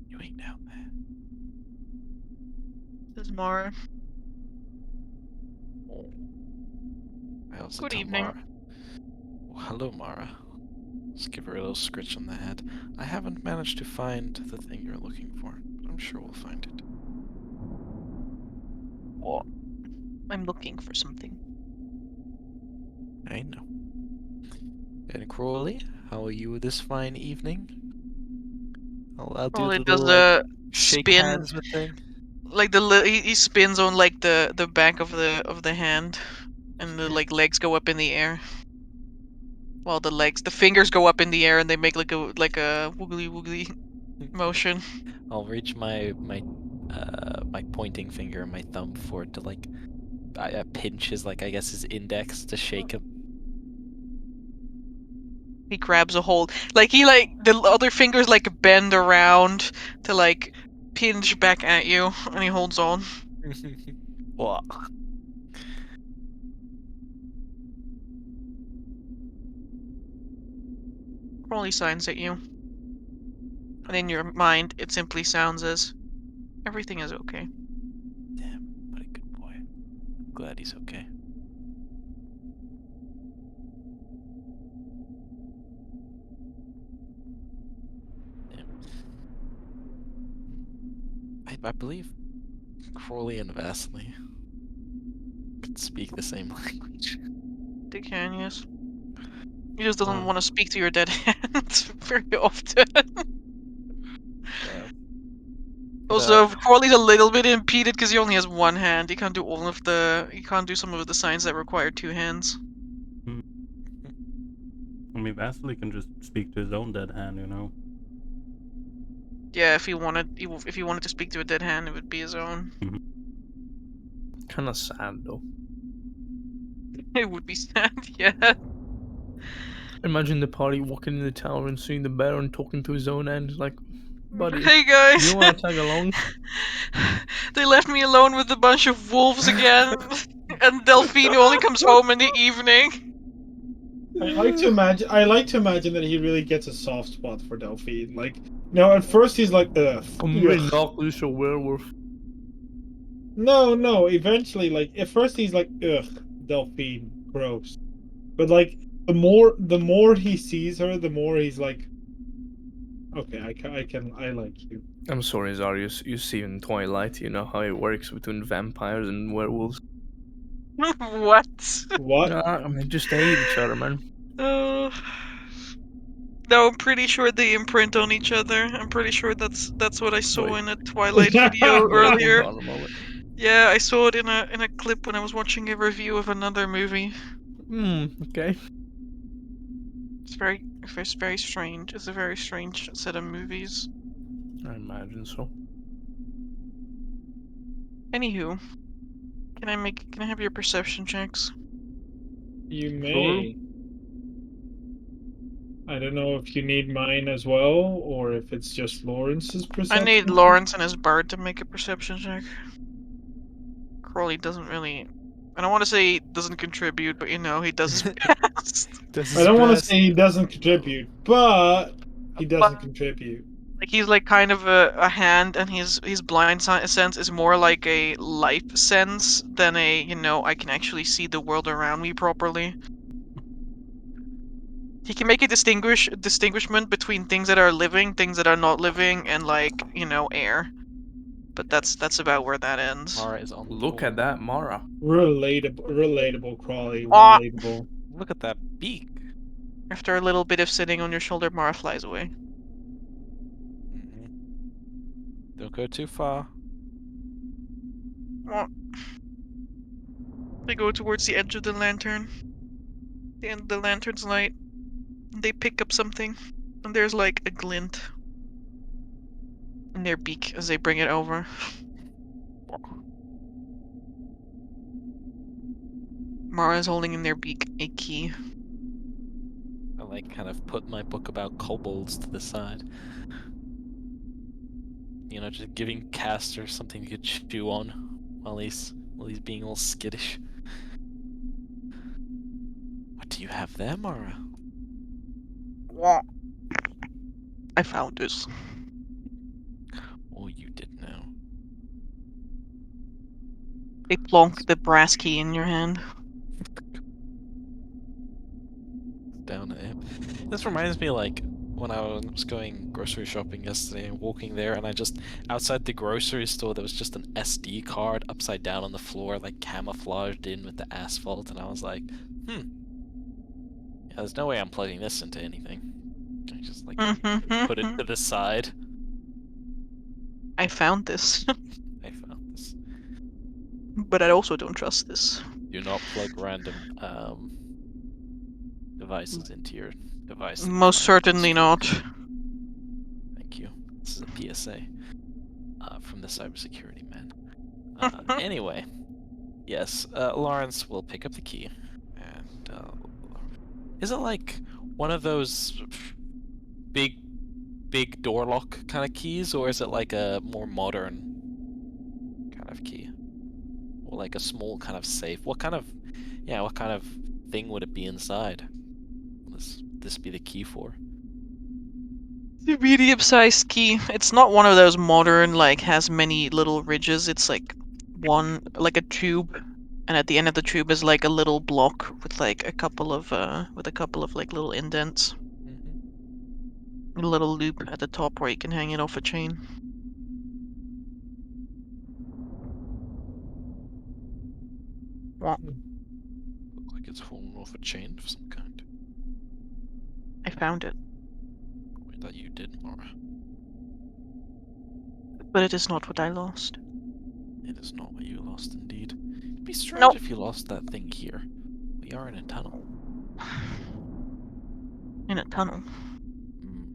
You ain't down there. Says Mara. I also Good tell evening. Mara. Oh, hello, Mara. Just give her a little scritch on the head. I haven't managed to find the thing you're looking for. I'm sure we'll find it. Oh, I'm looking for something. I know. And Crawley, how are you this fine evening? I'll do Crawley the does little, a shake spin, hands with thing. like he spins on like the back of the hand, and the like legs go up in the air. Well, the fingers go up in the air, and they make like a woogly woogly motion. I'll reach my pointing finger and my thumb forward to like pinch his I guess his index to shake him. He grabs a hold, the other fingers bend around to pinch back at you, and he holds on. What? Crawley signs at you. And in your mind, it simply sounds as, everything is okay. Damn, what a good boy. I'm glad he's okay. Damn. I believe Crawley and Vasily could speak the same language. They can, yes. He just doesn't want to speak to your dead hands very often. Also, Crawley's a little bit impeded because he only has one hand. He can't do he can't do some of the signs that require two hands. I mean, Vasily can just speak to his own dead hand, you know. Yeah, if he wanted to speak to a dead hand, it would be his own. Kind of sad though. It would be sad, yeah. Imagine the party walking in the tower and seeing the bear and talking to his own hand, like, buddy, hey guys, you want to tag along? They left me alone with a bunch of wolves again, and Delphine only comes home in the evening. I like to imagine that he really gets a soft spot for Delphine. Like, at first he's like, ugh. I'm really not loose a werewolf. No. Eventually, at first he's like, ugh, Delphine, gross. But the more he sees her, the more he's like, okay, I like you. I'm sorry, Zarius. You see in Twilight, you know how it works between vampires and werewolves. What? What? I mean, just hate each other, man. No, I'm pretty sure they imprint on each other. I'm pretty sure that's what I saw in a Twilight video earlier. Yeah, I saw it in a clip when I was watching a review of another movie. Okay. It's very strange. It's a very strange set of movies. I imagine so. Anywho, can I have your perception checks? You may. I don't know if you need mine as well, or if it's just Lawrence's perception. I need Lawrence and his bard to make a perception check. Crawley doesn't really... I don't want to say he doesn't contribute, but he does his best. I don't want to say he doesn't contribute, but he doesn't contribute. He's kind of a hand, and his blind sense is more like a life sense than a, I can actually see the world around me properly. He can make a distinguishment between things that are living, things that are not living, and air. But that's about where that ends. Mara is on. Look at that, Mara. Relatable, Crawley. Relatable. Look at that beak. After a little bit of sitting on your shoulder, Mara flies away. Don't go too far. They go towards the edge of the lantern. The end of the lantern's light. They pick up something, and there's a glint in their beak as they bring it over. Mara's holding in their beak a key. I kind of put my book about kobolds to the side. Just giving Castor something he could chew on while he's being all skittish. What do you have there, Mara? I found this. Oh, you did know. They plonk the brass key in your hand. Down at him. This reminds me like when I was going grocery shopping yesterday and walking there, and I just outside the grocery store there was just an SD card upside down on the floor, like camouflaged in with the asphalt, and I was like, yeah, there's no way I'm plugging this into anything. I just like put it to the side. I found this, I found this. but I also don't trust this. Do not plug random devices into your device. that you Most find certainly on the street. not. Thank you. This is a PSA from the cybersecurity man. Anyway, yes, Lawrence will pick up the key, and is it like one of those big door lock kind of keys, or is it like a more modern kind of key, or like a small kind of safe? What kind of thing would it be inside? Will this be the key for? The medium-sized key. It's not one of those modern, like, has many little ridges. It's like one, like a tube, and at the end of the tube is like a little block with like a couple of like little indents. A little loop at the top where you can hang it off a chain. Well, Look like it's fallen off a chain of some kind. I found it, Wait, that you did, Mara. but it is not what I lost. It is not what you lost, indeed. It'd be strange Nope. if you lost that thing here. We are in a tunnel. In a tunnel.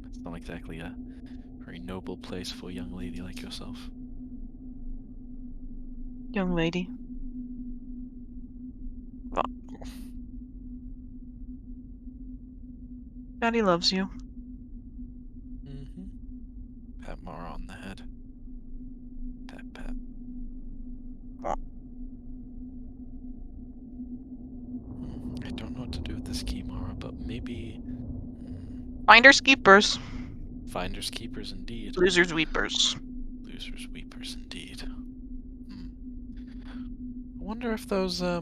It's not exactly a very noble place for a young lady like yourself. Young lady. Well, Daddy loves you. Pat Mara on the head. Pat, pat. I don't know what to do with this key, Mara, but maybe... Finders keepers. Finders keepers, indeed. Losers weepers. Losers weepers, indeed. I wonder if those, I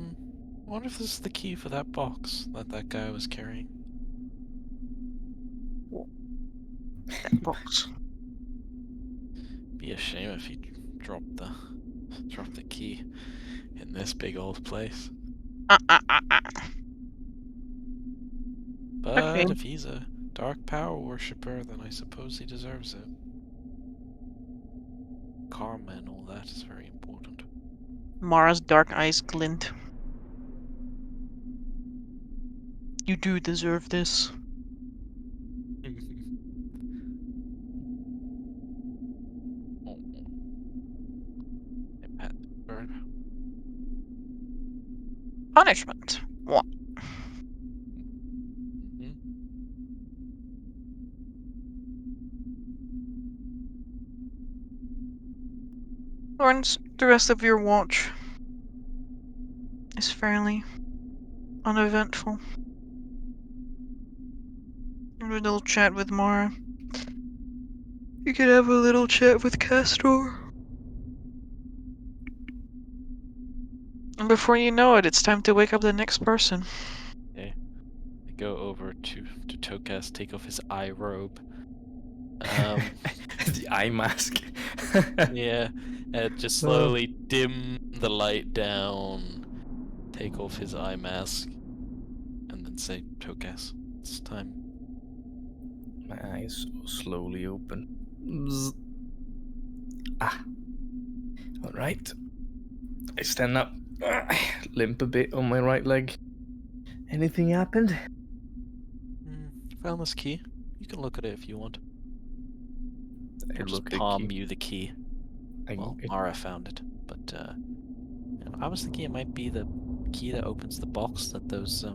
wonder if this is the key for that box that guy was carrying. That box. Be a shame if he dropped the key in this big old place. But Okay. if he's a dark power worshipper, then I suppose he deserves it. Karma and all that is very important. Mara's dark eyes glint. You do deserve this. Punishment. What? Lawrence, the rest of your watch is fairly uneventful. Have a little chat with Mara. You could have a little chat with Castor. And before you know it, it's time to wake up the next person. Okay. I go over to Tokas, take off his eye robe. The eye mask. Yeah, and just slowly dim the light down, take off his eye mask, and then say, Tokas, it's time. My eyes slowly open. Bzz. Ah. Alright. I stand up. Limp a bit on my right leg. Anything happened? Found this key. You can look at it if you want. I Or just look at the palm key. you the key. Well, Mara found it, but I was thinking it might be the key that opens the box that those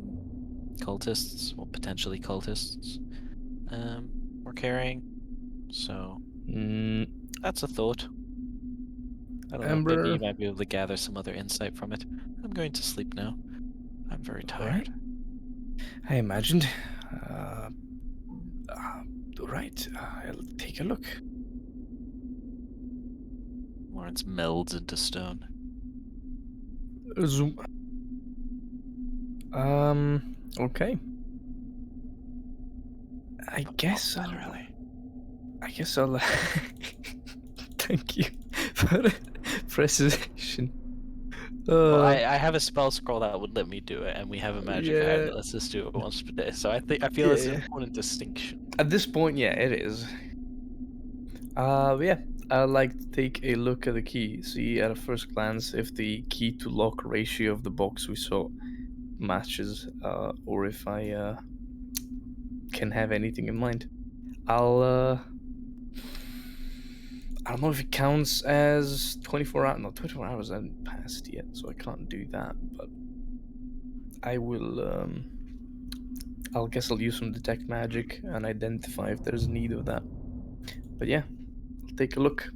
cultists, or potentially cultists, were carrying. So that's a thought. I don't know. Maybe you might be able to gather some other insight from it. I'm going to sleep now. I'm very tired. I imagined. Right. I'll take a look. Lawrence melds into stone. Zoom. Okay. I guess I'll. I guess I'll. Thank you for the precision. Well, I have a spell scroll that would let me do it, and we have a magic eye Yeah. that lets us do it once per day. So I feel it's an important distinction. At this point, yeah, it is. But yeah, I'd like to take a look at the key, see at a first glance if the key to lock ratio of the box we saw matches, or if I can have anything in mind. I don't know if it counts as 24 hours. No, 24 hours haven't passed yet, so I can't do that. But I will. I'll guess I'll use some detect magic and identify if there's need of that. But yeah, I'll take a look.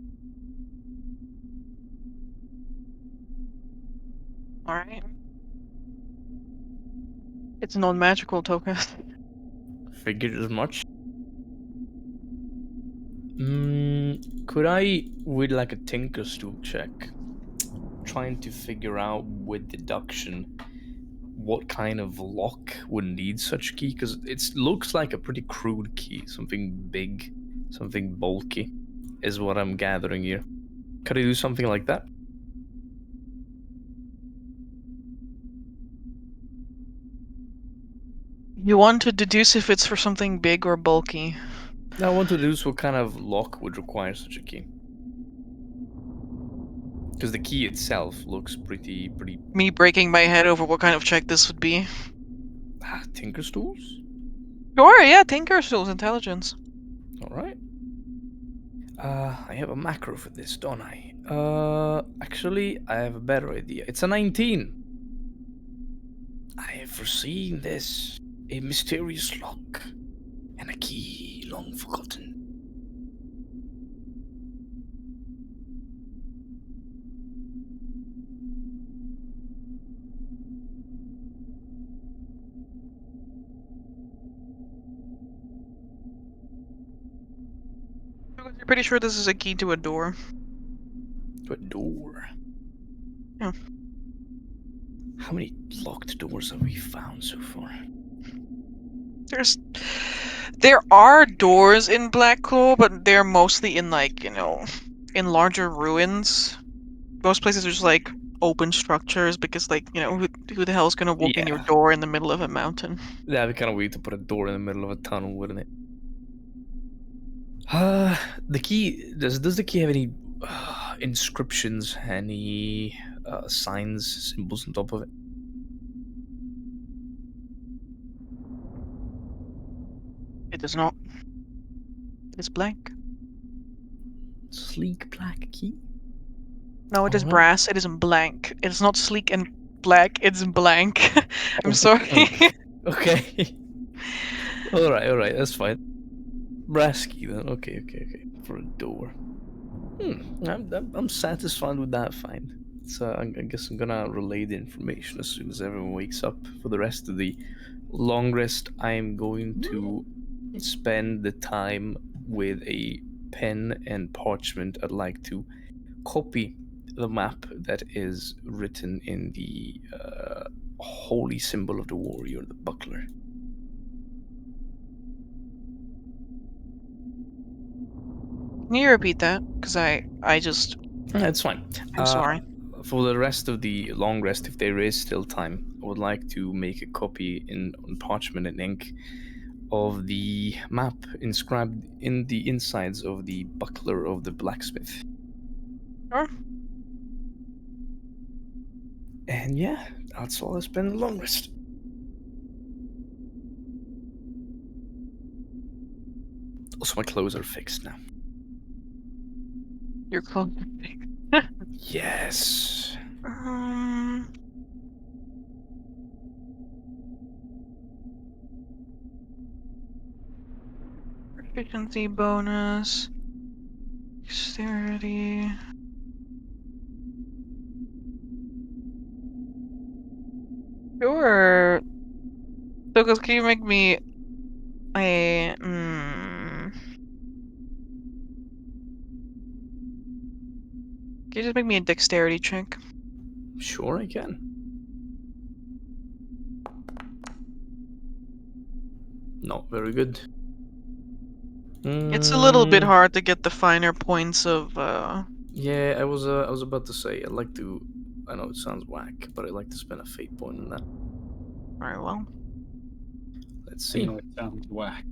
All right. It's a non-magical token. Figured as much. Could I, with like a Tinkerstool check, trying to figure out with deduction what kind of lock would need such a key? Because it looks like a pretty crude key, something big, something bulky, is what I'm gathering here. Could I do something like that? You want to deduce if it's for something big or bulky. I want to deduce what kind of lock would require such a key. Because the key itself looks pretty. Me breaking my head over what kind of check this would be. Tinkerstools? Sure, yeah, Tinkerstool's intelligence. Alright. I have a macro for this, don't I? Actually, I have a better idea. It's a 19. I have foreseen this. A mysterious lock. And a key long forgotten. You're pretty sure this is a key to a door? To a door? Yeah. How many locked doors have we found so far? There are doors in Blackclaw, but they're mostly in in larger ruins. Most places are just like open structures because who the hell is gonna walk in your door in the middle of a mountain? That'd be kind of weird to put a door in the middle of a tunnel, wouldn't it? The key does the key have any inscriptions, any signs, symbols on top of it? It does not. It is blank. Sleek black key? No, it is brass. It isn't blank. It's not sleek and black. It's blank. I'm sorry. Okay. All right. That's fine. Brass key then. Okay. For a door. I'm satisfied with that find. So I guess I'm gonna relay the information as soon as everyone wakes up. For the rest of the long rest, I'm going to spend the time with a pen and parchment. I'd like to copy the map that is written in the holy symbol of the warrior, the buckler. Can you repeat that? Because I just... That's fine. I'm sorry. For the rest of the long rest, if there is still time, I would like to make a copy on parchment and ink of the map inscribed in the insides of the buckler of the blacksmith. Sure. And yeah, that's all I spend the long rest. Also, my clothes are fixed now. Your clothes are fixed? Yes. Proficiency bonus. Dexterity. Sure. So, can you make me a... Can you just make me a dexterity check? Sure, I can. Not very good. It's a little bit Mm, hard to get the finer points of. Yeah, I was about to say I'd like to. I know it sounds whack, but I'd like to spend a fate point on that. Very well. Let's I see. know it sounds whack.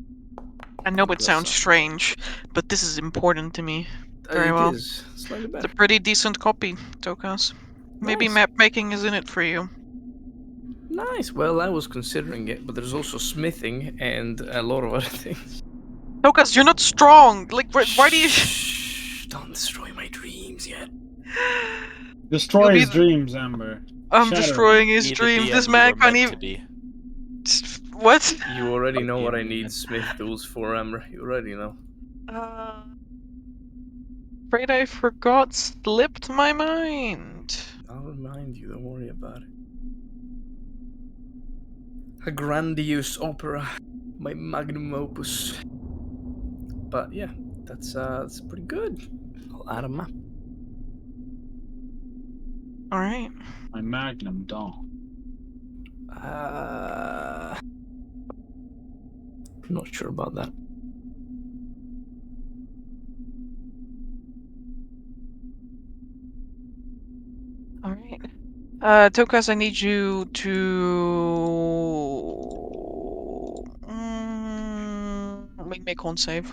I know it Does sounds sound- strange, but this is important to me. Very It well. is slightly It's better. a pretty decent copy, Tokas. Maybe Nice. map making is in it for you. Nice. Well, I was considering it, but there's also smithing and a lot of other things. Tokas, you're not strong. Like, why do you? Shh, don't destroy my dreams yet. Destroy You'll be his the- dreams, Amber. I'm Shatter destroying him. his Be the dreams. DM This you man were can't meant even. to be. What? You already know what I DM you need meant- smith tools for, Amber. You already know. Afraid I forgot. Slipped my mind. I'll remind you. Don't worry about it. A grandiose opera, my magnum opus. But yeah, that's pretty good. I'll add a map. All right. My magnum dawn. Not sure about that. All right. Tokas, I need you to make me a con save.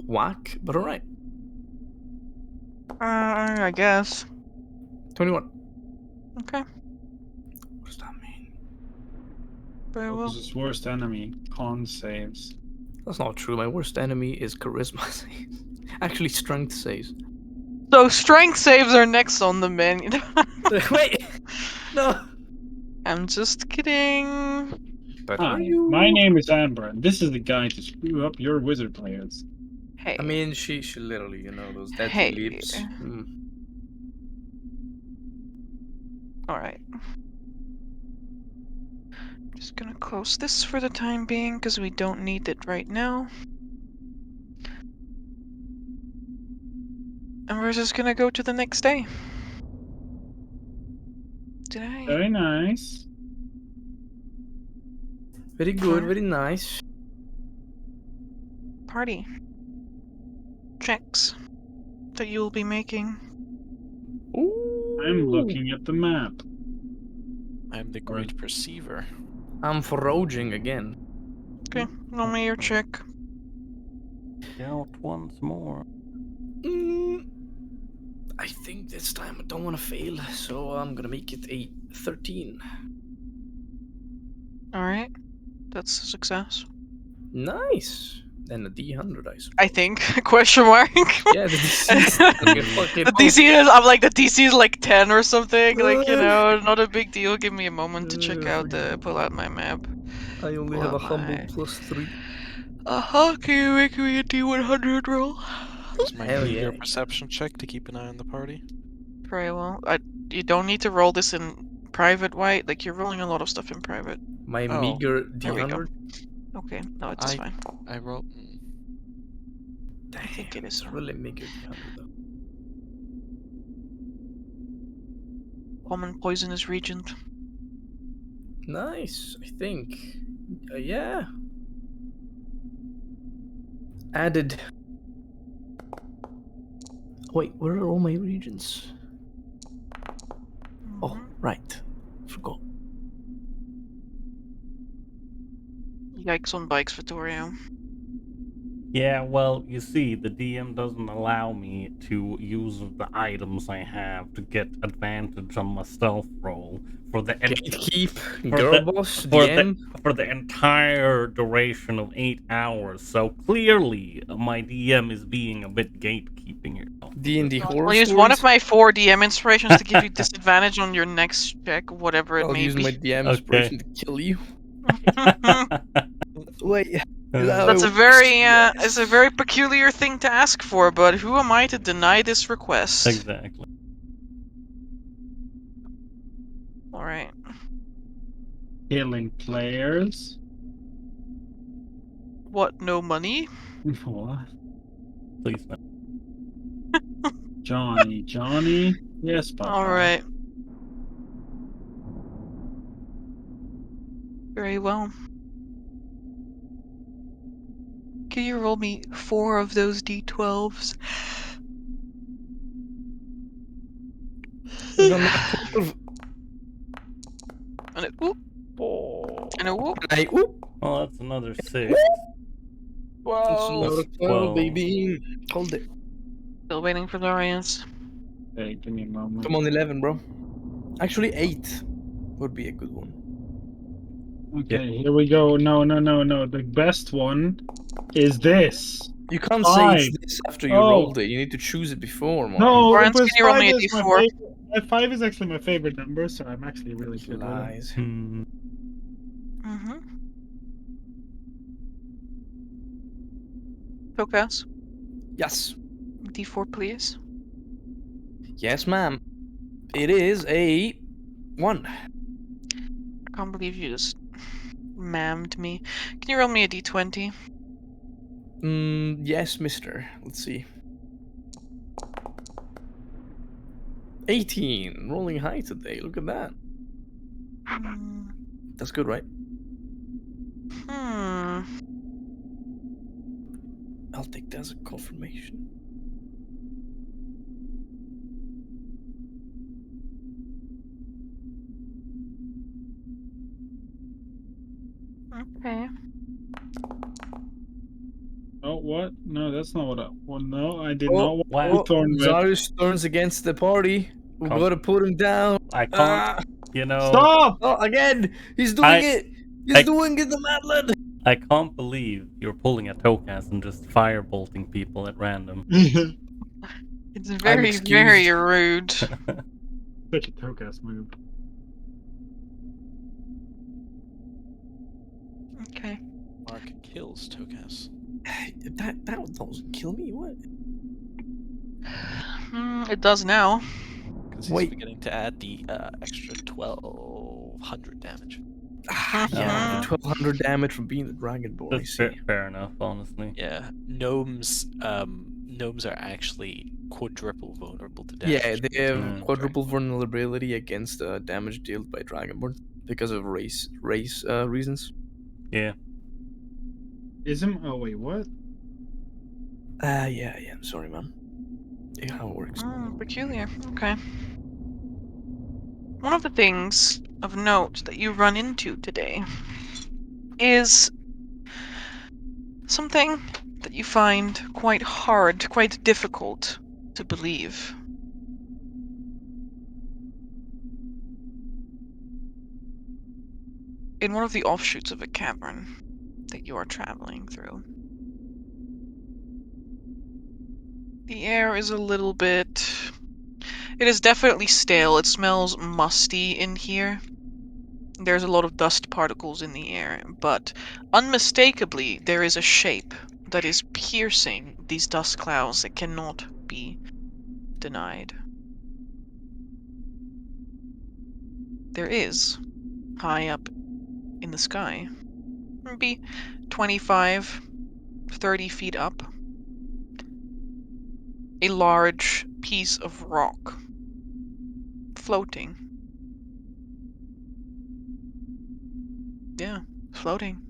Whack, but alright. I guess. 21. Okay. What does that mean? Very What well. was his worst enemy? Con saves. That's not true. My worst enemy is charisma saves. Actually, strength saves. So strength saves are next on the menu. Wait! No! I'm just kidding. But Hi, my name is Amber, and this is the guide to screw up your wizard players. Hey. I mean, she literally, those deadly Hey. lips. All right. Just gonna close this for the time being because we don't need it right now. And we're just gonna go to the next day. Did I? Very nice. Very good, very nice. Party. Checks that you'll be making. Ooh. I'm looking at the map. I'm the great perceiver. I'm foraging again. Okay, roll me your check. Out once more. I think this time I don't want to fail, so I'm gonna make it a 13. Alright. That's a success. Nice. Then a D100, I suppose. I think. Question mark. Yeah, the DC. The DC is. I'm like the DC is like 10 or something. Like not a big deal. Give me a moment to check out pull out my map. I only Pull have a out humble my- +3. Can you make me a D100 roll? It's my Hell meteor yeah. perception check to keep an eye on the party. Very well. You don't need to roll this in private, White. Like you're rolling a lot of stuff in private. My Oh, meager there we go. D100. Okay, no, it's fine. I rolled. Damn, I think it is. it's really meager D100 though. Common poisonous regent. Nice, I think. Yeah. Added. Wait, where are all my regions? Oh, right. Forgot. Yikes on bikes, Vittorio. Yeah, well, you see, the DM doesn't allow me to use the items I have to get advantage on my stealth roll for the Gatekeep, for girl the- boss, for DM. for the entire duration of 8 hours. So clearly, my DM is being a bit gatekeeping here. D&D horror I'll use stories. one of my 4 DM inspirations to give you disadvantage on your next check, whatever it I'll may use be. my DM Okay. inspiration to kill you. Wait. That's a very it's a very peculiar thing to ask for, but who am I to deny this request? Exactly. All right. Killing players. What? No money? What? Please no. Johnny. Yes, Papa. All right. Very well. Can you roll me 4 of those d12s? We're gonna quarter. And a whoop. And a whoop. Hey, whoop. Well, that's another 6. It's another 12, 12. baby. Hold it. Still waiting for Darius. Hey, give me a moment. Come on, 11, bro. Actually, 8 would be a good one. Okay, here we go. No. The best one is this. You can't 5. say it's this after you Oh. rolled it. You need to choose it before, Mark. No, Lawrence, because can you roll 5 me a is my d4? favorite. 5 is actually my favorite number, so I'm actually really good with it. Lies. Mm-hmm. Tokas, Yes. d4, please. Yes, ma'am. It is a 1. I can't believe you just mammed me. Can you roll me a d20? Yes, mister. Let's see. 18. Rolling high today. Look at that. That's good, right? I'll take that as a confirmation. Okay. Oh, what? No, that's not what I want. No, I did Oh, not want wow. to thorn with. Zarius turns against the party. We Come- gotta put him down. I can't, you know. Stop! Oh, again! He's doing it! He's doing it, the mad lad! I can't believe you're pulling a Tokas and just firebolting people at random. It's very, very rude. Such a Tokas move. Okay. Mark kills Tokas. That doesn't kill me. What? It does now. Because he's beginning to add the extra 1200 damage. Yeah, 1200 damage from being the Dragonborn. That's fair enough, honestly. Yeah, gnomes are actually quadruple vulnerable to damage. Yeah, they have quadruple vulnerability against damage dealt by Dragonborn because of race reasons. Yeah. Oh wait, what? Yeah. I'm sorry, man. Yeah, how it works. Peculiar. Okay. One of the things of note that you run into today is something that you find quite hard, quite difficult to believe. In one of the offshoots of a cavern that you are traveling through, the air is a little bit... It is definitely stale. It smells musty in here. There's a lot of dust particles in the air, but unmistakably there is a shape that is piercing these dust clouds that cannot be denied. There is, high up in the sky, maybe 25, 30 feet up, a large piece of rock floating. Yeah, floating.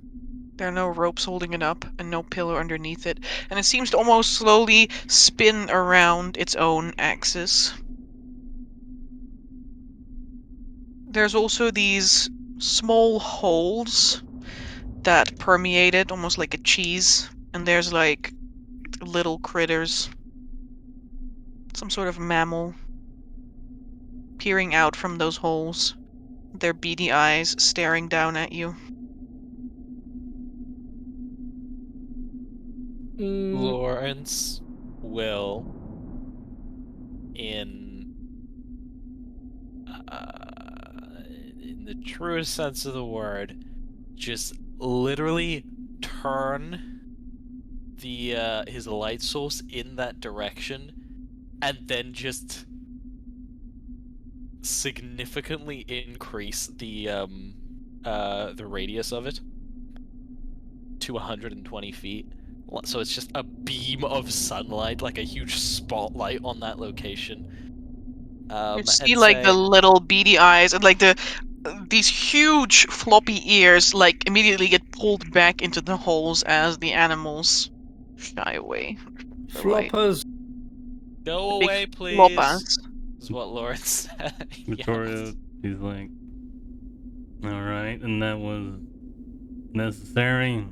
There are no ropes holding it up and no pillar underneath it, and it seems to almost slowly spin around its own axis. There's also these small holes that permeate it, almost like a cheese, and there's like little critters, some sort of mammal, peering out from those holes, their beady eyes staring down at you. Lawrence will, in the truest sense of the word, just literally turn the his light source in that direction, and then just significantly increase the radius of it to 120 feet. So it's just a beam of sunlight, like a huge spotlight on that location. You see, like, the little beady eyes and, like, these huge floppy ears, like, immediately get pulled back into the holes as the animals shy away. Floppers. Go Big away, please. floppas. Is what Lauren said. Victoria, Yes. he's like, all right, and that was necessary.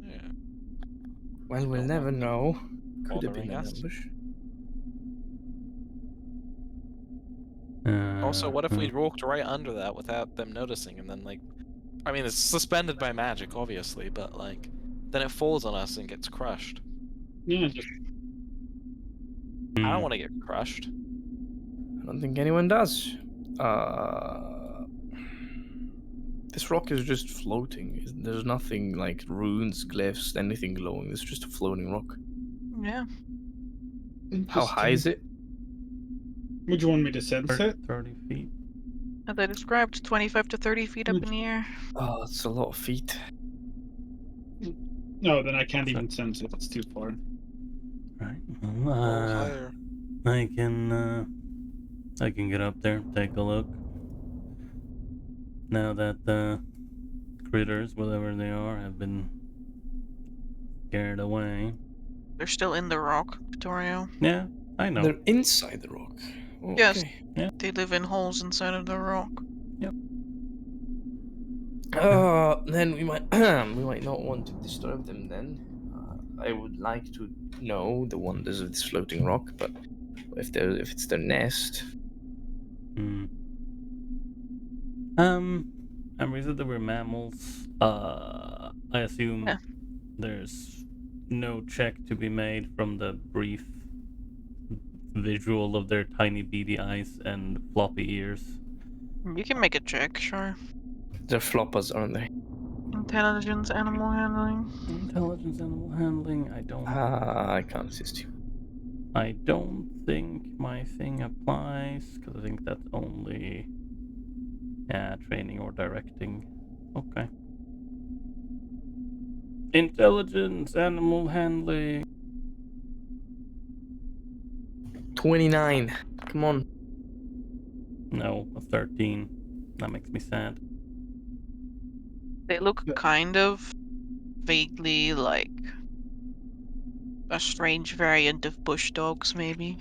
Yeah. Well, we'll Don't never want know. Could have bothering been an us. ambush. Also, what if we walked right under that without them noticing, and then, like, I mean, it's suspended by magic, obviously, but, like, then it falls on us and gets crushed. Yeah, just I don't want to get crushed. I don't think anyone does. This rock is just floating. There's nothing like runes, glyphs, anything glowing. It's just a floating rock. Yeah. How high is it? Would you want me to sense it? 30 feet. As I described, 25 to 30 feet up in the air. Oh, that's a lot of feet. No, then I can't even sense it. It's too far. Right. Roll Well, higher. I can get up there, take a look. Now that the critters, whatever they are, have been scared away. They're still in the rock, Vittorio. Yeah, I know. They're inside the rock. Oh, Yes. Okay. Yeah. They live in holes inside of the rock. Then we might we might not want to disturb them. Then I would like to know the wonders of this floating rock, but if it's their nest, And we said there were mammals. I assume Yeah. there's no check to be made from the brief visual of their tiny beady eyes and floppy ears. You can make a check, sure. they're floppers, aren't they? Intelligence, animal handling. Intelligence, animal handling. I don't. I can't assist you. I don't think my thing applies because I think that's only training or directing. Okay. Intelligence, animal handling. 29. Come on. No, a 13. That makes me sad. They look kind of vaguely like a strange variant of bush dogs, maybe.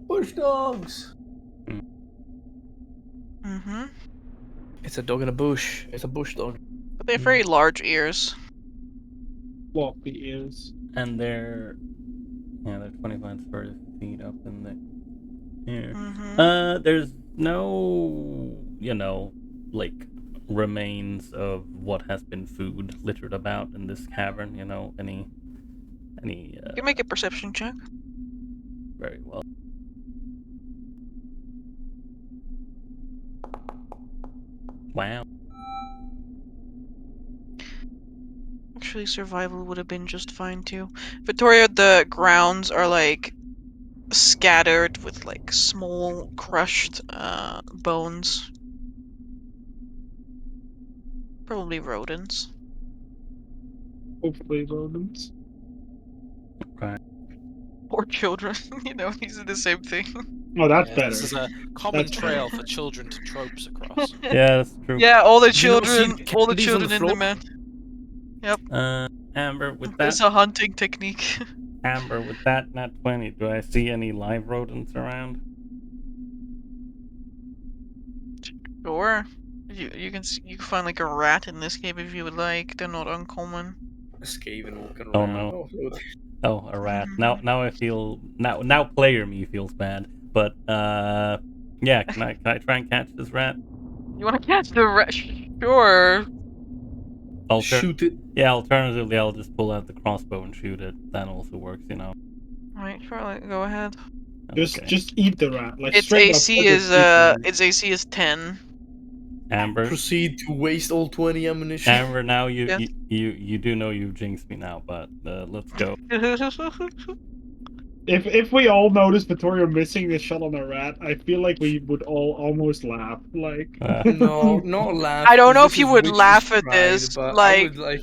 Bush dogs. Mm-hmm. It's a dog in a bush. It's a bush dog. But they have very large ears. Floppy ears. And they're 25 to 30 feet up in the air. Mm-hmm. There's no, like remains of what has been food littered about in this cavern. Any. You can make a perception check. Very well. Wow. Actually, survival would have been just fine too. Vittoria, the grounds are like scattered with like small crushed bones. Probably rodents. Hopefully rodents. Okay. Or children. These are the same thing. Oh, that's Yeah, better. this is a common That's trail better. for children to tropes across. Yeah, that's true. Yeah, all the You never seen children, all the candies on the children in the floor? man. Yep. Amber, with It's that, a hunting technique. Amber, with that nat 20, do I see any live rodents around? Sure. You can find like a rat in this cave if you would like. They're not uncommon. A skaven walking Oh, around. no. Lord. Oh, a rat. Now I feel now player me feels bad. But yeah, can I try and catch this rat? You want to catch the rat? Sure. Shoot it. Yeah, alternatively I'll just pull out the crossbow and shoot it. That also works, Alright, sure. Go ahead. Okay. Just eat the rat. Like Its straight up, AC put is it deep its AC is 10. Amber. Proceed to waste all 20 ammunition. Amber, now you Yes. you do know you've jinxed me now, but let's go. If we all noticed Vittorio missing the shot on the rat, I feel like we would all almost laugh. Like No, not laugh. I don't know this if you is would witch's laugh at pride, this, but like- I would like.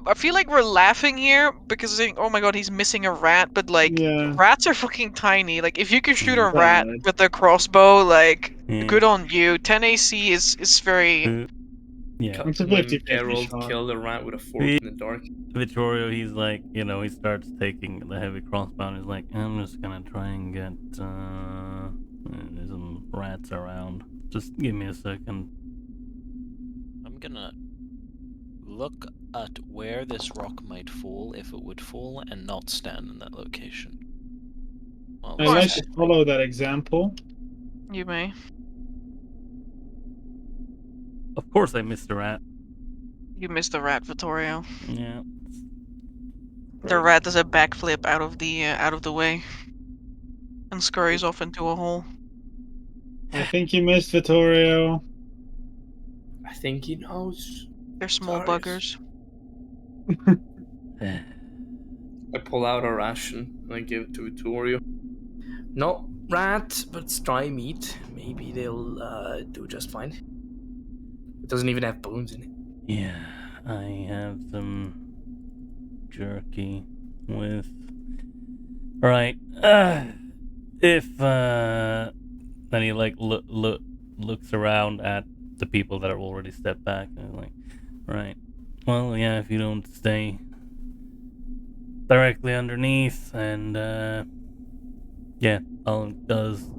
I feel like we're laughing here because saying, "Oh my god, he's missing a rat," but like Yeah. rats are fucking tiny. Like if you can shoot a Valid. rat with a crossbow, like Yeah. good on you. 10 AC is very Yeah. It's a When 50-50 Geralt shot. killed a rat with a fork in the dark. Vittorio, he's like, he starts taking the heavy crossbow and he's like, I'm just gonna try and get there's some rats around. Just give me a second. I'm gonna look at where this rock might fall, if it would fall, and not stand in that location. Well, I'd like to follow that example. You may. Of course I missed the rat. You missed the rat, Vittorio. Yeah. The rat does a backflip out of the way and scurries off into a hole. I think you missed Vittorio. I think he knows. They're small Darius. buggers. I pull out a ration and I give it to Vittorio. Not rat, but dry meat. Maybe they'll do just fine. It doesn't even have bones in it. Yeah, I have some jerky with. Right. If then he like looks around at the people that are already stepped back and he's like, right. Well, yeah, if you don't stay directly underneath, and yeah, I'll does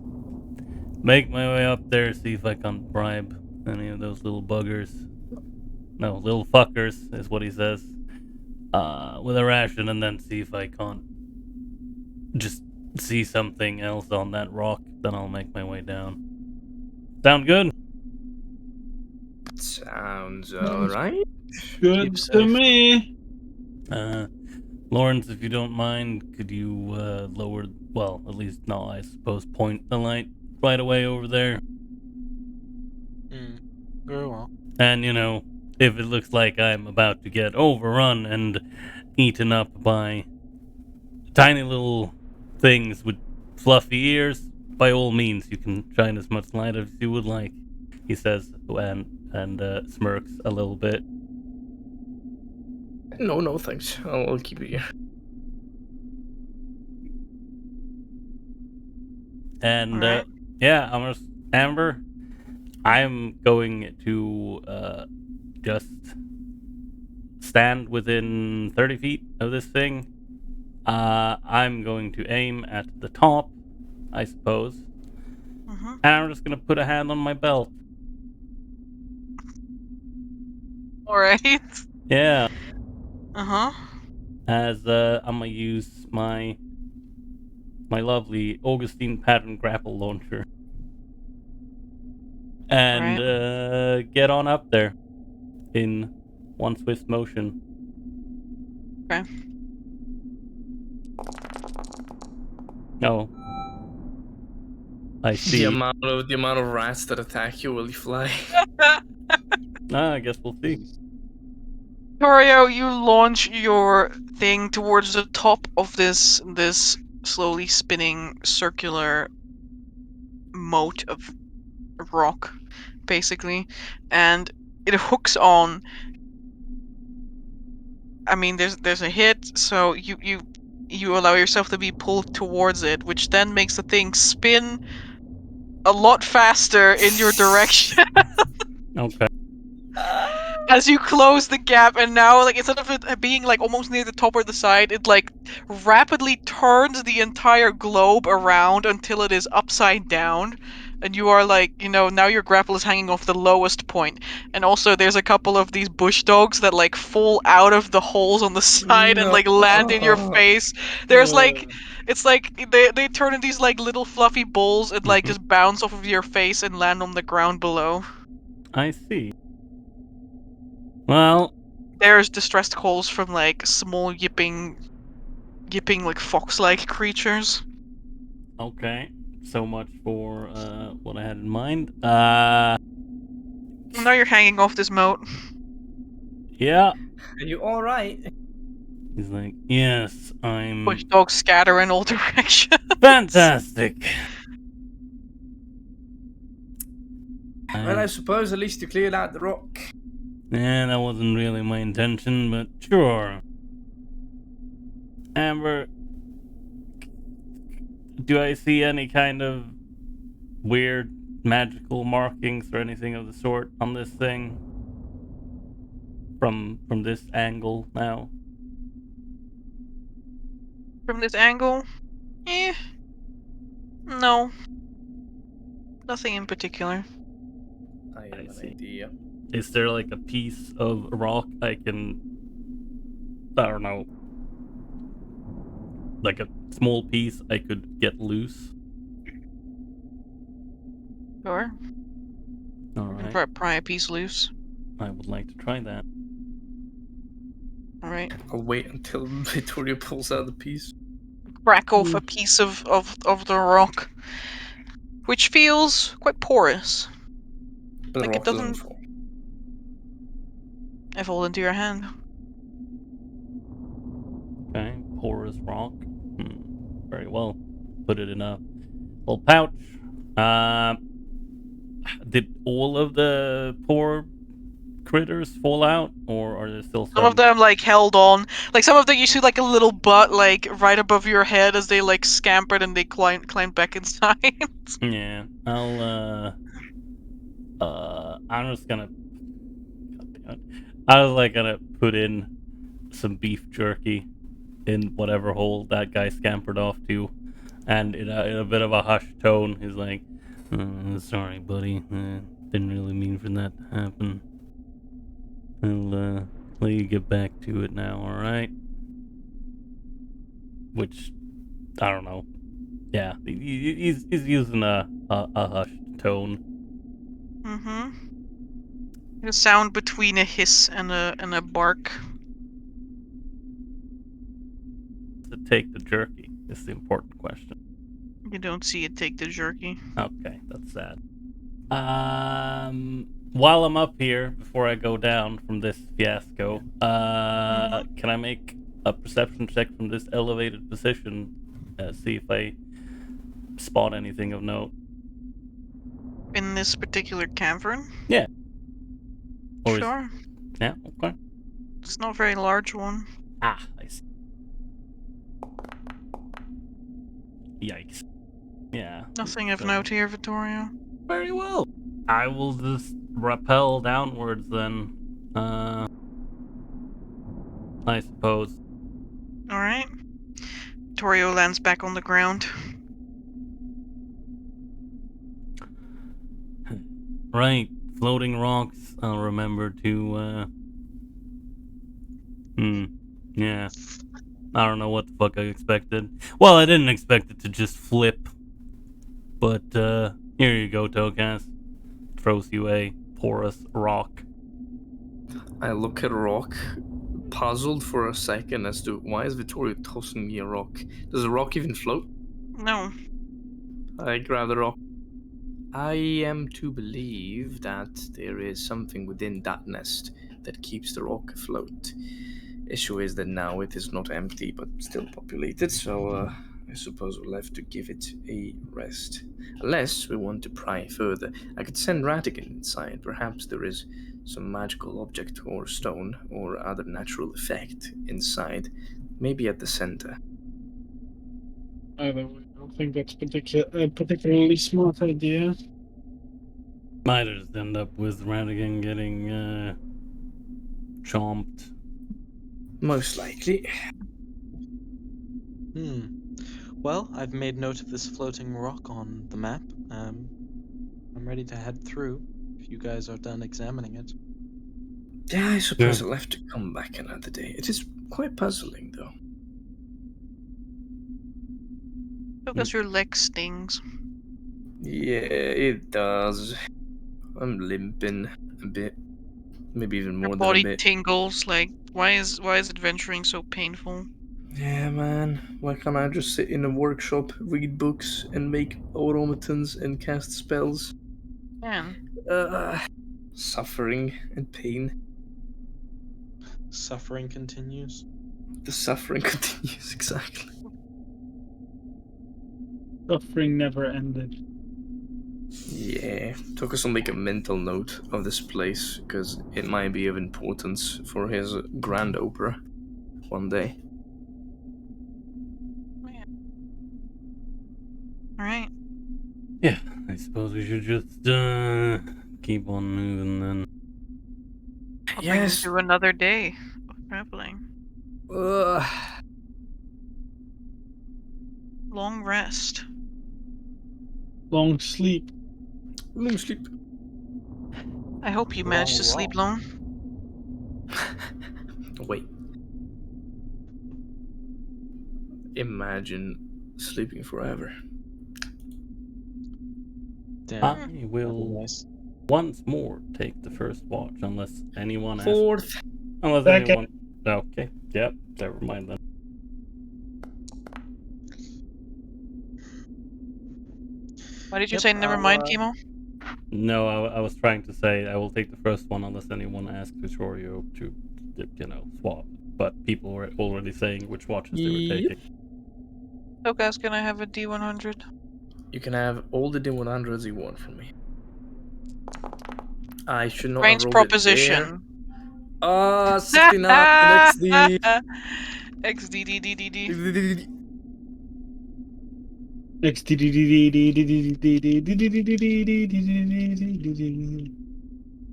make my way up there, see if I can bribe any of those little buggers. No, little fuckers is what he says. With a ration, and then see if I can't just see something else on that rock. Then I'll make my way down. Sound good? Sounds alright. Good Keep to safe. me. Lawrence, if you don't mind, could you lower, well, at least no, I suppose point the light right away over there. Very well. And if it looks like I'm about to get overrun and eaten up by tiny little things with fluffy ears, by all means, you can shine as much light as you would like, he says, and smirks a little bit. No, thanks. I'll keep it here. And Alright. yeah, Amber, I'm going to just stand within 30 feet of this thing. I'm going to aim at the top, I suppose. Mm-hmm. And I'm just going to put a hand on my belt. Alright. Yeah. Uh-huh. As I'm going to use my lovely Augustine pattern grapple launcher. And get on up there in one swift motion. Okay. No. I see. The amount of rats that attack you while you fly. I guess we'll see. Vittorio, you launch your thing towards the top of this slowly spinning circular moat of rock, basically, and it hooks on. I mean, there's a hit, so you allow yourself to be pulled towards it, which then makes the thing spin a lot faster in your direction. Okay. As you close the gap, and now, like, instead of it being like almost near the top or the side, it like rapidly turns the entire globe around until it is upside down, and you are like, now your grapple is hanging off the lowest point. And also there's a couple of these bush dogs that like fall out of the holes on the side and like land in your face. There's like, it's like they turn into these like little fluffy balls and like just bounce off of your face and land on the ground below. I see. Well, there's distressed calls from like small yipping like fox-like creatures. Okay. So much for what I had in mind. Now you're hanging off this moat. Yeah. Are you alright? He's like, yes, I'm Bush dogs scatter in all directions. fantastic. Well, I suppose at least you cleared out the rock. Yeah, that wasn't really my intention, but sure. Amber, do I see any kind of weird magical markings or anything of the sort on this thing? from this angle now? From this angle? No. Nothing in particular. I have an see. idea. Is there like a piece of rock I don't know, like a small piece I could get loose? Sure. Alright. Pry a piece loose. I would like to try that. Alright. I'll wait until Vittorio pulls out the piece. Crack off a piece of the rock, which feels quite porous. But the Like rock it doesn't fall. fall into your hand. Okay, porous rock. Very well. Put it in a little pouch. Did all of the poor critters fall out, or are there still some? Some of them like held on. Like some of them you see like a little butt like right above your head as they like scampered and they climbed back inside. Yeah, I'm just gonna. I was like gonna put in some beef jerky in whatever hole that guy scampered off to, and in a bit of a hushed tone, he's like, "Sorry, buddy. Didn't really mean for that to happen. I'll let you get back to it now, all right?" Which, I don't know. Yeah, he's using a hushed tone. A sound between a hiss and a bark. To take the jerky is the important question. You don't see it take the jerky. Okay, that's sad. While I'm up here, before I go down from this fiasco, can I make a perception check from this elevated position? See if I spot anything of note. In this particular cavern? Yeah. Or sure. Yeah, okay. It's not a very large one. I see. Yikes. Yeah. Nothing of note here, Vittorio. Very well. I will just rappel downwards then. I suppose. Alright. Vittorio lands back on the ground. Right. Floating rocks. I'll remember to, yeah. I don't know what the fuck I expected. Well, I didn't expect it to just flip. But, here you go, Tocas. Throws you a porous rock. I look at a rock, puzzled for a second as to why is Vittorio tossing me a rock? Does a rock even float? No. I grab the rock. I am to believe that there is something within that nest that keeps the rock afloat. Issue is that now it is not empty but still populated, so I suppose we'll have to give it a rest. Unless we want to pry further. I could send Ratigan inside. Perhaps there is some magical object or stone or other natural effect inside. Maybe at the center. Either way, I don't think that's a particularly smart idea. Might just end up with Ratigan getting chomped. Most likely. Well, I've made note of this floating rock on the map. I'm ready to head through if you guys are done examining it. Yeah, I suppose I'll have to come back another day. It is quite puzzling, though. Because your leg stings. Yeah, it does. I'm limping a bit. Maybe even more Your than a body bit. tingles. Like, why is adventuring so painful? Yeah, man. Why can't I just sit in a workshop, read books, and make automatons and cast spells? Man. Suffering and pain. Suffering continues. The suffering continues, exactly. Suffering never ended. Yeah, Tokus will make a mental note of this place, because it might be of importance for his grand opera one day. Alright. Yeah, I suppose we should just keep on moving then. Yes. To another day of traveling. Long rest. Long sleep. Long sleep. I hope you managed to sleep long. Wait. Imagine sleeping forever. Damn. I That'd be will nice. once more take the first watch, unless anyone asks. Fourth. Unless Second. anyone. Okay. Yep. Never mind then. Why did you Yep, say never I'll, mind, Kimo? No, I was trying to say I will take the first one unless anyone asks Vittorio to, swap. But people were already saying which watches they were taking. So guys, can I have a D100? You can have all the D100s you want from me. I should not Range have rolled proposition. it there. 69 XD. XDDDDD.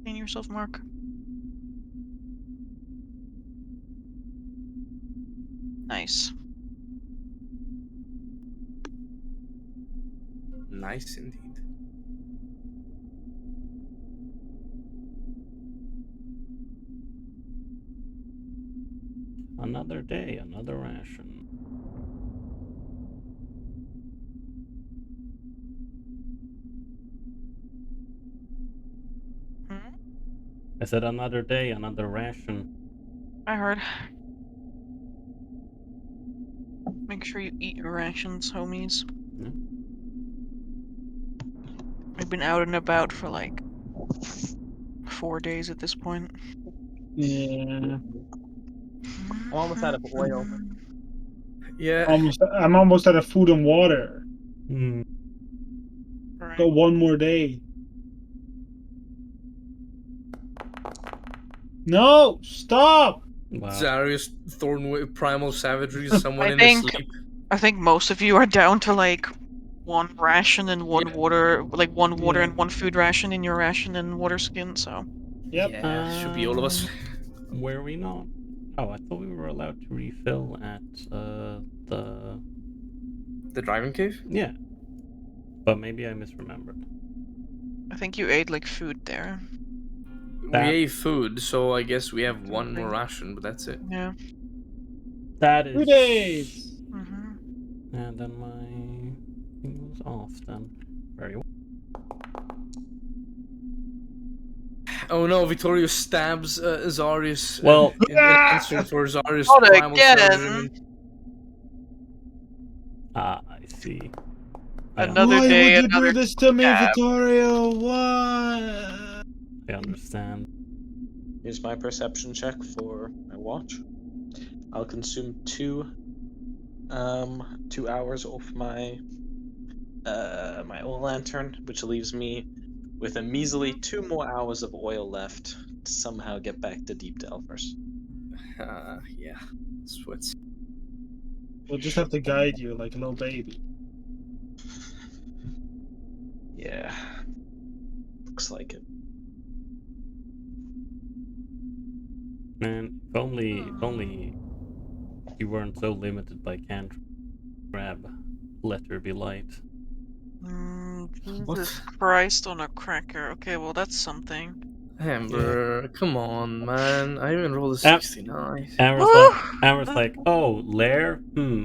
Clean yourself, Mark. Nice. Nice indeed. Another day, another ration. I said another day, another ration. I heard. Make sure you eat your rations, homies. Yeah. I've been out and about for like 4 days at this point. Yeah. I'm almost out of oil. Yeah. I'm almost out of food and water. Hmm. Got one more day. No, stop! Wow. Zarius, Thornwood, Primal Savagery, someone I in think- his sleep. I think most of you are down to like one ration and one water, like one water and one food ration in your ration and water skin, so. Yep. Yeah, should be all of us. Were we not? Oh, I thought we were allowed to refill at the. The driving cave? Yeah. But maybe I misremembered. I think you ate like food there. That- We ate food, so I guess we have one more Something. ration, but that's it. Yeah. That is. 2 days. And then my thing was off then. Very well. Oh no, Vittorio stabs Zarius. Well- in answer for Zarius' Not Primal again. Savagery. Ah, I see. Another Why day, would you another do this to me, cab. Vittorio? Why? I understand. Here's my perception check for my watch. I'll consume 2 hours off my my oil lantern, which leaves me with a measly 2 more hours of oil left to somehow get back to Deep Delvers. Yeah. Sweats. We'll just have to guide you like a little baby. Yeah. Looks like it. Man, if only you weren't so limited by can't grab Let There Be Light. Jesus Christ on a cracker. Okay, well that's something. Amber, come on, man. I even rolled a 69. Amber's like, oh, lair?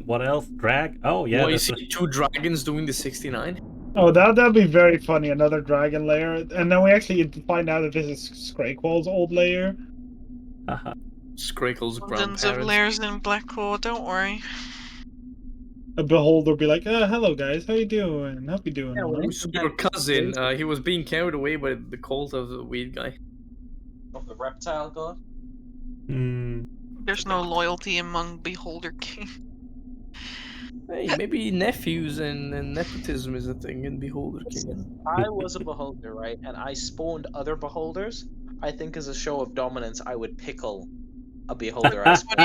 What else? Drag? Oh, yeah. What, you that's see 2 dragons doing the 69? Oh, that'd be very funny. Another dragon lair, and then we actually find out that this is Scrakequal's old lair. Scrake's Thousands grandparents. of layers in Blackwall, don't worry. A beholder be like, hello guys, how you doing? Hope you doing well. Your cousin, he was being carried away by the cult of the weed guy. Of the reptile god? There's no loyalty among Beholder King. Hey, maybe nephews and nepotism is a thing in Beholder King. If I was a beholder, right, and I spawned other beholders, I think as a show of dominance, I would pickle a beholder. What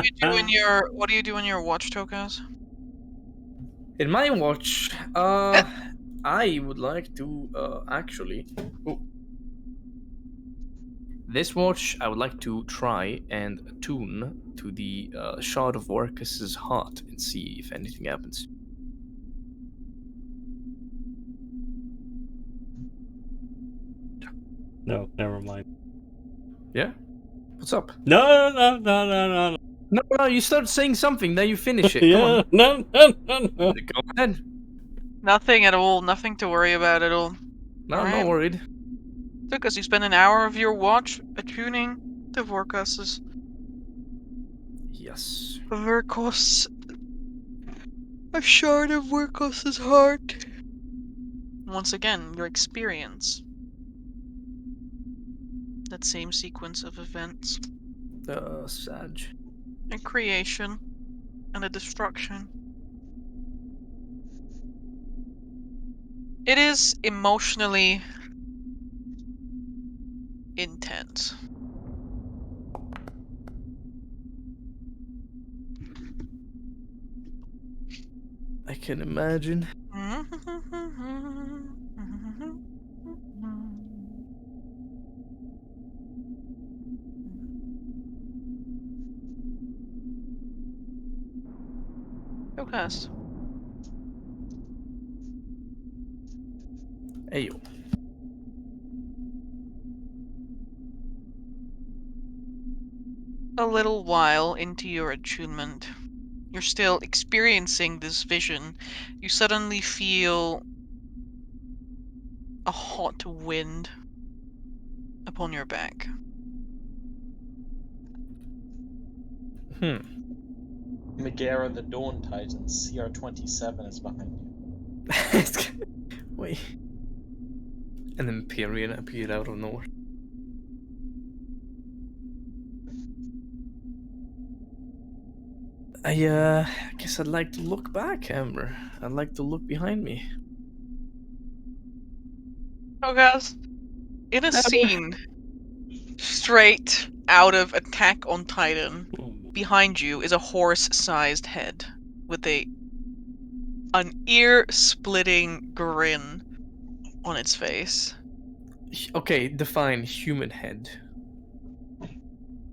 do you do in your watch, Tokas? In my watch, I would like to actually This watch, I would like to try and attune to the shard of Orcus's heart and see if anything happens. No, never mind. Yeah? What's up? No. No, you start saying something, then you finish it. Come Yeah, on. no. Go ahead. Nothing at all. Nothing to worry about at all. No, All I'm right. not worried. Because you spend an hour of your watch attuning to Vorkas's. Yes. Vorkos. A shard of Vorkas's heart. Once again, your experience. That same sequence of events. Sag. A creation. And a destruction. It is emotionally intense. I can imagine. Focus. Ayo. A little while into your attunement, you're still experiencing this vision. You suddenly feel a hot wind upon your back. Megara the Dawn Titan, CR27 is behind you. Wait. An Empyrean appeared out of nowhere. I guess I'd like to look back, Amber. I'd like to look behind me. Oh, guys. In a scene straight out of Attack on Titan, behind you is a horse-sized head with an ear-splitting grin on its face. Okay, define human head.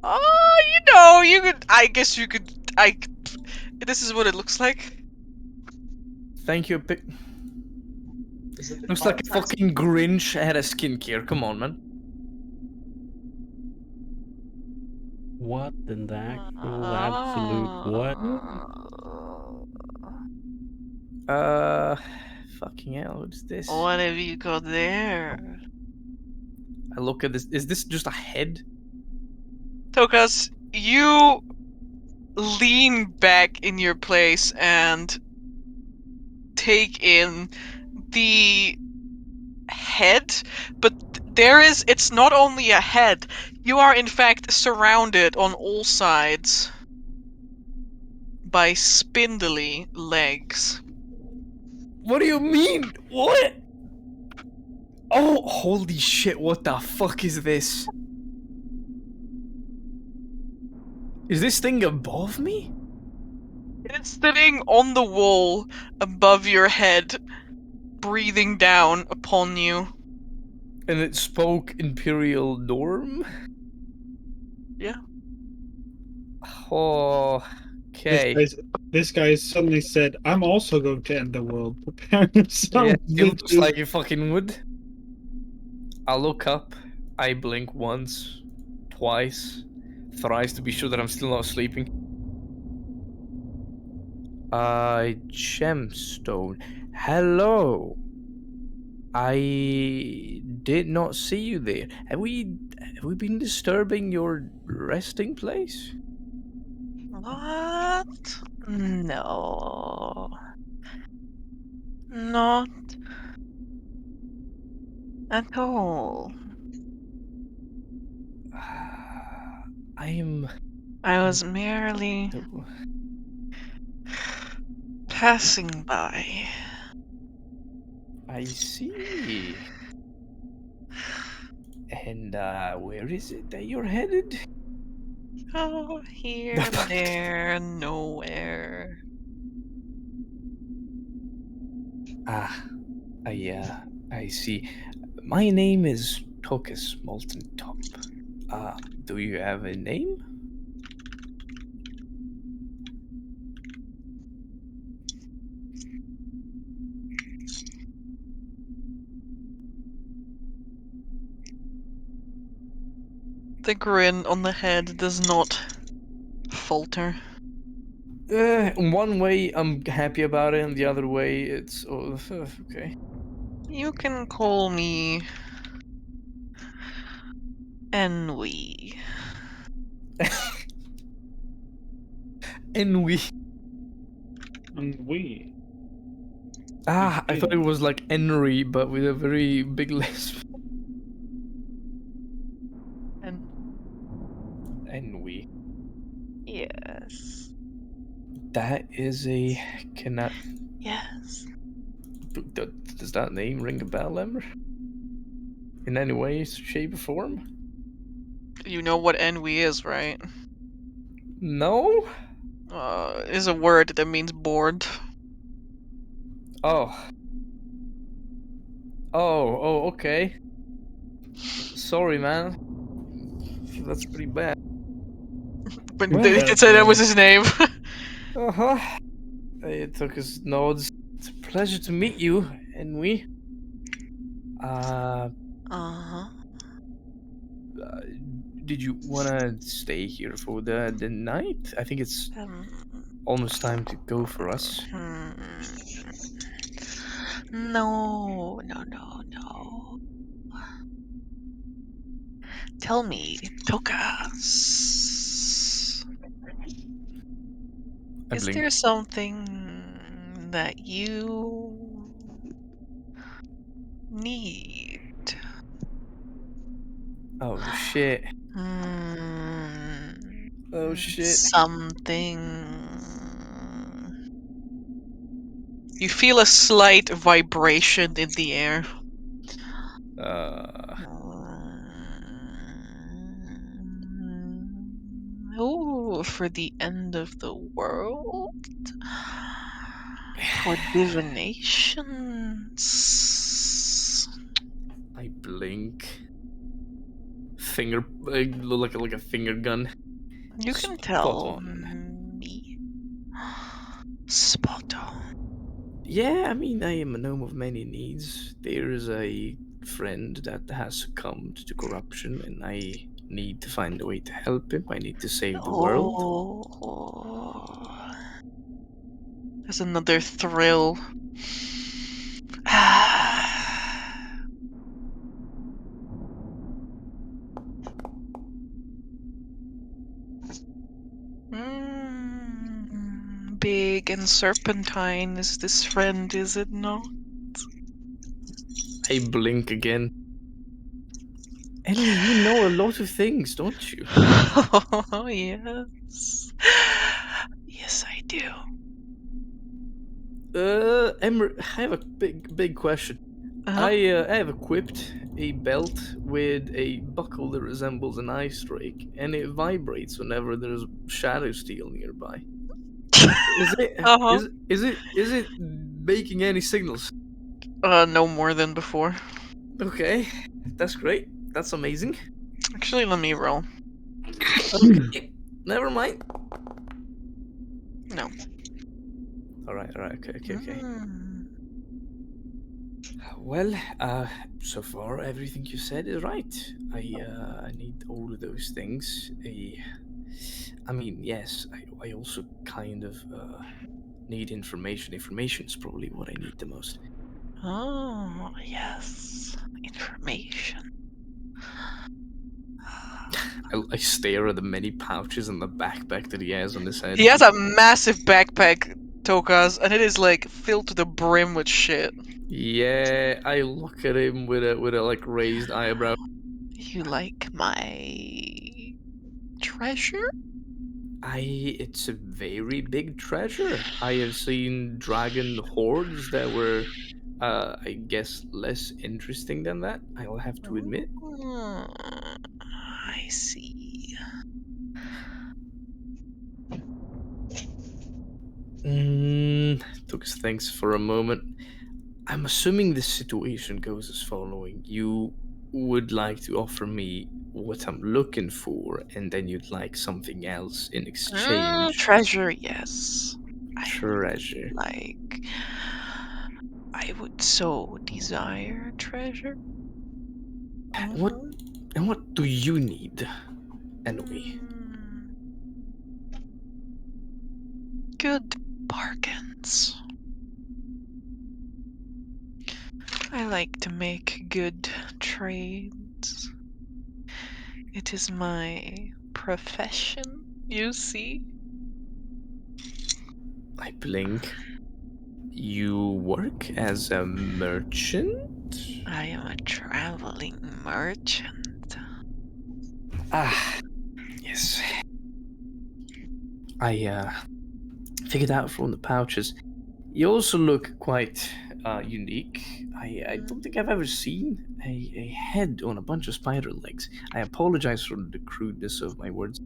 Oh, you could. I guess you could. This is what it looks like. Thank you. Is it the Looks like a contact? fucking Grinch had a skincare. Come on, man. What in the actual absolute what? Fucking hell, what's this? What have you got there? I look at this. Is this just a head? Tokas, you lean back in your place and take in the head, but it's not only a head. You are in fact surrounded on all sides by spindly legs. What do you mean? What? Oh, holy shit, what the fuck is this? Is this thing above me? It's sitting on the wall above your head, breathing down upon you. And it spoke Imperial Norm? Yeah. Oh, okay. This guy suddenly said, "I'm also going to end the world. Prepare yourself." Yeah, it looks like you fucking would. I look up, I blink once, twice, thrice to be sure that I'm still not sleeping. Gemstone. Hello. I did not see you there. Have we been disturbing your resting place? What? No. Not at all. I was merely passing by. I see. And where is it that you're headed? Oh, here, there, nowhere. I see. My name is Tokus Molten Top. Do you have a name? The grin on the head does not falter. In one way, I'm happy about it, and the other way, it's okay. You can call me Ennui. Ennui. Ennui. I thought it was like Ennui, but with a very big lisp. Ennui. Yes. That is a cannot. Yes. Does that name ring a bell, Ember? In any way, shape, or form? You know what ennui is, right? No. Is a word that means bored. Oh. Oh, okay. Sorry, man. That's pretty bad. But he did say that was his name. Uh-huh. It took his nods. It's a pleasure to meet you, Ennui. Uh-huh. Did you wanna stay here for the night? I think it's almost time to go for us. No. Tell me, Tokas. Is there something that you need? Oh shit. Oh shit. Something. You feel a slight vibration in the air. Oh, for the end of the world? For divinations? I blink. Finger, like a finger gun. You can tell me. Spot on. Yeah, I mean, I am a gnome of many needs. There is a friend that has succumbed to corruption, and I need to find a way to help him. I need to save the world. There's another thrill. Big and serpentine is this friend, is it not? I blink again. Anyway, you know a lot of things, don't you? Oh, yes. Yes, I do. Emmer, I have a big question. I have equipped a belt with a buckle that resembles an eye strike, and it vibrates whenever there's shadow steel nearby. Is it making any signals? No more than before. Okay, that's great. That's amazing. Actually, let me roll. Okay, never mind. No. Alright, okay. Well, so far everything you said is right. I need all of those things. I mean, yes, I also kind of need information. Information is probably what I need the most. Oh, yes. Information. I stare at the many pouches in the backpack that he has on his head. He has a massive backpack, Tokas, and it is like filled to the brim with shit. Yeah, I look at him with a like raised eyebrow. You like my treasure? It's a very big treasure. I have seen dragon hordes that were, I guess, less interesting than that. I'll have to admit. I see. Thanks for a moment. I'm assuming the situation goes as following. You would like to offer me what I'm looking for, and then you'd like something else in exchange. Treasure, yes. Treasure. I would so desire treasure. What do you need, Ennui? Good bargains. I like to make good trades. It is my profession, you see. I blink. You work as a merchant? I am a traveling merchant. Yes. I figured out from the pouches. You also look quite unique. I don't think I've ever seen a head on a bunch of spider legs. I apologize for the crudeness of my words.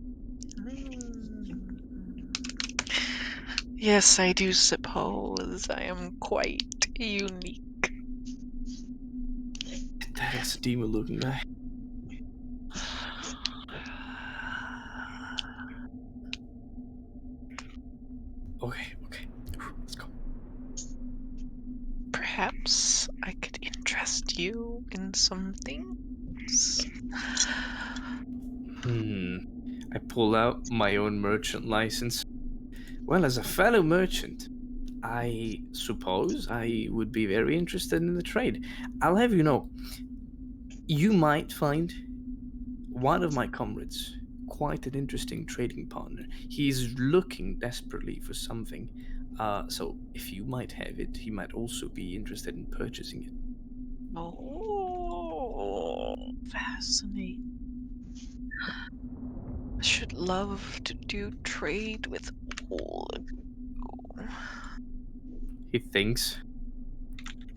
Yes, I do suppose I am quite unique. That's a demon-looking guy. Okay. Let's go. Perhaps I could interest you in some things. I pull out my own merchant license. Well, as a fellow merchant, I suppose I would be very interested in the trade. I'll have you know, you might find one of my comrades quite an interesting trading partner. He's looking desperately for something. So if you might have it, he might also be interested in purchasing it. Oh, fascinating. I should love to do trade with all of you. He thinks,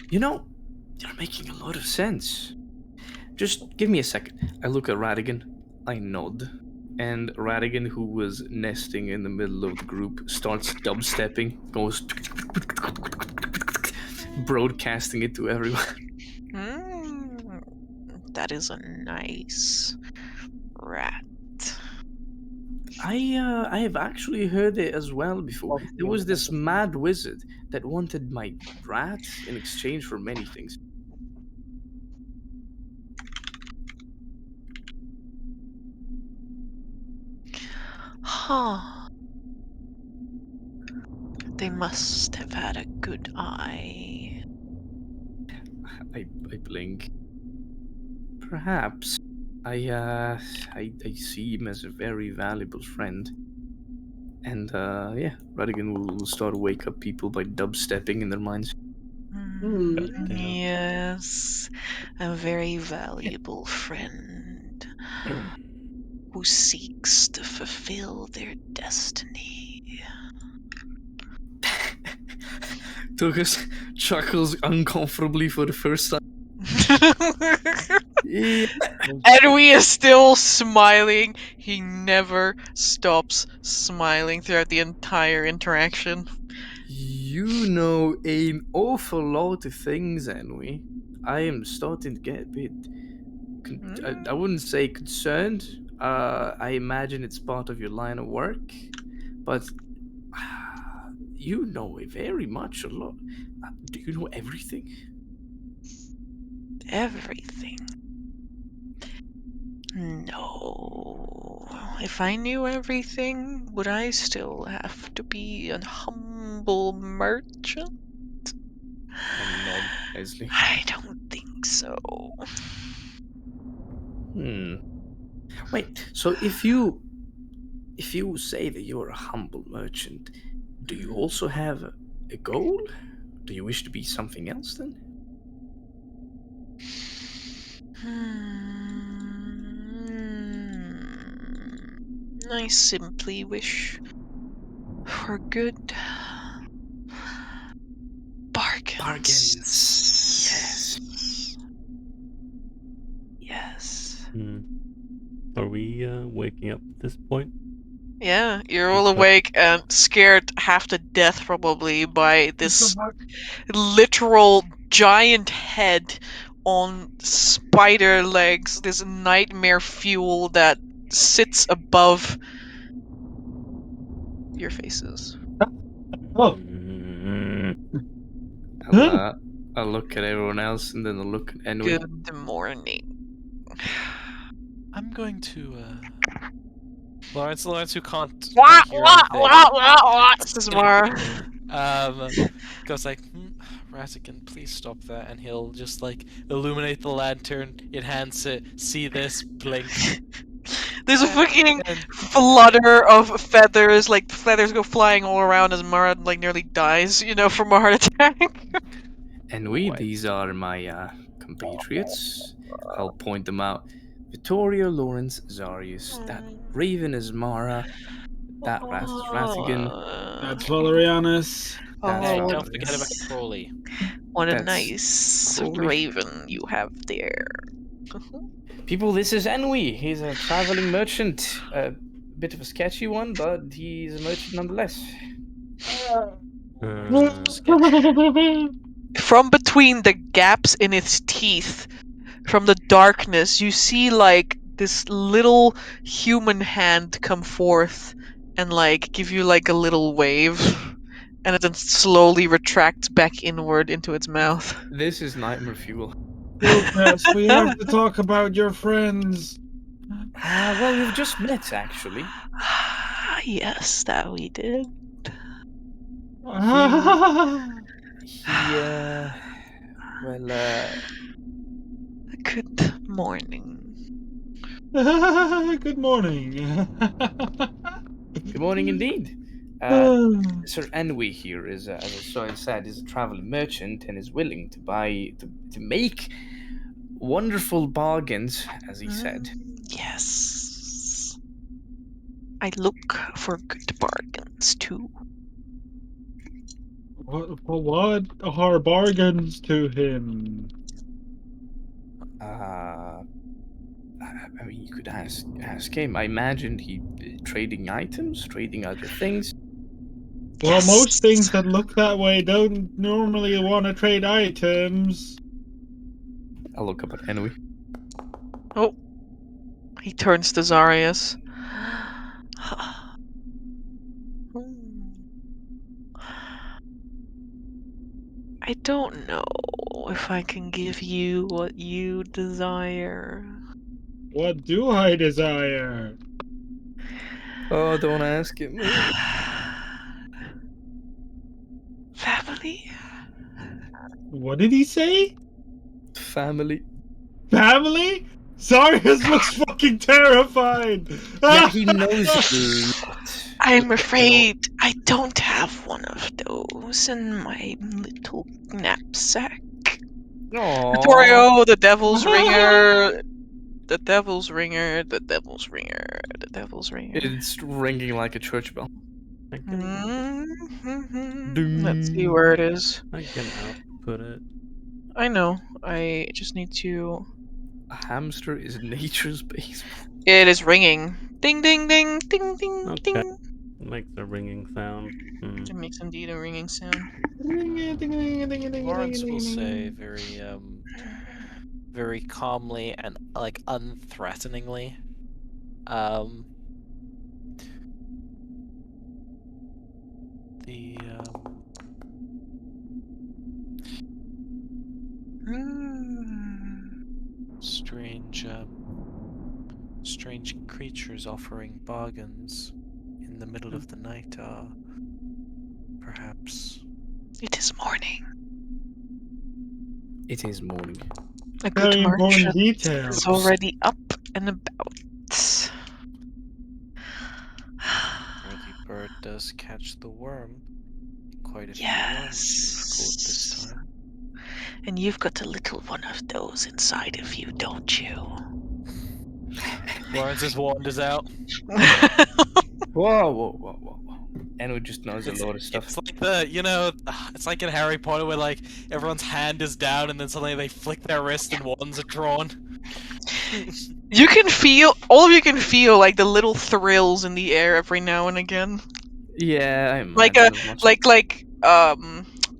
you're making a lot of sense. Just give me a second. I look at Radigan, I nod, and Radigan, who was nesting in the middle of the group, starts dubstepping, goes broadcasting it to everyone. That is a nice rat. I have actually heard it as well before. There was this mad wizard that wanted my rat in exchange for many things. Huh. They must have had a good eye. I blink. Perhaps. I see him as a very valuable friend. And Radigan will start to wake up people by dubstepping in their minds. Yes, a very valuable friend who seeks to fulfill their destiny. Tugas chuckles uncomfortably for the first time. Yeah. Ennui is still smiling. He never stops smiling throughout the entire interaction. You know an awful lot of things, Ennui. I am starting to get a bit... I wouldn't say concerned. I imagine it's part of your line of work. But you know very much a lot. Do you know everything? Everything. No. If I knew everything, would I still have to be a humble merchant? I nod, Leslie. I don't think so. Wait, so if you say that you're a humble merchant, do you also have a goal? Do you wish to be something else then? I simply wish for good bargains. Yes. Are we waking up at this point? Yeah, you're all awake and scared half to death probably by this literal giant head on spider legs, this nightmare fuel that sits above your faces. Oh. I'll look at everyone else and then I'll look at Ennui. Good morning. I'm going to Lawrence, who can't What? hear anything. Says Mara. Goes like, Ratigan, please stop that, and he'll just like illuminate the lantern, enhance it, see this, blink. There's a fucking flutter of feathers, like feathers go flying all around as Mara like nearly dies, from a heart attack. Ennui, these are my compatriots. I'll point them out. Vittorio, Lawrence, Zarius. That Raven is Mara. That rat is Ratigan. That's Valerianus. Hey, Oh, don't forget about Crowley. what a That's nice Crowley. raven you have there. People, this is Ennui. He's a traveling merchant. A bit of a sketchy one, but he's a merchant nonetheless. From between the gaps in its teeth, from the darkness, you see like this little human hand come forth and like give you like a little wave, and it then slowly retracts back inward into its mouth. This is nightmare fuel. Lucas, we have to talk about your friends. Well, we've just met, actually. Yes, that we did. Good morning. Good morning. Good morning indeed. Sir Ennui here is, as I said, is a traveling merchant and is willing to make wonderful bargains, as he said. Yes. I look for good bargains too. What are bargains to him? I mean, you could ask him. I imagined he trading items, trading other things. Well, Yes. most things that look that way don't normally want to trade items. I'll look up at Ennui. Oh. He turns to Zarius. I don't know if I can give you what you desire. What do I desire? Oh, don't ask him. Family? What did he say? Family. Family? Zarius looks fucking terrified. Yeah, he knows a lot. I'm afraid I don't have one of those in my little knapsack. Aww. Vittorio, the devil's ringer. The devil's ringer, the devil's ringer, the devil's ringer. It's ringing like a church bell. Let's see where it is. I can output it. I know. I just need to. A hamster is nature's base. It is ringing. Ding, ding, ding, ding, ding, Okay. ding. It makes a ringing sound. It makes indeed a ringing sound. Lawrence will say very calmly and like unthreateningly, strange creatures offering bargains in the middle of the night are perhaps. It is morning. It is morning. A good Very important merchant details. is already up and about. Early bird does catch the worm. Quite a few worms you've caught this time. And you've got a little one of those inside of you, don't you? Lawrence's wand is out. Whoa. Ennui just knows a lot of stuff. It's like it's like in Harry Potter where like everyone's hand is down and then suddenly they flick their wrist and wands are drawn. You can feel, all of you can feel like the little thrills in the air every now and again. Yeah, I Like imagine as much.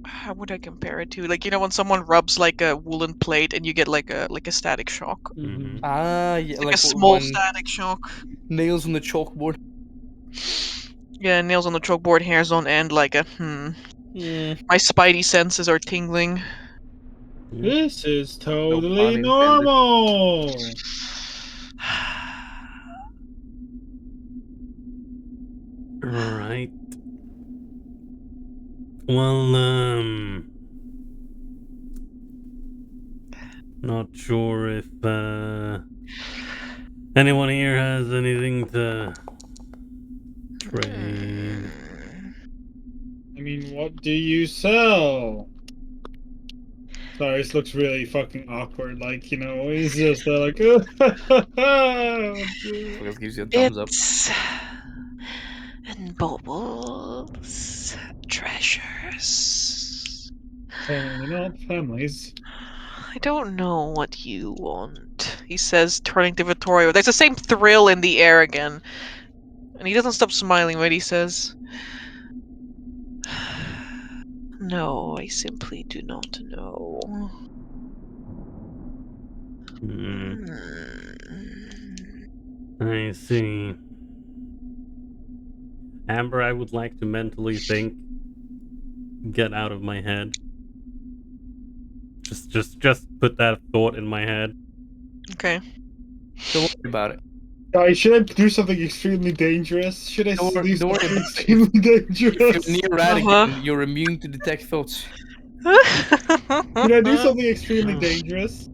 How would I compare it to? Like, you know, when someone rubs like a woolen plate and you get like a static shock. Mm-hmm. Ah, yeah, Like like a small when static shock. nails on the chalkboard. Yeah, nails on the chalkboard, hairs on end, like a My spidey senses are tingling. This is pun totally intended. normal. All right. Well, not sure if anyone here has anything to trade. I mean, what do you sell? Sorry, this looks really fucking awkward. Like, you know, he's just like, Focus gives you a thumbs up. It's and baubles, treasures. Apparently not families. I don't know what you want, he says, turning to Vittorio. There's the same thrill in the air again. And he doesn't stop smiling when he says, no, I simply do not know. I see. Amber, I would like to mentally think. Get out of my head. Just put that thought in my head. Okay. Don't worry about it. Guys, should I do something extremely dangerous? Should I Don't do worry something about extremely dangerous? If you're near Radigan, you're immune to detect thoughts. Should I do something extremely dangerous?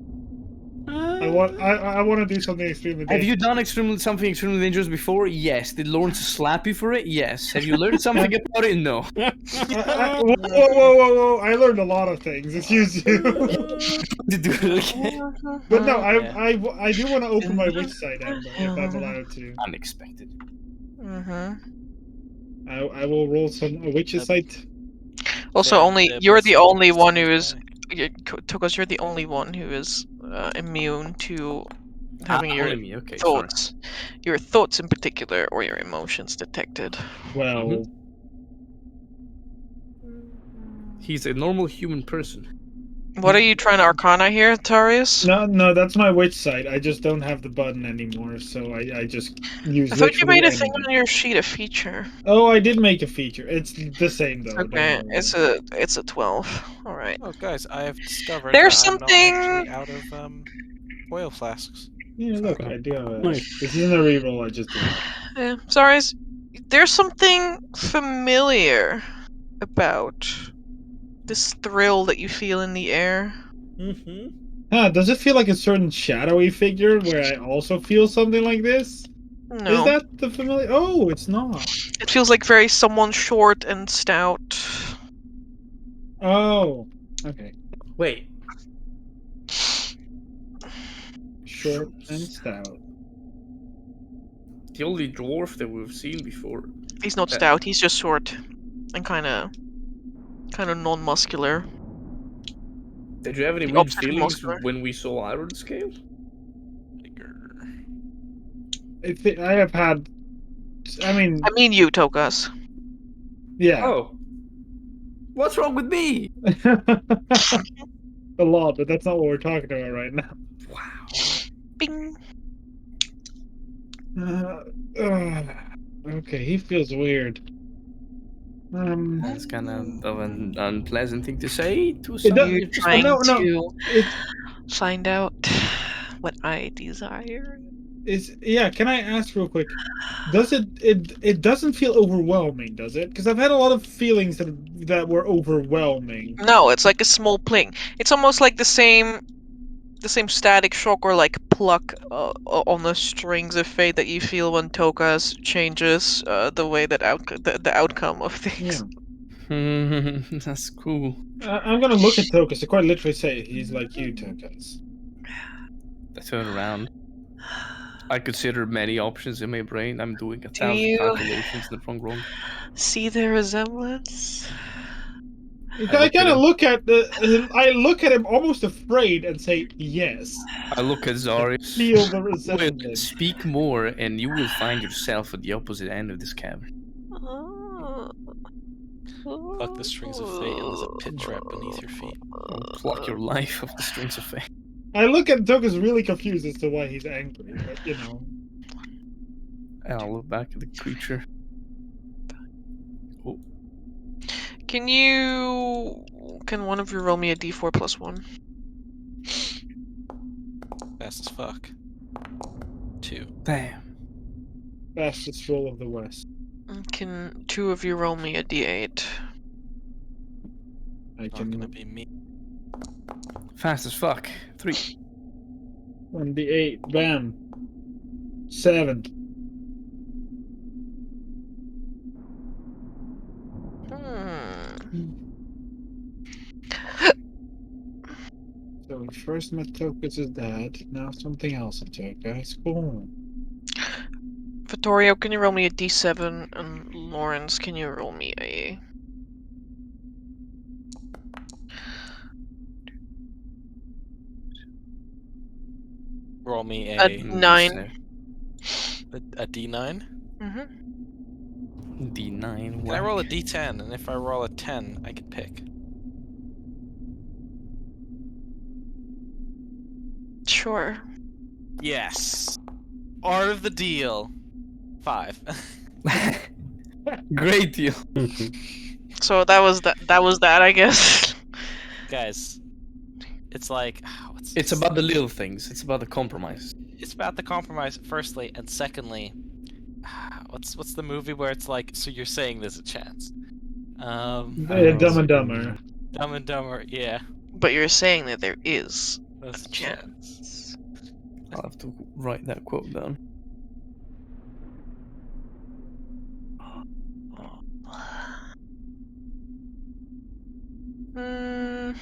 I want to do something extremely dangerous. Have you done something extremely dangerous before? Yes. Did Lawrence slap you for it? Yes. Have you learned something about it? No. Whoa! I learned a lot of things. Excuse you. To do it again. But no, I do want to open my witch site, Amber, if I'm allowed to. Unexpected. I will roll some witch's site. Also, Then only the you're the person only one who stands is. back. Tokas, you're the only one who is immune to having your only me. Okay, thoughts, your thoughts in particular, or your emotions detected. Well, He's a normal human person. What are you trying to Arcana here, Tarius? no, that's my witch site. I just don't have the button anymore, so I just use. I thought you made a thing anything. on your sheet, a feature. Oh, I did make a feature. It's the same though. Okay, it's a 12. All right. Oh, guys, I have discovered There's that I'm not something. actually out of oil flasks. Yeah, look, I do have a. Nice. This isn't a reroll. I just did. Yeah, sorry. There's something familiar about this thrill that you feel in the air. Does it feel like a certain shadowy figure where I also feel something like this? No. Is that the familiar? Oh, it's not. It feels like very someone short and stout. Oh, okay. Wait. Short and stout. The only dwarf that we've seen before. He's not stout. He's just short and kind of non-muscular. Did you have any The weird opposite of feelings muscular. when we saw Iron Scale? I have had. I mean, you, Tokas. yeah. Oh. What's wrong with me? A lot, but that's not what we're talking about right now. Wow. Bing. Okay, he feels weird. That's kind of an unpleasant thing to say to It someone. You're trying no, to It's find out what I desire. Can I ask real quick? Does it doesn't feel overwhelming, does it? Because I've had a lot of feelings that were overwhelming. No, it's like a small pling. It's almost like the same static shock or like pluck on the strings of fate that you feel when Tokas changes the way that the outcome of things. Yeah. That's cool. I'm gonna look at Tokas to quite literally say he's like you, Tokas. I turn around. I consider many options in my brain. I'm doing 1,000 you- calculations in the wrong. See the resemblance? I kind of look at I look at him almost afraid and say yes. I look at Zarius. Feel the Well, resemblance. speak more, and you will find yourself at the opposite end of this cavern. Oh. Pluck the strings of fate, and there's a pit trap beneath your feet. Or pluck your life of the strings of fate. I look at Doug as really confused as to why he's angry, but you know. I'll look back at the creature. Oh. Can one of you roll me a d4 plus 1? Fast as fuck. 2. Damn. Fastest roll of the West. Can two of you roll me a d8? I Not can gonna be me. Fast as fuck. 3. 1d8. Bam. 7. So we first met Tokus' dad, now something else attack, guys. Cool. Vittorio, can you roll me a d7? And Lawrence, can you roll me a... Roll me A a 9. a d9. Mm-hmm. D9. Can I roll a d10? And if I roll a 10, I can pick. Sure. Yes. Art of the deal. 5. Great deal. So that was that, I guess. Guys, it's like It's about the little things. It's about the compromise. It's about the compromise, firstly, and secondly, what's the movie where it's like, so you're saying there's a chance? Dumb and Dumber. Dumb and Dumber, yeah. But you're saying that there is There's a chance. I'll have to write that quote down. I'm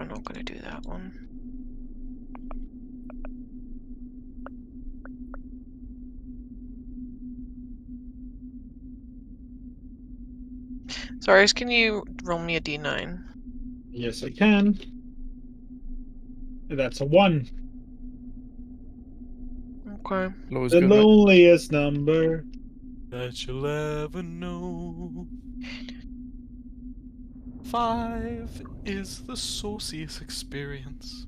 not gonna do that one. Sorry, can you roll me a d9? Yes, I can. That's a 1. Okay. The loneliest number that you'll ever know. 5 is the sauciest experience.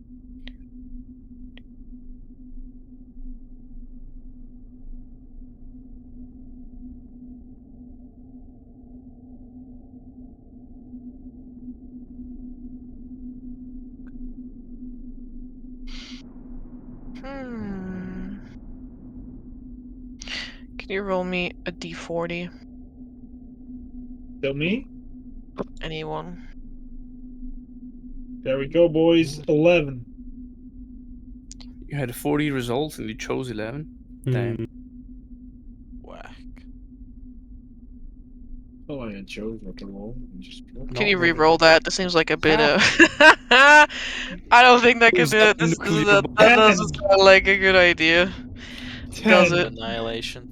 Can you roll me a d40? Still me? Anyone? There we go, boys. 11. You had 40 results and you chose 11? Damn. Whack. Oh, I had chose what to roll. Can you re-roll that? That seems like a bit I don't think that can do it. That doesn't sound like a good idea. Does it? Annihilation.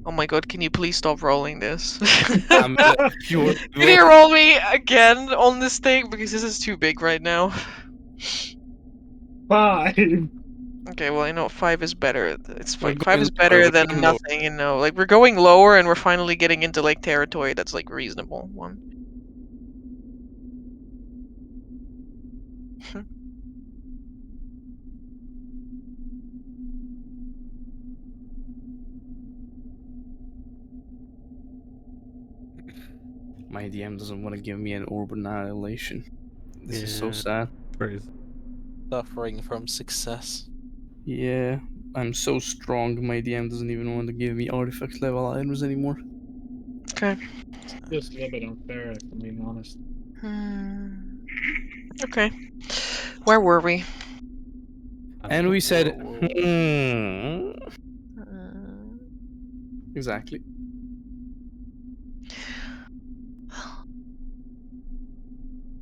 Oh my god, can you please stop rolling this? Can you roll me again on this thing? Because this is too big right now. 5. Okay, well, 5 is better. It's We're 5 is going better lower, than we're going nothing, you know. Like, we're going lower and we're finally getting into, like, territory that's, like, reasonable one. My DM doesn't want to give me an orb annihilation. This is so sad. Crazy. Suffering from success. Yeah, I'm so strong. My DM doesn't even want to give me artifact level items anymore. Okay. Just a little bit unfair, if I'm being honest. Okay. Where were we? And we said, Exactly.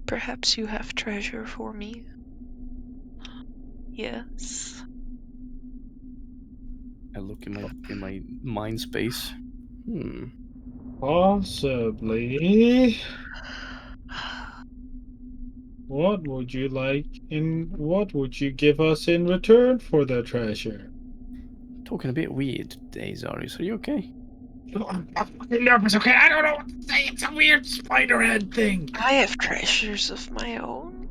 Perhaps you have treasure for me. Yes. I look in my mind space. Possibly. What would you like what would you give us in return for the treasure? talking a bit weird today, Zarius. Are you okay? I'm fucking nervous, okay? I don't know what to say. It's a weird spider head thing. I have treasures of my own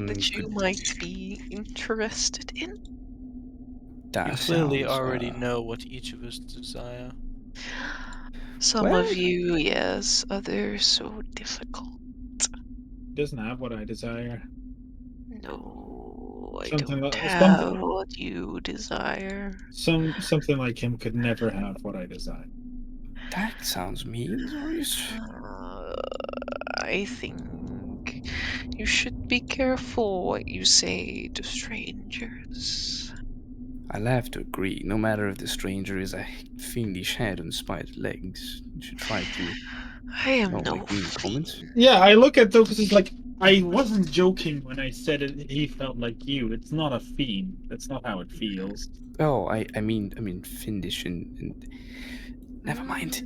that you might be interested in. That You clearly sounds, already know what each of us desire. Some Well- of you, yes. Others so difficult. Doesn't have what I desire. No, I Something don't like- have something- what you desire. Something like him could never have what I desire. That sounds mean, Zarius. I think you should be careful what you say to strangers. I'll have to agree. No matter if the stranger is a fiendish head and spider legs, you should try to I am not no make mean comments. Yeah, I look at those as like, I wasn't joking when I said it. He felt like you. It's not a fiend. That's not how it feels. Oh, I mean, fiendish and never mind.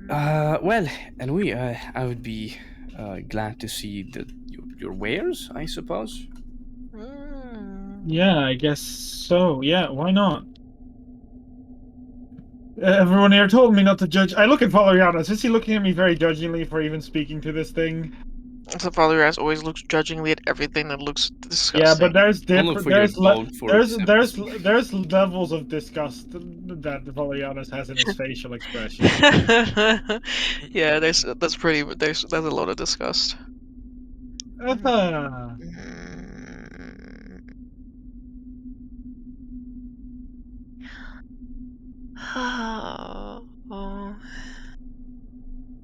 Well, Ennui, I would be glad to see your wares, I suppose. Yeah, I guess so. Yeah, why not? Everyone here told me not to judge. I look at Valerianos. Is he looking at me very judgingly for even speaking to this thing? So Father Ass always looks judgingly at everything that looks disgusting. Yeah, but there's Don't look different. for your dog for There's levels of disgust that Valerianos has in his facial expression. Yeah, there's a lot of disgust.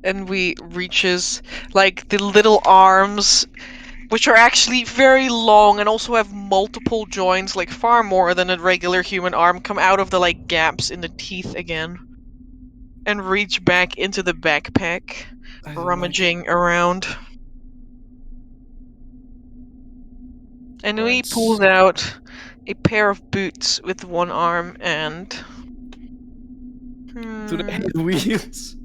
And we reaches like the little arms, which are actually very long and also have multiple joints, like far more than a regular human arm, come out of the like gaps in the teeth again, and reach back into the backpack, rummaging around. And we pulls out a pair of boots with one arm and. Do they have wheels?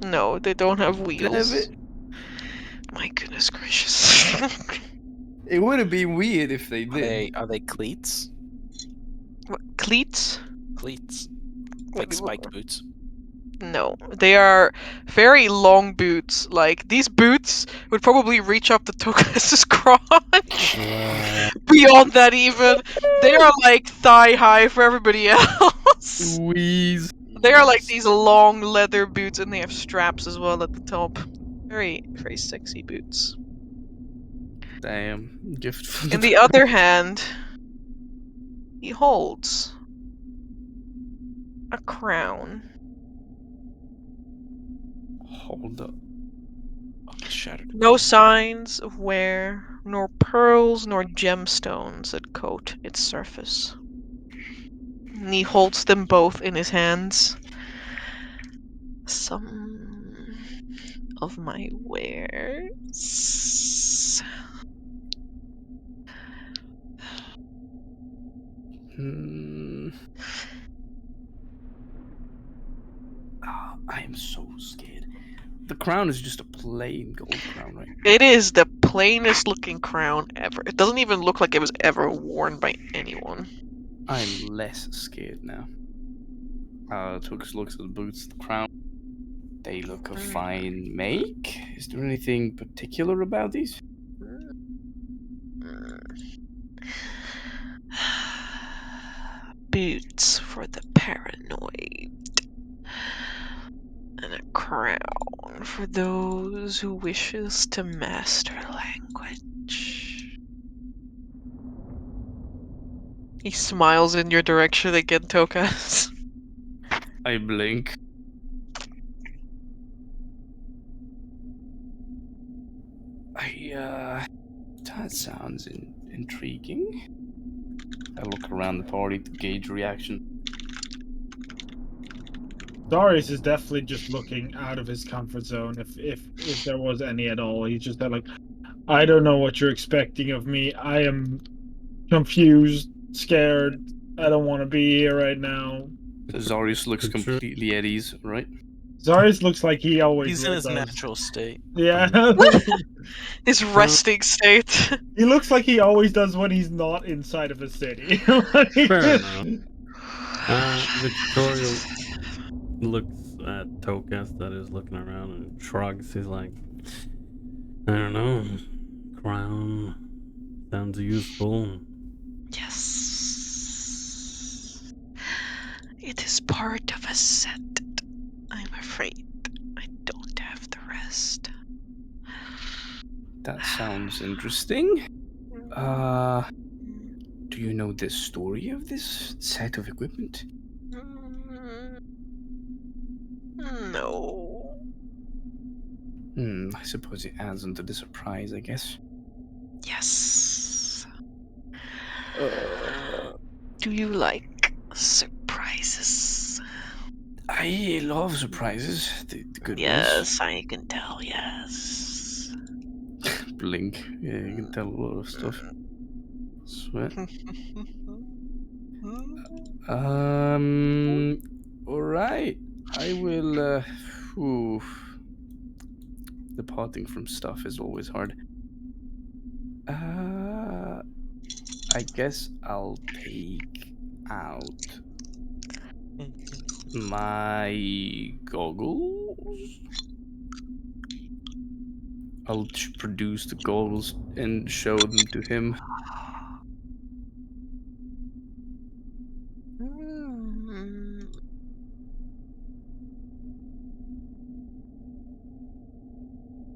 No, they don't have wheels. Damn it. My goodness gracious. It would have been weird if they did. Are they cleats? What, cleats? Cleats. Like spiked boots. No, they are very long boots. Like, these boots would probably reach up to Tokas' crotch. Beyond that, even. They are like thigh high for everybody else. Wheeze. They are like these long leather boots, and they have straps as well at the top. Very, very sexy boots. Damn. Gift for In the other hand, he holds a crown. Hold up. Oh, shattered. No signs of wear, nor pearls nor gemstones that coat its surface. And he holds them both in his hands. Some of my wares. I am so scared. The crown is just a plain gold crown, right? It is the plainest looking crown ever. It doesn't even look like it was ever worn by anyone. I'm less scared now. Tokus looks at the boots, the crown. They look a fine make. Is there anything particular about these? Boots for the paranoid. And a crown for those who wishes to master language. He smiles in your direction again, Tokas. I blink. That sounds intriguing. I look around the party to gauge reaction. Darius is definitely just looking out of his comfort zone, if there was any at all. He's just like, I don't know what you're expecting of me. I am confused, scared. I don't want to be here right now. Zarius looks completely at ease, right? Zarius looks like he always He's in his does. natural state. Yeah. His resting state. He looks like he always does when he's not inside of a city. Fair enough. Victoria looks at Tokas that is looking around and shrugs. He's like, I don't know. Crown sounds useful. Yes. It is part of a set. I'm afraid I don't have the rest. That sounds interesting. Do you know the story of this set of equipment? No. I suppose it adds onto the surprise, I guess. Yes. Do you like surprises? I love surprises. The good Yes, I can tell, yes. ones. Blink. Yeah, you can tell a lot of stuff. Sweat. Alright. I will, Departing from stuff is always hard. I guess I'll take out my goggles. I'll produce the goggles and show them to him.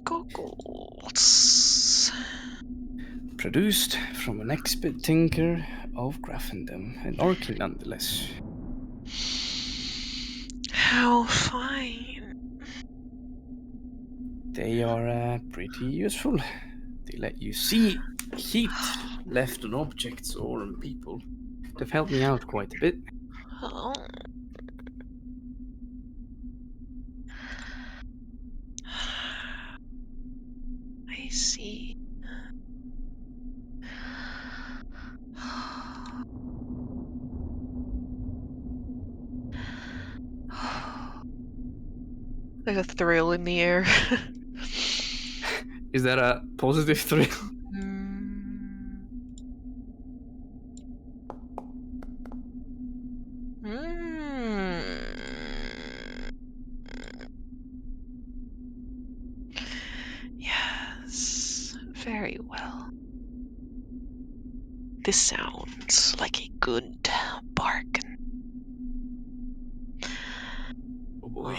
Goggles. Produced from an expert tinker of Graffendom, and Arkhona nonetheless. How fine. They are pretty useful. They let you see heat left on objects or on people. They've helped me out quite a bit. Oh. I see. There's a thrill in the air. Is that a positive thrill? Yes, very well. This sounds like a good bargain. Oh boy.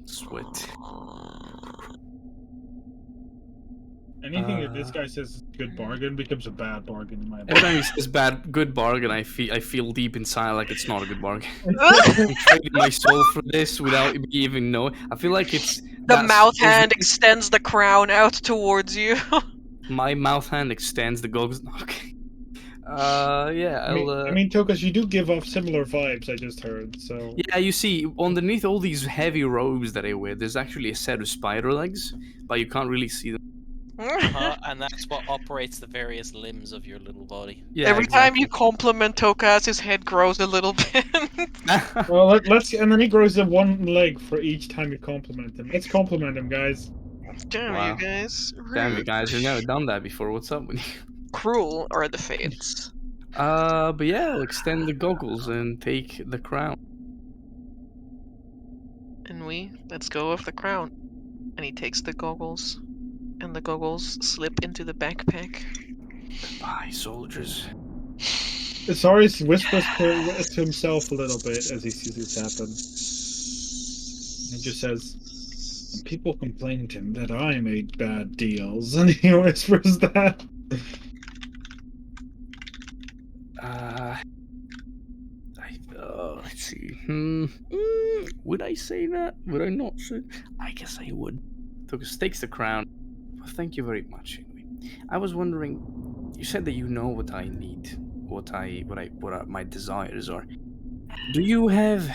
Sweat. Anything that this guy says is a good bargain becomes a bad bargain in my Every book. time he says good bargain, I feel deep inside like it's not a good bargain. I'm trading my soul for this without me even knowing. I feel like it's The mouth hand extends the crown out towards you. My mouth hand extends the goggles. Okay. Yeah, I mean, Tokas, you do give off similar vibes, I just heard, so... Yeah, you see, underneath all these heavy robes that I wear, there's actually a set of spider legs, but you can't really see them. And that's what operates the various limbs of your little body. Yeah, Every time you compliment Tokas, his head grows a little bit. Well, let's... And then he grows a one leg for each time you compliment him. Let's compliment him, guys. Damn Wow. you guys. Damn you Rude. guys, you've never done that before. What's up with you? Cruel are the fates. But yeah, I'll extend the goggles and take the crown. And let's go with the crown. And he takes the goggles. And the goggles slip into the backpack. Goodbye, soldiers. Zarius whispers to himself a little bit as he sees this happen. He just says, people complain to him that I made bad deals, and he whispers that. Let's see. Would I say that? Would I not say? I guess I would. Tokus takes the crown. Well, thank you very much. Anyway, I was wondering. You said that you know what I need, what my desires are. Do you have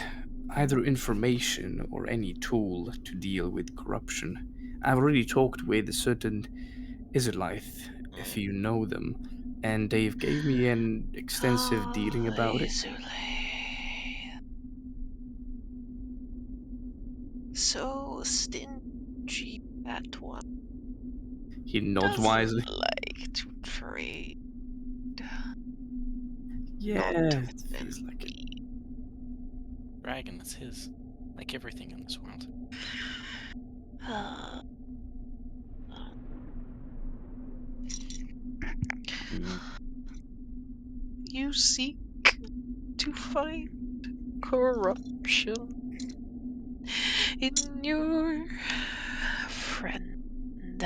either information or any tool to deal with corruption? I've already talked with a certain Israelite, if you know them, and they've gave me an extensive dealing about it. So stingy, that one. He nods Doesn't wisely. like to trade. Yeah, Not it with feels like it. me. Dragon is his, like everything in this world. You seek to find corruption in your friend.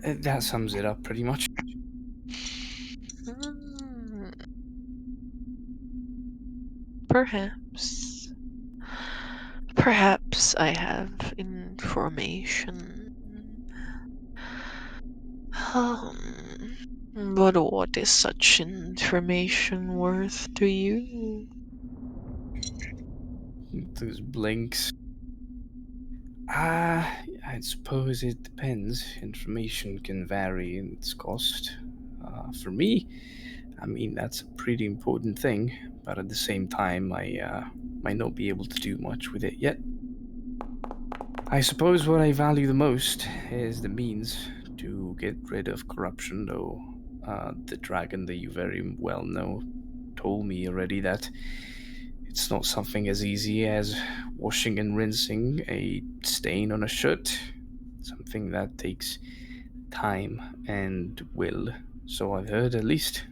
That sums it up pretty much. Perhaps. Perhaps I have information. But what is such information worth to you? Those blinks. I suppose it depends. Information can vary in its cost. For me, I mean, that's a pretty important thing, but at the same time, I might not be able to do much with it yet. I suppose what I value the most is the means to get rid of corruption, though the dragon that you very well know told me already that it's not something as easy as washing and rinsing a stain on a shirt. Something that takes time and will. So I've heard, at least.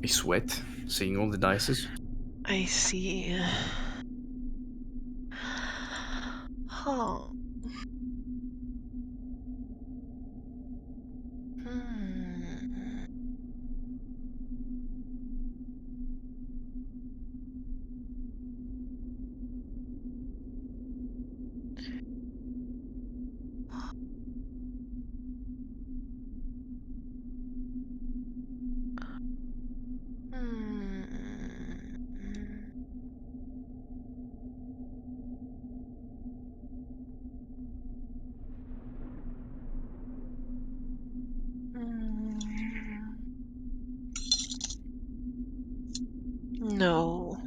I sweat, seeing all the dices. I see. Huh. No.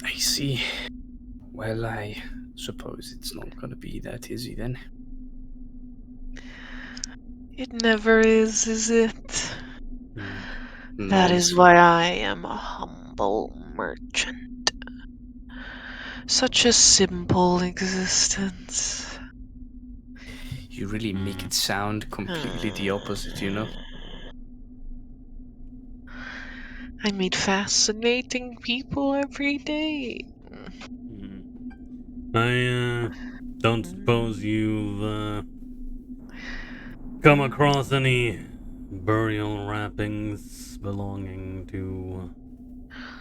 I see. Well, I suppose it's not gonna be that easy then. It never is it? That No. is why I am a humble merchant. Such a simple existence. You really make it sound completely the opposite, you know? I meet fascinating people every day. I don't suppose you've come across any burial wrappings belonging to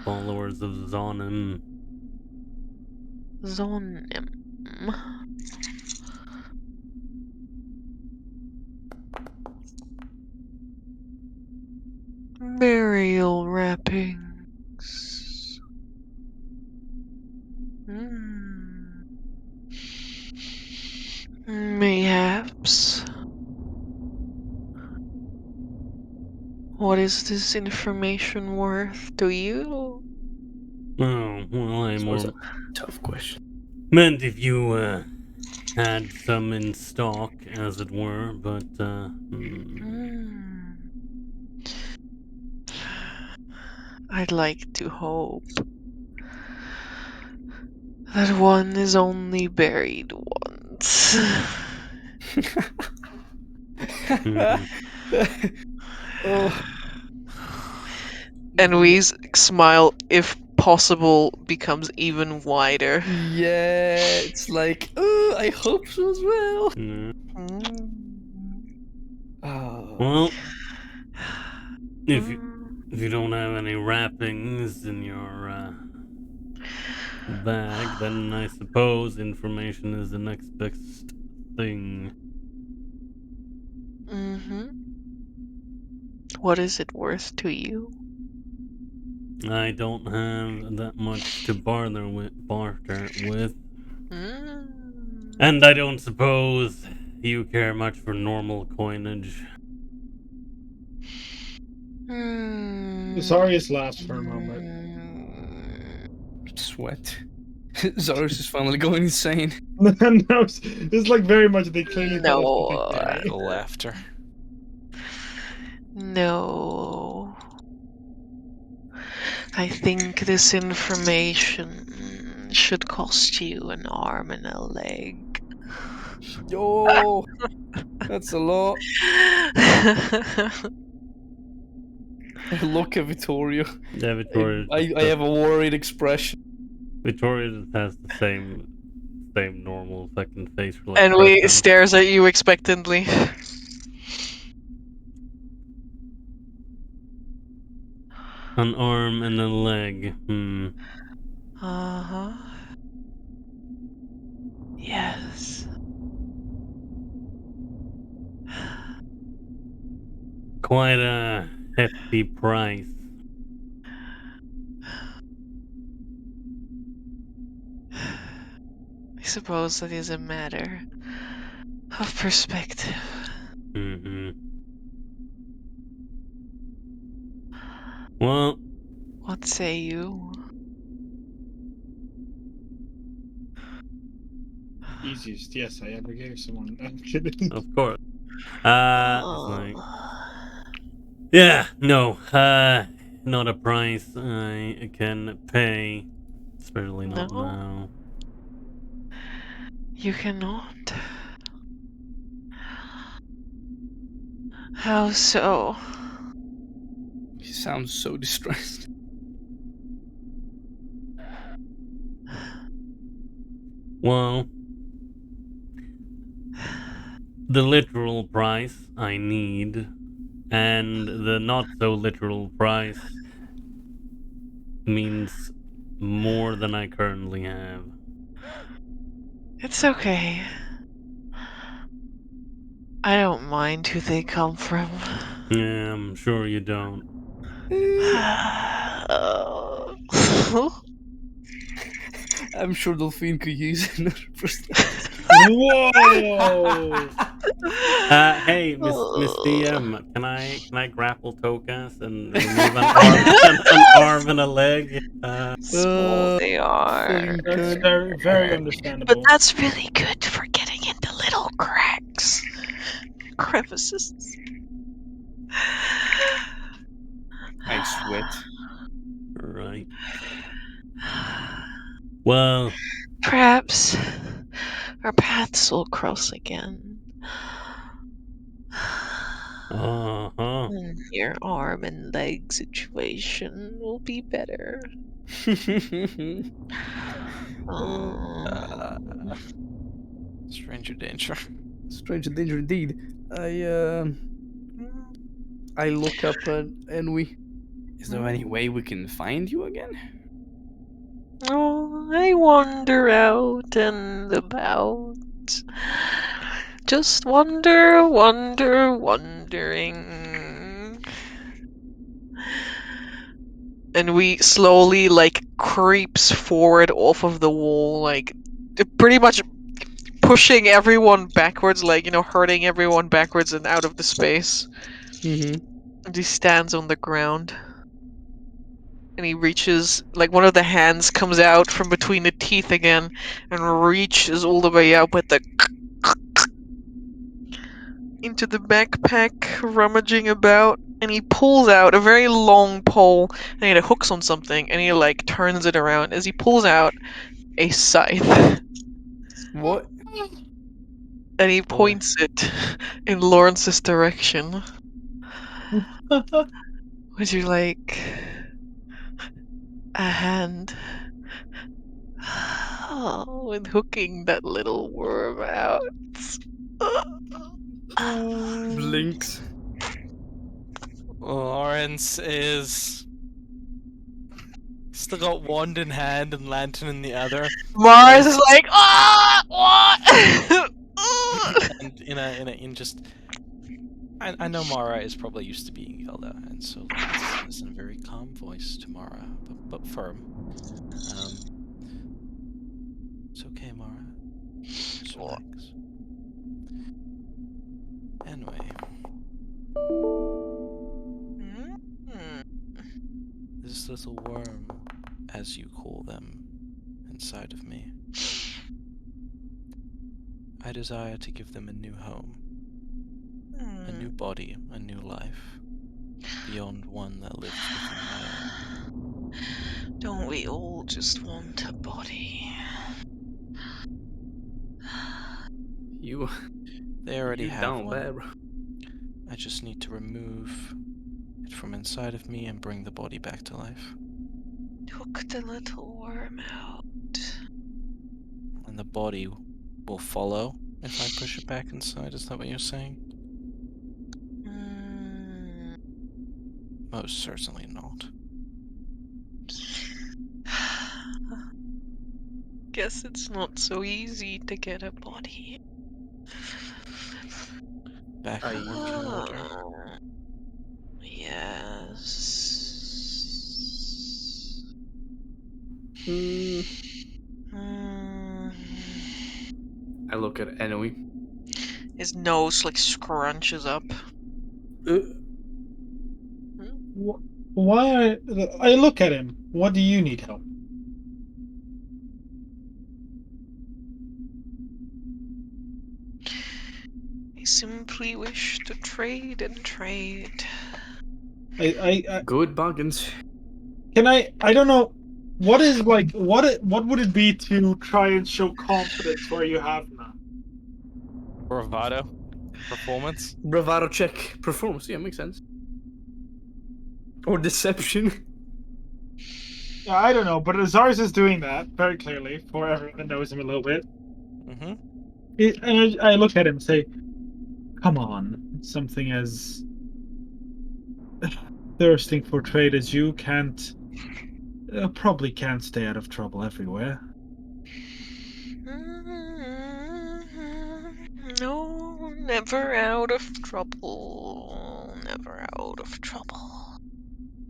followers of Zonim? Zonim. Burial wrappings. Mayhaps. What is this information worth to you? Oh, well, I So it's more a tough question. meant if you had some in stock, as it were, but I'd like to hope that one is only buried once. Oh. And Wee's smile, if possible, becomes even wider. Yeah, it's like, oh, I hope so as well. Oh. Well, if you don't have any wrappings in your bag, then I suppose information is the next best thing. Mm-hmm. What is it worth to you? I don't have that much to barter with. And I don't suppose you care much for normal coinage. Zarius laughs for a moment. Sweat. Zarius is finally going insane. No, it's like very much they clearly thought it was a big day. Laughter. No. I think this information should cost you an arm and a leg. Yo, that's a lot. I look at Vittoria. Yeah, Victoria. I have a worried expression. Victoria just has the same normal fucking face for And we stares at you expectantly. An arm and a leg. Uh-huh. Yes. Quite a hefty price. I suppose that is a matter of perspective. Well, what say you? Easiest yes I ever gave someone. I'm kidding. Of course. It's like, yeah, no, not a price I can pay. Especially not now. You cannot. How so? He sounds so distressed. Well, the literal price I need, and the not so literal price means more than I currently have. It's okay. I don't mind who they come from. Yeah, I'm sure you don't. I'm sure Delphine could use another perspective. Whoa! Hey, Miss DM, can I grapple Tokas and remove an arm and a leg? Small they are. That's very, very understandable. But that's really good for getting into little cracks, crevices. I sweat. Right. Well, perhaps our paths will cross again. And your arm and leg situation will be better. Stranger danger. Stranger danger indeed. I look up at Ennui. Is there any way we can find you again? Oh, I wander out and about. Just wondering. And we slowly, creeps forward off of the wall, pretty much pushing everyone backwards, hurting everyone backwards and out of the space. And he stands on the ground. And he reaches, one of the hands comes out from between the teeth again and reaches all the way out with the into the backpack, rummaging about, and he pulls out a very long pole and it hooks on something, and he turns it around as he pulls out a scythe. What? And he points it in Lawrence's direction. Would you like a hand with hooking that little worm out? Blinks. Lawrence is still got wand in hand and lantern in the other. Mars is like, what? And in just I know Mara is probably used to being yelled at, and so listen in a very calm voice to Mara, but firm. It's okay, Mara. Just relax. Anyway. This little worm, as you call them, inside of me. I desire to give them a new home. A new body, a new life. Beyond one that lives within my own. Don't we all just want a body? They already have down one. there, bro. I just need to remove it from inside of me and bring the body back to life. Took the little worm out. And the body will follow if I push it back inside, is that what you're saying? Most certainly not. Guess it's not so easy to get a body. Back in working order. Yes. I look at Ennui. His nose like scrunches up. Why? I look at him. What do you need help? I simply wish to trade and trade. Good bargains. Can I don't know. What is like what would it be to try and show confidence where you have none? Bravado? Performance? Bravado check. Performance, yeah, makes sense. Or deception. Yeah, I don't know, but Azars is doing that very clearly for everyone that knows him a little bit. And I look at him and say, "Come on, something as thirsting for trade as you probably can't stay out of trouble everywhere." No, never out of trouble. Never out of trouble.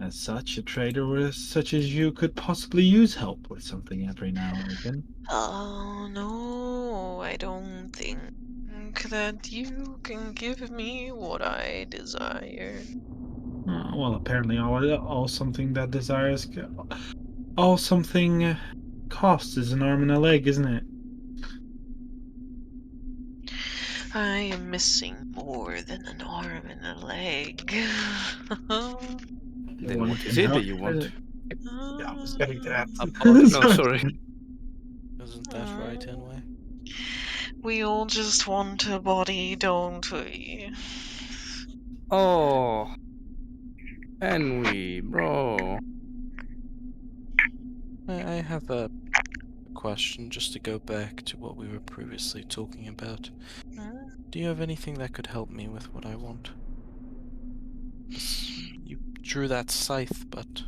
As such, a trader such as you could possibly use help with something every now and again. Oh, no, I don't think that you can give me what I desire. Well, apparently all something that desires... All something costs is an arm and a leg, isn't it? I am missing more than an arm and a leg. Then what is it that you want? Yeah, I was getting to that. No, sorry. Isn't that right, Ennui? We all just want a body, don't we? Oh. Ennui, bro. I have a question just to go back to what we were previously talking about. Do you have anything that could help me with what I want? You drew that scythe, but...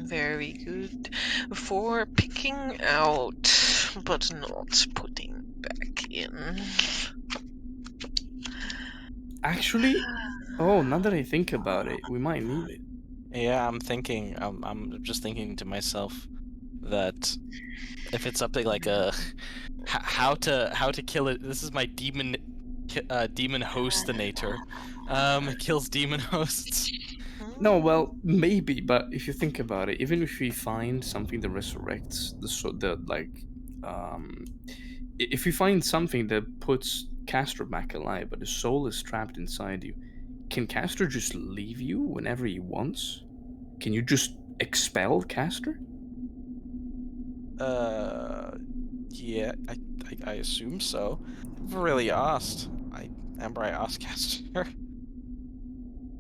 Very good for picking out, but not putting back in. Actually, oh, now that I think about it, we might need it. Yeah, I'm thinking. I'm just thinking to myself that if it's something like a how to kill it. This is my demon hostinator. It kills demon hosts. No, well, maybe, but if you think about it, even if we find something that resurrects if we find something that puts Castor back alive, but his soul is trapped inside you, can Castor just leave you whenever he wants? Can you just expel Castor? Yeah, I assume so. I've really asked. I asked Castor.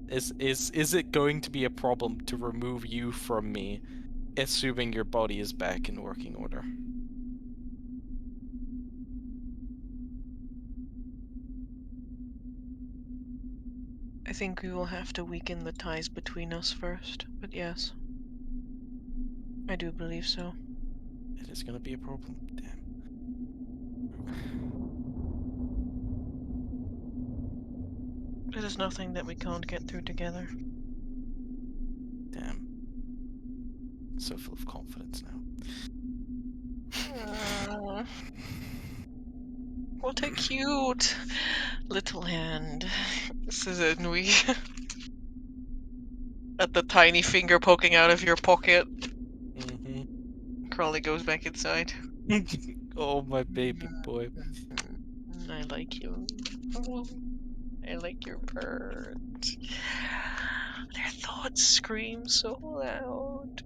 Is it going to be a problem to remove you from me, assuming your body is back in working order? I think we will have to weaken the ties between us first, but yes. I do believe so. It is going to be a problem. Damn. There is nothing that we can't get through together. Damn. So full of confidence now. What a cute little hand. This is Ennui. At the tiny finger poking out of your pocket. Crawley goes back inside. Oh, my baby boy. I like you. I like your purr. Their thoughts scream so loud.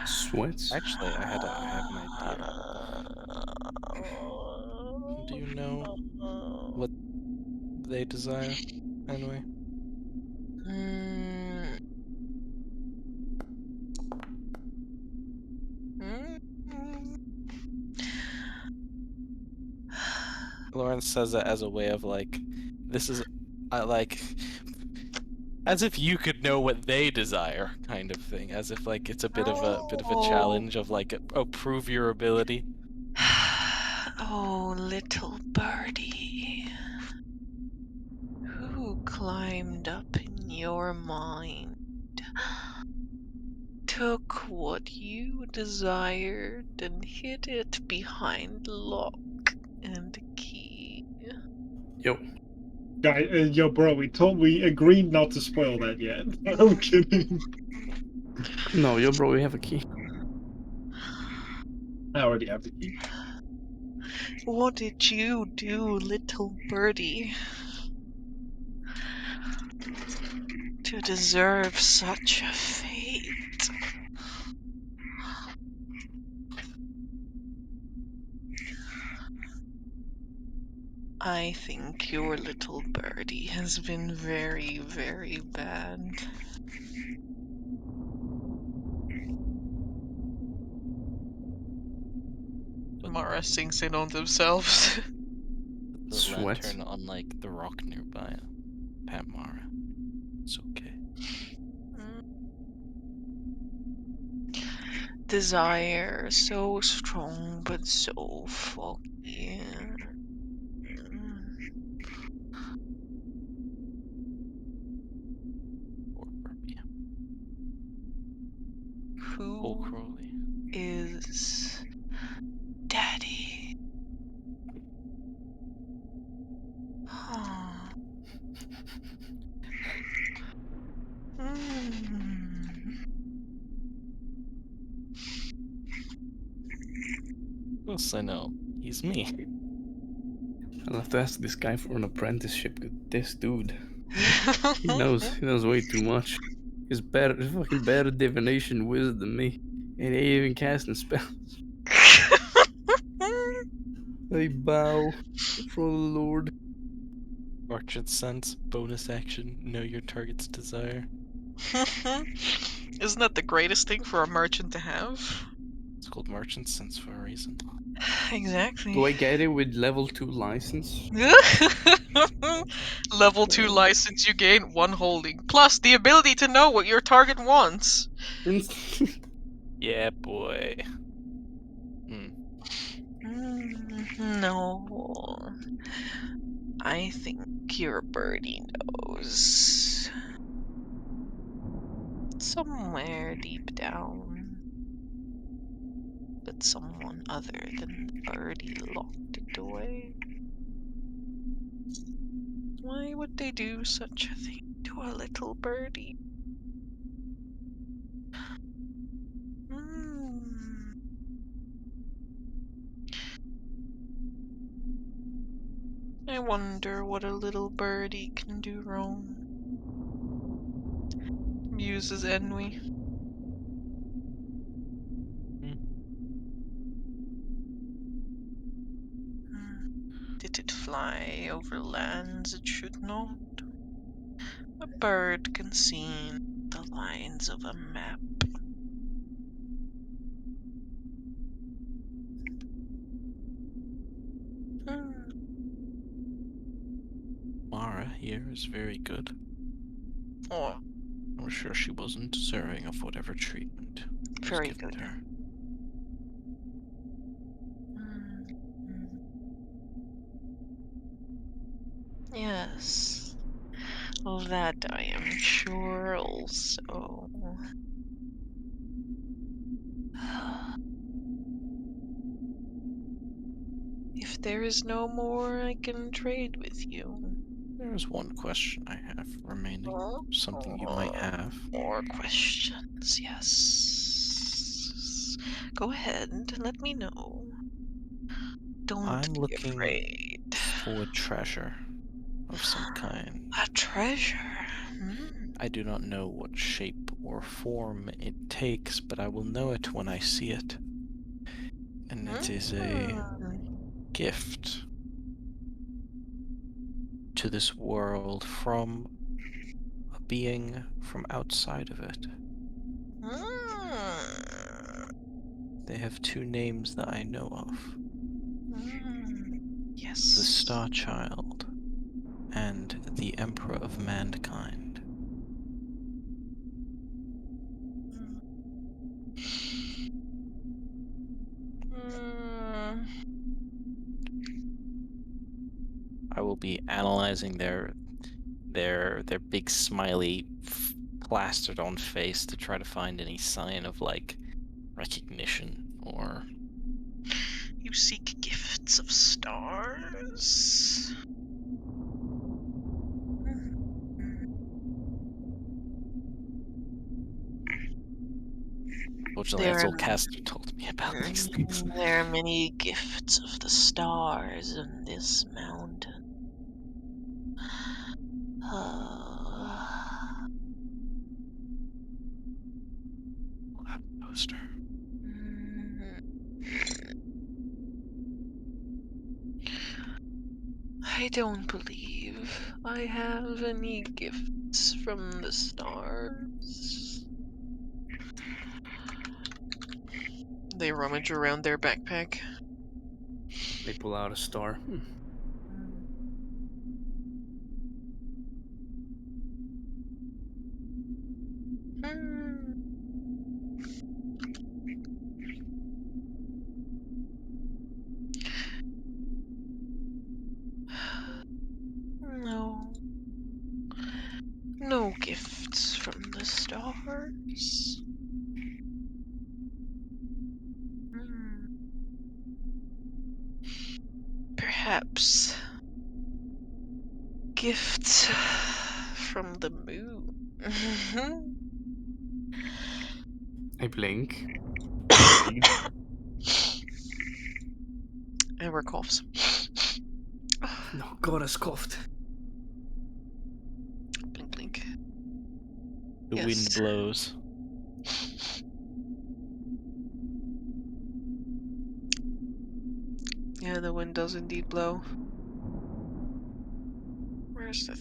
Sweats. Actually, I have an idea. Do you know what they desire, anyway? Lawrence says that as a way of like, this is like, as if you could know what they desire, kind of thing. As if like it's a bit of a challenge of like, oh, prove your ability. Oh, little birdie, who climbed up in your mind, took what you desired and hid it behind lock and key. Yo. Yo, bro, we agreed not to spoil that yet. I'm kidding. No, yo, bro, we have a key. I already have the key. What did you do, little birdie, to deserve such a fate? I think your little birdie has been very, very bad. Mara sinks in on themselves. The Sweat. lantern on like the rock nearby. Pat Mara. It's okay. Desire so strong but so foggy. Who Crawley is Daddy? Yes, I know. He's me. I'll have to ask this guy for an apprenticeship. This dude, he knows way too much. He's fucking better divination wizard than me, and he ain't even casting spells. I bow before the Lord. Merchant sense, bonus action, know your target's desire. Isn't that the greatest thing for a merchant to have? It's called merchant sense for a reason. Exactly. Do I get it with level 2 license? Level 2 license, you gain 1 holding. Plus the ability to know what your target wants. Yeah, boy. No. I think your birdie knows. Somewhere deep down. But someone other than the birdie locked it away. Why would they do such a thing to a little birdie? I wonder what a little birdie can do wrong. Muses Ennui. Did it fly over lands it should not? A bird can see the lines of a map. Mara here is very good. Oh. I'm sure she wasn't deserving of whatever treatment was Very given good. to her. Yes. That I am sure also. If there is no more, I can trade with you. There's one question I have remaining. Something you might have. More questions, yes. Go ahead and let me know. Don't I'm be looking afraid. for treasure of some kind. A treasure? I do not know what shape or form it takes, but I will know it when I see it. And it is a gift to this world from a being from outside of it. They have two names that I know of. Yes. The Star Child and the Emperor of Mankind. I will be analyzing their big smiley plastered on face to try to find any sign of like recognition or You seek gifts of stars? fortunately that's all Castor told me about these things. There are many gifts of the stars in this mountain. Poster. I don't believe I have any gifts from the stars. They rummage around their backpack. They pull out a star. No. No gifts from the stars. Perhaps gifts from the moon. I blink. Amber coughs. No, Goddess coughed. Blink, blink. The wind blows. Yeah, the wind does indeed blow. Where's the...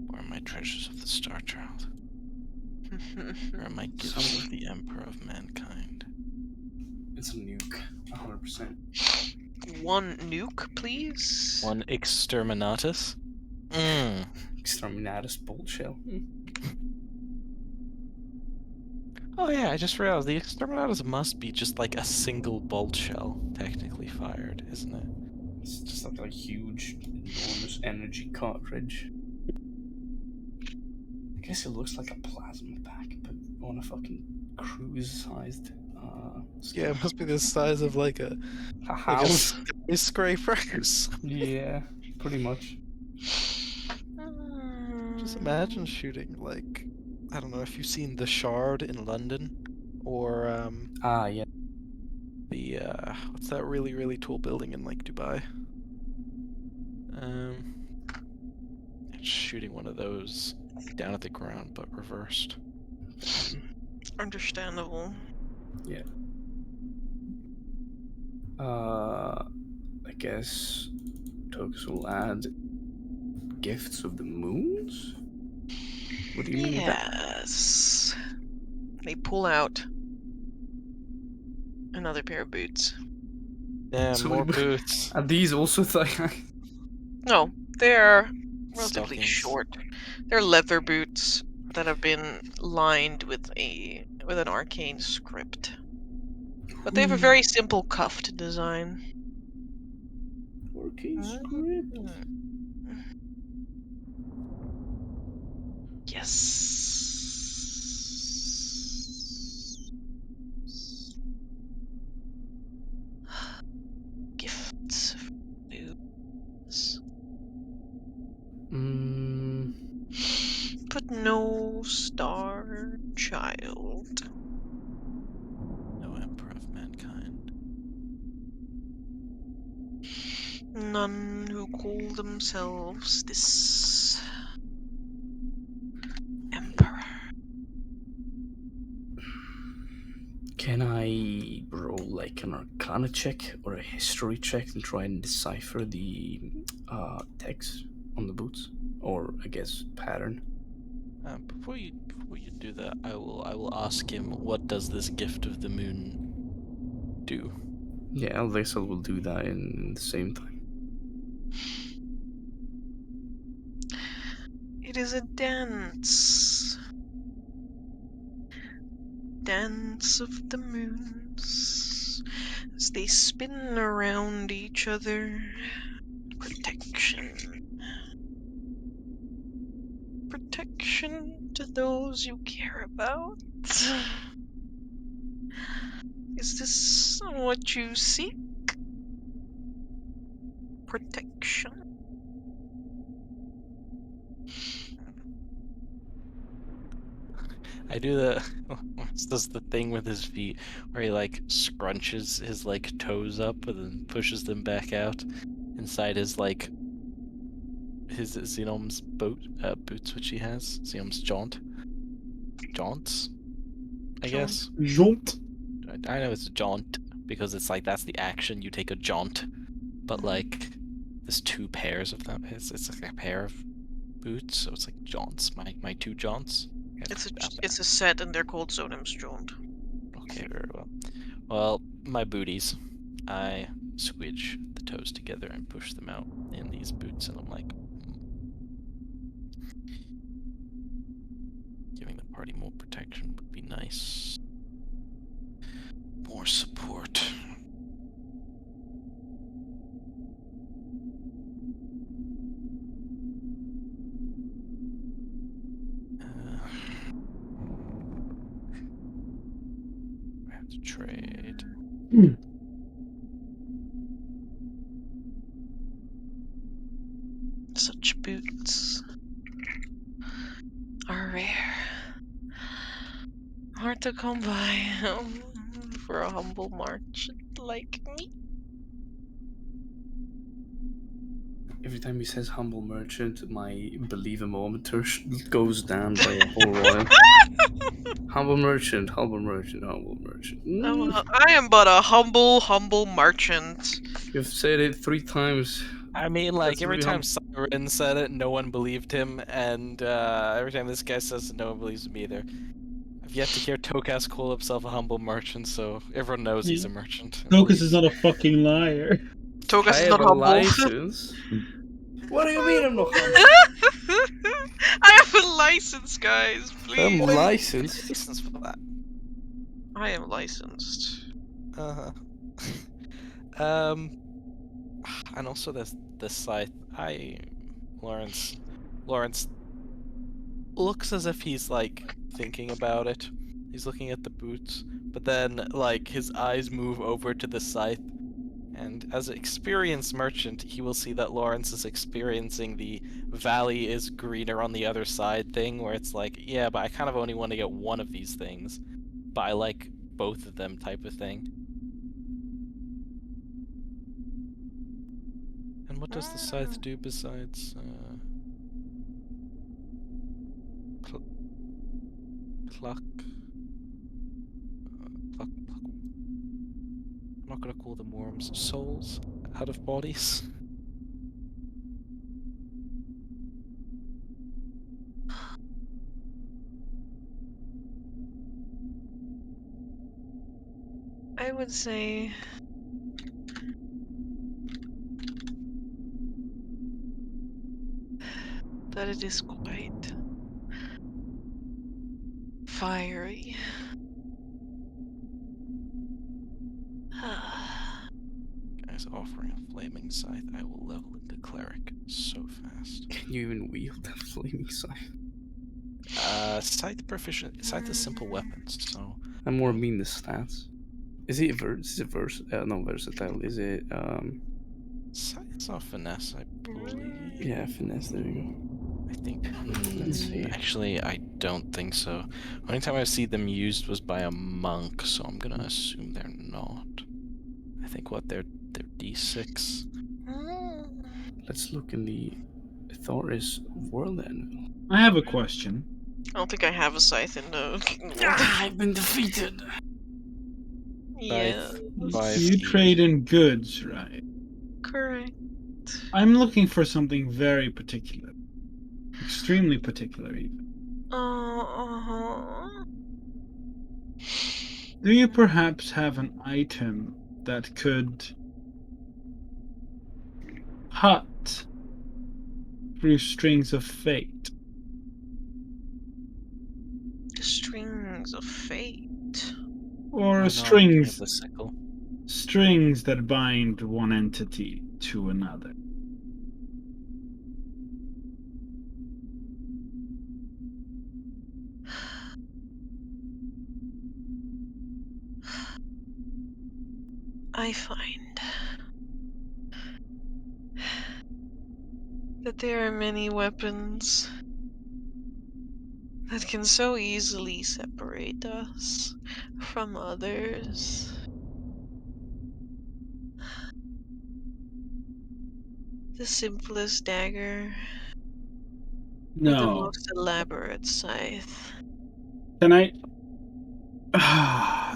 Where are my treasures of the Star Child? Where are my gifts of the Emperor of Mankind? It's a nuke, 100%. One nuke, please? One Exterminatus? Exterminatus bolt shell. Oh yeah, I just realized the Exterminatus must be just like a single bolt shell, technically fired, isn't it? It's just like a huge, enormous energy cartridge. I guess it looks like a plasma pack, but on a fucking cruise-sized Yeah, it must be the size of like a house. skyscraper. Yeah, pretty much. Just imagine shooting like, I don't know if you've seen The Shard in London, or yeah. the what's that really tall building in like Dubai? Shooting one of those down at the ground, but reversed. Understandable. Yeah. I guess Tokus will add gifts of the moons? What do you mean with that? Yes. They pull out another pair of boots. Yeah, So more boots. Are these also thigh? No, they're relatively Stockings. short. They're leather boots that have been lined with an arcane script. But they have a very simple cuffed design. Okay, script. Yes. Gifts of news. But no star child. No emperor of mankind. None who call themselves this emperor. Can I roll like an Arcana check or a history check and try and decipher the text on the boots, or I guess pattern? Before you do that, I will ask him, what does this gift of the moon do? Yeah, I guess I will do that in the same time. It is a dance. Dance of the moons as they spin around each other. Protection. Protection to those you care about. Is this what you seek? Protection. I do the does the thing with his feet where he like scrunches his like toes up and then pushes them back out inside his like his Xenom's boots, which he has. Xenom's jaunts, I guess. Jaunt. I know it's a jaunt because it's like that's the action, you take a jaunt, but like there's two pairs of them. It's like a pair of boots, so it's like jaunts. My two jaunts. It's a set, and they're called Zonem's Jaunt. Okay, very well. Well, my booties, I squidge the toes together and push them out in these boots, and I'm like, giving the party more protection would be nice. More support. I have to trade. Such boots are rare. Hard to come by for a humble merchant like me. Every time he says humble merchant, my believemometer goes down by a whole royal. Humble merchant, humble merchant, humble merchant. I am but a humble merchant. You've said it 3 times. I mean, like, That's every really time Siren said it, no one believed him, and every time this guy says it, no one believes him either. I've yet to hear Tokas call himself a humble merchant, so everyone knows he's a merchant. Tokas is not a fucking liar. Tokas I is not have a humble. license. What do you mean I'm not humble? I have a license, guys, please. I'm licensed. License for that. I am licensed. And also there's the scythe. Lawrence looks as if he's like thinking about it. He's looking at the boots, but then like his eyes move over to the scythe, and as an experienced merchant, he will see that Lawrence is experiencing the valley is greener on the other side thing, where it's like, yeah, but I kind of only want to get one of these things, but I like both of them type of thing. And what does the scythe do besides pluck? Pluck. I'm not gonna call them worms. Souls out of bodies. I would say that it is quite fiery. Guys, to offering a flaming scythe, I will level into cleric so fast. Can you even wield a flaming scythe? Scythe proficient. Scythe is simple weapons, so. I more mean the stats. Is it versatile? Is it Scythe's not finesse, I believe. Yeah, finesse. There you go. I think. Let's see. Actually, I don't think so. Only time I've seen them used was by a monk, so I'm gonna assume they're not. I think they're D6. Let's look in the Etharis world anvil. I have a question. I don't think I have a scythe in the. I've been defeated. Yeah. You trade in goods, right? Correct. I'm looking for something very particular. Extremely particular, even. Uh-huh. Do you perhaps have an item that could cut through strings of fate? Strings of fate. Or strings that bind one entity to another? I find that there are many weapons that can so easily separate us from others. The simplest dagger, or the No. most elaborate scythe. Can I...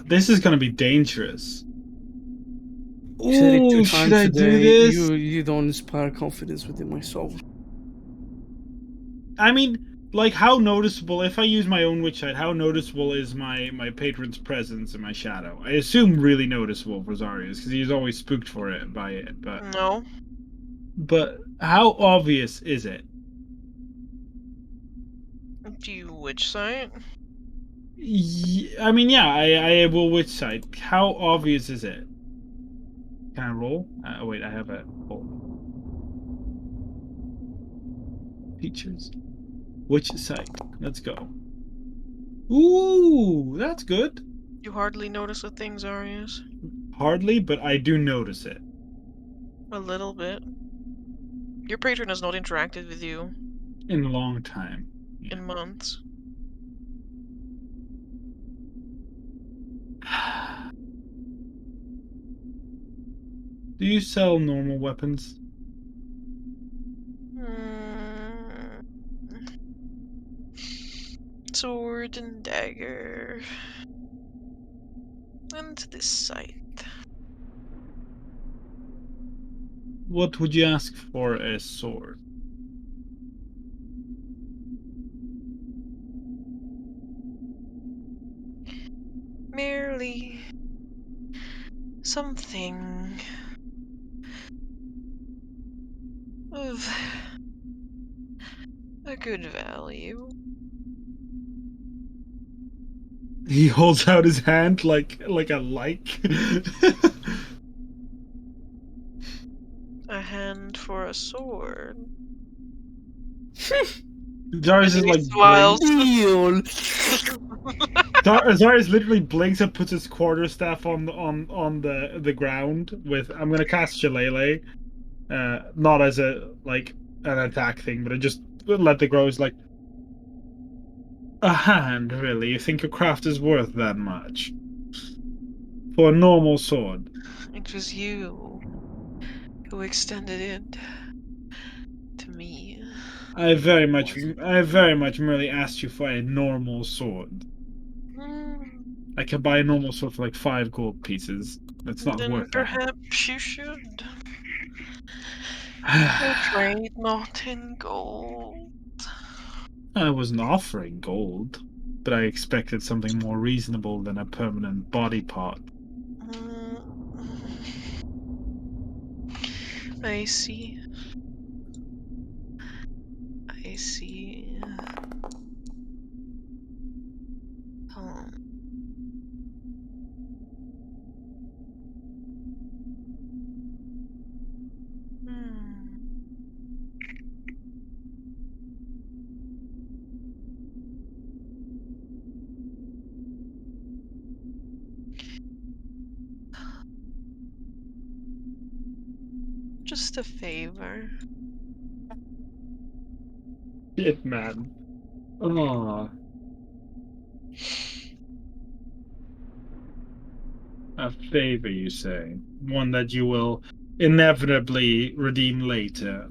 This is gonna be dangerous. You said it 2 Ooh, times should I today. do this? You don't inspire confidence within my soul. I mean, like, how noticeable, if I use my own witch sight, how noticeable is my patron's presence in my shadow? I assume really noticeable for Zarius, because he's always spooked by it, but... No. But how obvious is it? Do you witch sight? I mean, yeah, I will witch sight. How obvious is it? Can I roll? Oh, wait, I have a roll. Features. Witch sight. Let's go. Ooh, that's good. You hardly notice the things, Arius. Hardly, but I do notice it. A little bit. Your patron has not interacted with you In a long time. Yeah. in months. Do you sell normal weapons? Sword and dagger. And this scythe. What would you ask for a sword? Merely something of a good value. He holds out his hand like a like. A hand for a sword. Darius is like smiles. Darius literally blinks and puts his quarterstaff on the ground with I'm gonna cast Shillelagh. Not as a like an attack thing, but I just let the grows like a hand, really? You think your craft is worth that much? For a normal sword. It was you who extended it to me. I very much merely asked you for a normal sword. I can buy a normal sword for like 5 gold pieces. That's not Then worth that. perhaps you should. I trade not in gold. I wasn't offering gold, but I expected something more reasonable than a permanent body part. I see. I see. just a favor. Shit, man. Oh. A favor, you say? One that you will inevitably redeem later,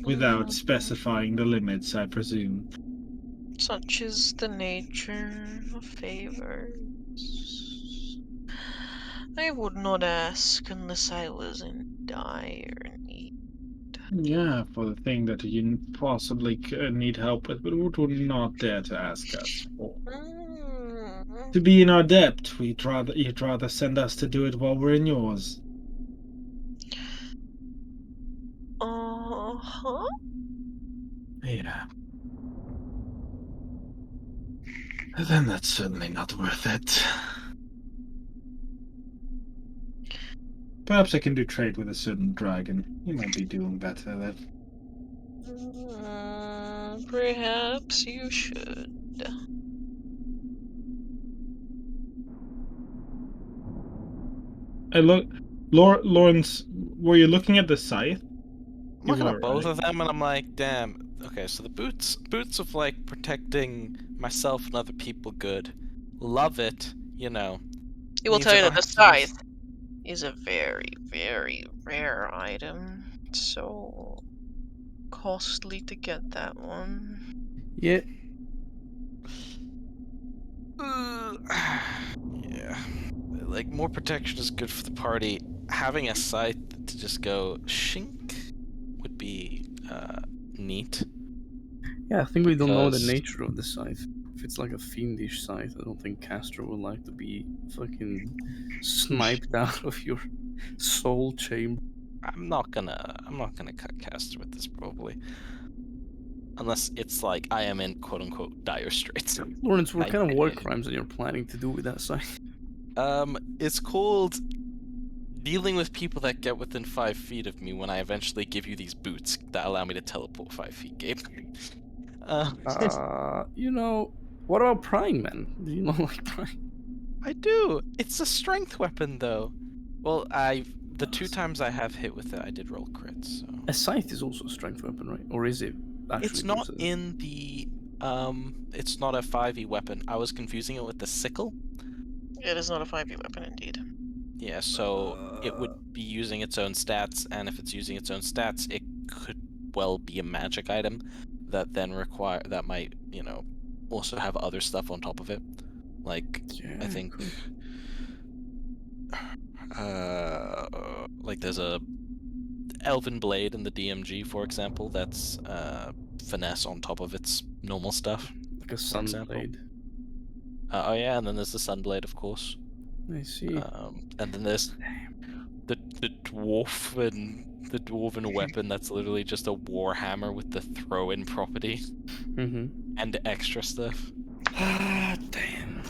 without specifying the limits, I presume. Such is the nature of favors. I would not ask unless I was in dire need. Yeah, for the thing that you possibly need help with, but would not dare to ask us for. To be in our debt, you'd rather send us to do it while we're in yours. Uh-huh. Yeah. Then that's certainly not worth it. Perhaps I can do trade with a certain dragon. He might be doing better then. Perhaps you should. I look, Lawrence. Were you looking at the scythe? I'm looking at both of them, and I'm like, damn. Okay, so the boots of like protecting myself and other people, good. Love it, you know. He will Means tell I you don't that the have to use- scythe is a very, very rare item. So costly to get that one. Yeah. Yeah. Like, more protection is good for the party. Having a scythe to just go shink would be neat. Yeah, I think we don't know the Because- nature of the scythe. If it's like a fiendish scythe, I don't think Castor would like to be fucking sniped out of your soul chamber. I'm not gonna cut Caster with this, probably. Unless it's like I am in quote unquote dire straits. Lawrence, what kind of war I- crimes are you planning to do with that scythe? It's called dealing with people that get within 5 feet of me when I eventually give you these boots that allow me to teleport 5 feet, Gabe. You know, what about prying men? Do you not like prying? I do. It's a strength weapon, though. Well, the 2 times I have hit with it, I did roll crits. So. A scythe is also a strength weapon, right? Or is it actually? It's not considered? in the. It's not a 5e weapon. I was confusing it with the sickle. It is not a 5e weapon, indeed. Yeah, so it would be using its own stats, and if it's using its own stats, it could well be a magic item that then that might, you know, also have other stuff on top of it. Like, Yeah, I think, cool. like there's a Elven Blade in the DMG, for example, that's finesse on top of its normal stuff. Like a for sun example. blade. Oh yeah, and then there's the Sunblade, of course. I see. And then there's the dwarven weapon that's literally just a warhammer with the throw-in property Mm-hmm. and extra stuff. Ah, damn.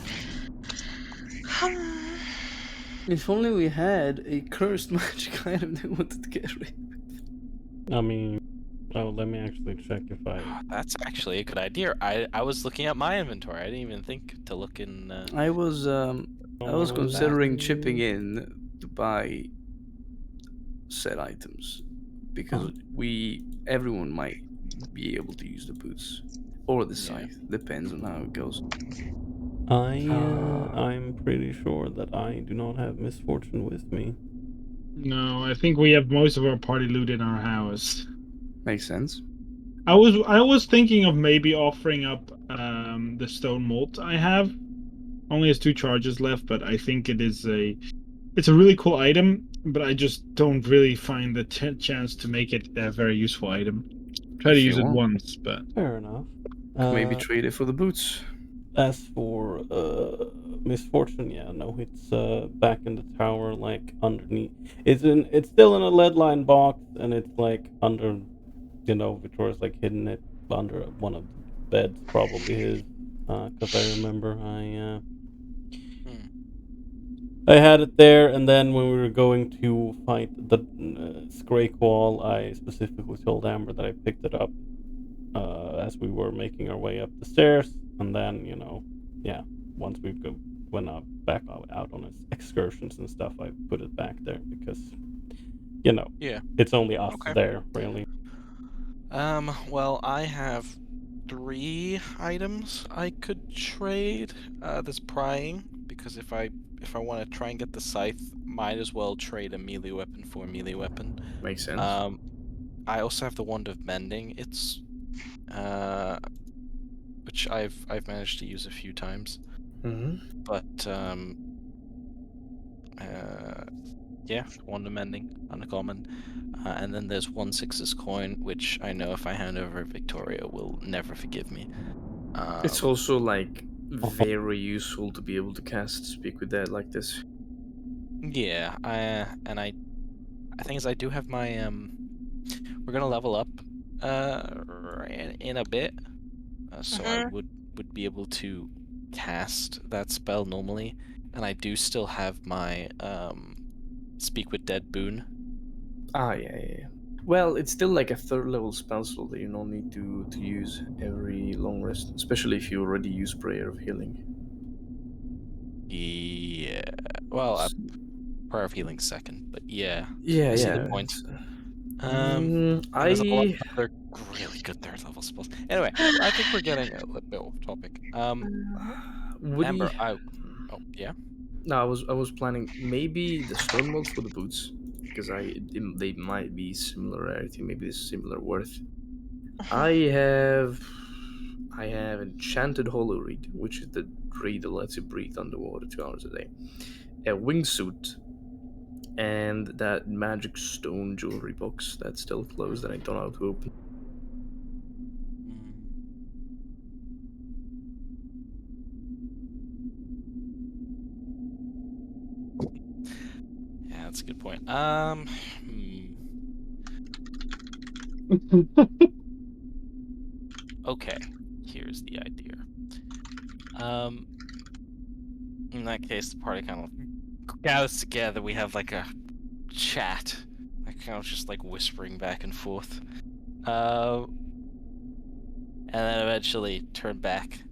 If only we had a cursed magic item that we wanted to get rid of. I mean, oh, let me actually check if I. That's actually a good idea. I was looking at my inventory. I didn't even think to look in. I was considering chipping in to buy said items because everyone might be able to use the boots or the scythe. Depends on how it goes. I'm pretty sure that I do not have misfortune with me. No, I think we have most of our party loot in our house. Makes sense. I was thinking of maybe offering up the stone mold I have. Only has 2 charges left, but I think it's a really cool item. But I just don't really find the chance to make it a very useful item. Try to use it once, but fair enough. Maybe trade it for the boots. As for misfortune, yeah, no, it's back in the tower, like underneath. It's still in a lead line box, and it's like under, you know, Victoria's like hidden it under one of the beds, probably his, because I remember I had it there, and then when we were going to fight the Scrayquall, I specifically told Amber that I picked it up as we were making our way up the stairs, and then, you know, yeah, once we went back out on excursions and stuff, I put it back there because Yeah. it's only us Okay. there, really. Well, I have 3 items I could trade. There's prying, because if I want to try and get the scythe, might as well trade a melee weapon for a melee weapon. Makes sense. I also have the wand of mending. It's which I've managed to use a few times. But yeah, wand of mending, uncommon. And then there's 1/6's coin, which I know if I hand over Victoria will never forgive me. It's also like very useful to be able to cast Speak with Dead like this. Yeah, I think is I do have my we're gonna level up in a bit, so I would be able to cast that spell normally, and I do still have my Speak with Dead boon. Yeah. Well, it's still like a 3rd level spell slot that you don't need to use every long rest, especially if you already use Prayer of Healing. Yeah, well, Prayer of Healing second, but yeah. Yeah, I see yeah. the point. I There's a lot of other really good 3rd level spells. Anyway, I think we're getting a little bit off topic. would Amber, he... oh yeah. No, I was planning maybe the Stormwell for the boots, because they might be similar rarity, maybe similar worth. I have Enchanted Hollow Reed, which is the reed that lets you breathe underwater 2 hours a day. A wingsuit, and that magic stone jewelry box that's still closed and I don't know how to open. Yeah, that's a good point. Okay, here's the idea. In that case, the party kind of gathers together. We have like a chat, like kind of just like whispering back and forth. And then eventually turn back,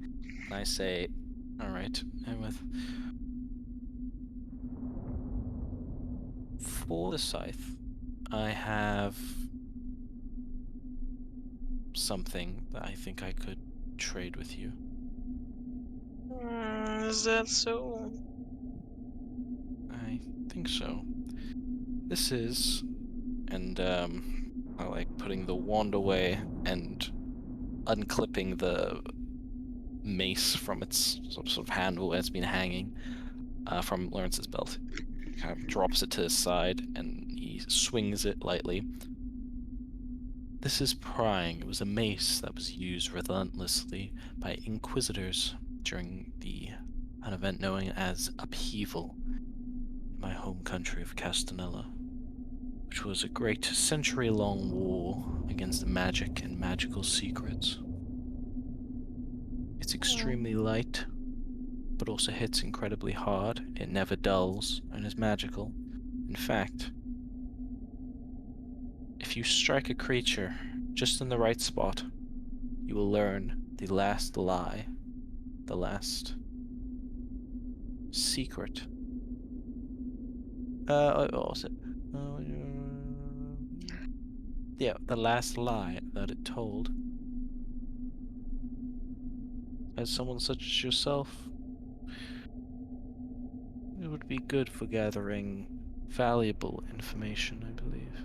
and I say, "All right, Emmet, for the scythe, I have something that I think I could trade with you." Is that so? I think so. This is, and I like putting the wand away and unclipping the mace from its sort of handle where it's been hanging from Lawrence's belt. Kind of drops it to his side and he swings it lightly. This is prying. It was a mace that was used relentlessly by inquisitors during an event known as Upheaval in my home country of Castanella, which was a great century-long war against magic and magical secrets. It's extremely light, but also hits incredibly hard. It never dulls and is magical. In fact, if you strike a creature just in the right spot, you will learn the last lie, the last secret. What was it? Yeah, the last lie that it told. As someone such as yourself, it would be good for gathering valuable information, I believe.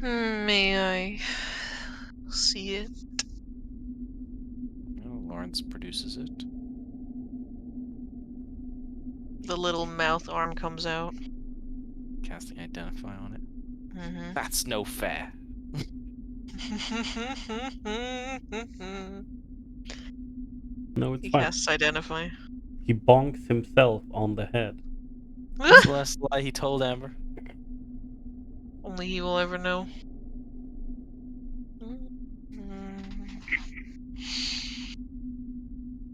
May I see it? Lawrence produces it. The little mouth arm comes out. Casting Identify on it. That's no fair. No, it's He fine. casts Identify. He bonks himself on the head. What's the last lie he told Amber? Only he will ever know.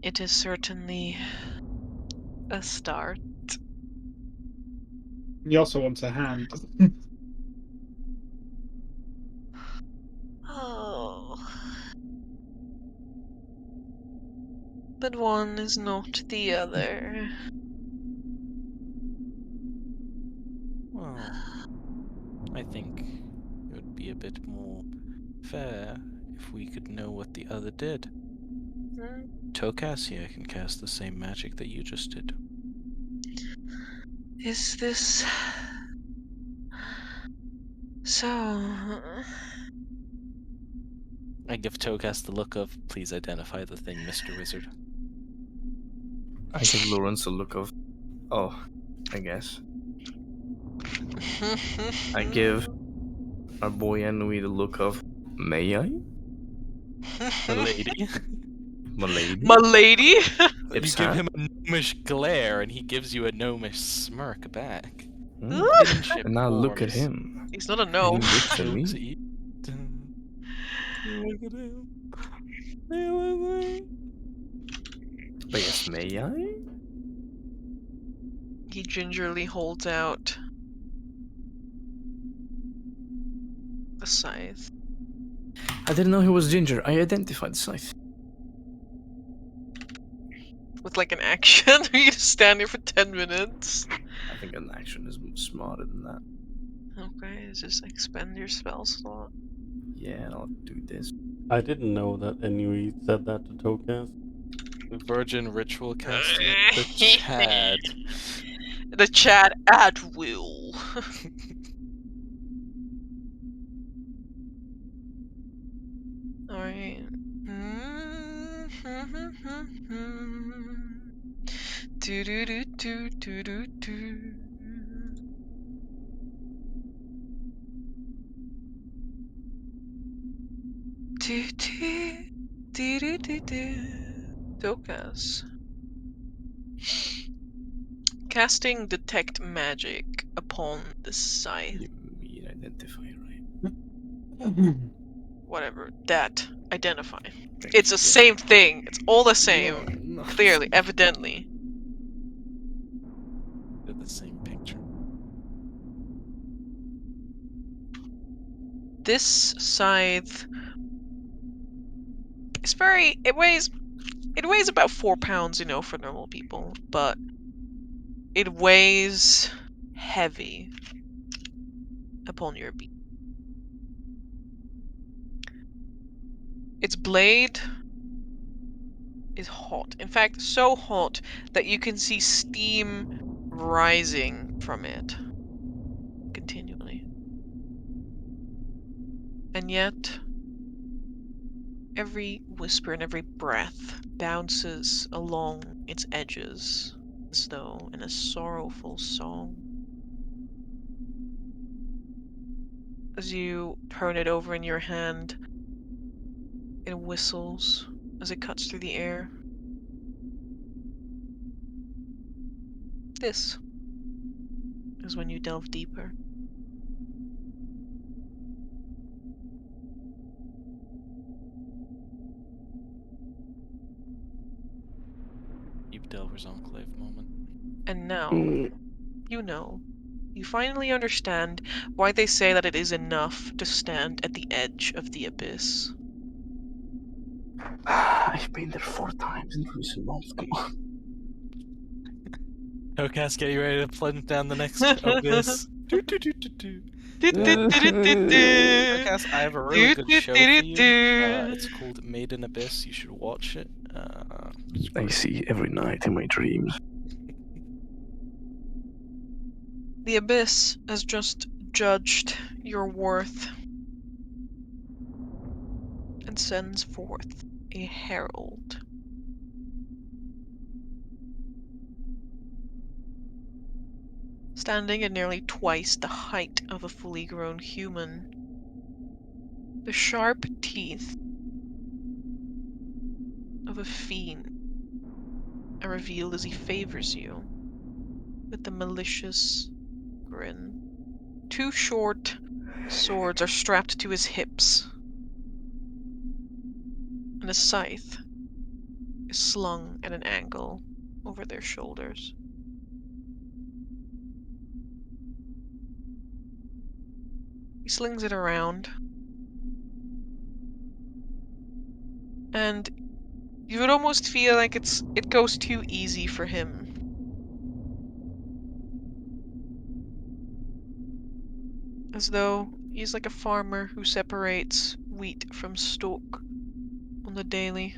It is certainly a start. He also wants a hand. Oh. But one is not the other. Well, I think it would be a bit more fair if we could know what the other did. Tokasia can cast the same magic that you just did. Is this so? I give Tokas the look of, please identify the thing, Mr. Wizard. I give Lawrence a look of, oh, I guess. I give our boy Ennui the look of, may I? Milady. Milady? Milady? You give him a gnomish glare, and he gives you a gnomish smirk back. And now look at him. He's not a gnome. He looks at me. Look at him. But yes, may I? He gingerly holds out the scythe. I didn't know he was ginger. I identified the scythe. With like an action? You just stand there for 10 minutes. I think an action is smarter than that. Okay, just expend your spell slot. Yeah, and I'll do this. I didn't know that Ennui said that to Tokas. The Virgin Ritual Caster, the Chad. The Chad at will. Alright. Do do do do do do do. Do do do do do do. Tokas. Casting Detect Magic upon the scythe. You mean identify, right? Whatever. That. Identify. It's the same thing. It's all the same. No. Clearly, evidently. They're the same picture. This scythe is very. It weighs about 4 pounds, for normal people, but it weighs heavy upon your beak. Its blade is hot. In fact, so hot that you can see steam rising from it continually. And yet, every whisper and every breath bounces along its edges as though in a sorrowful song. As you turn it over in your hand, it whistles as it cuts through the air. This is when you delve deeper. Deep Delver's Enclave moment. And now, you finally understand why they say that it is enough to stand at the edge of the abyss. I've been there 4 times in recent months. Come on. Tokas, getting ready to plunge down the next abyss. Tokas, I have a really good show for you. It's called Made in Abyss. You should watch it. I see every night in my dreams. The abyss has just judged your worth and sends forth a herald. Standing at nearly twice the height of a fully grown human, the sharp teeth of a fiend are revealed as he favors you with a malicious grin. 2 short swords are strapped to his hips, and a scythe is slung at an angle over their shoulders. He slings it around, and you would almost feel like it goes too easy for him. as though he's like a farmer who separates wheat from stalk on the daily.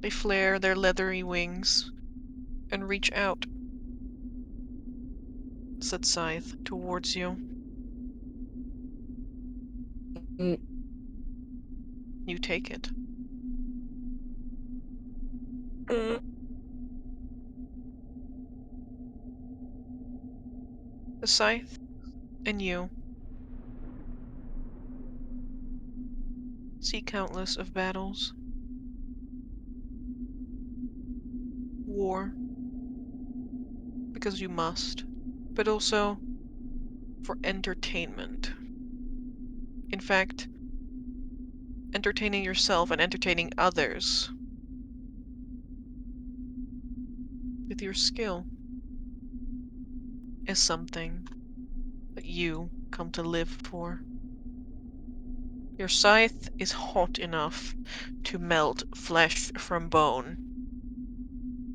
They flare their leathery wings and reach out, said Scythe, towards you. You take it. The Scythe and you see countless of battles. War. Because you must. But also for entertainment. In fact, entertaining yourself and entertaining others with your skill is something that you come to live for. Your scythe is hot enough to melt flesh from bone,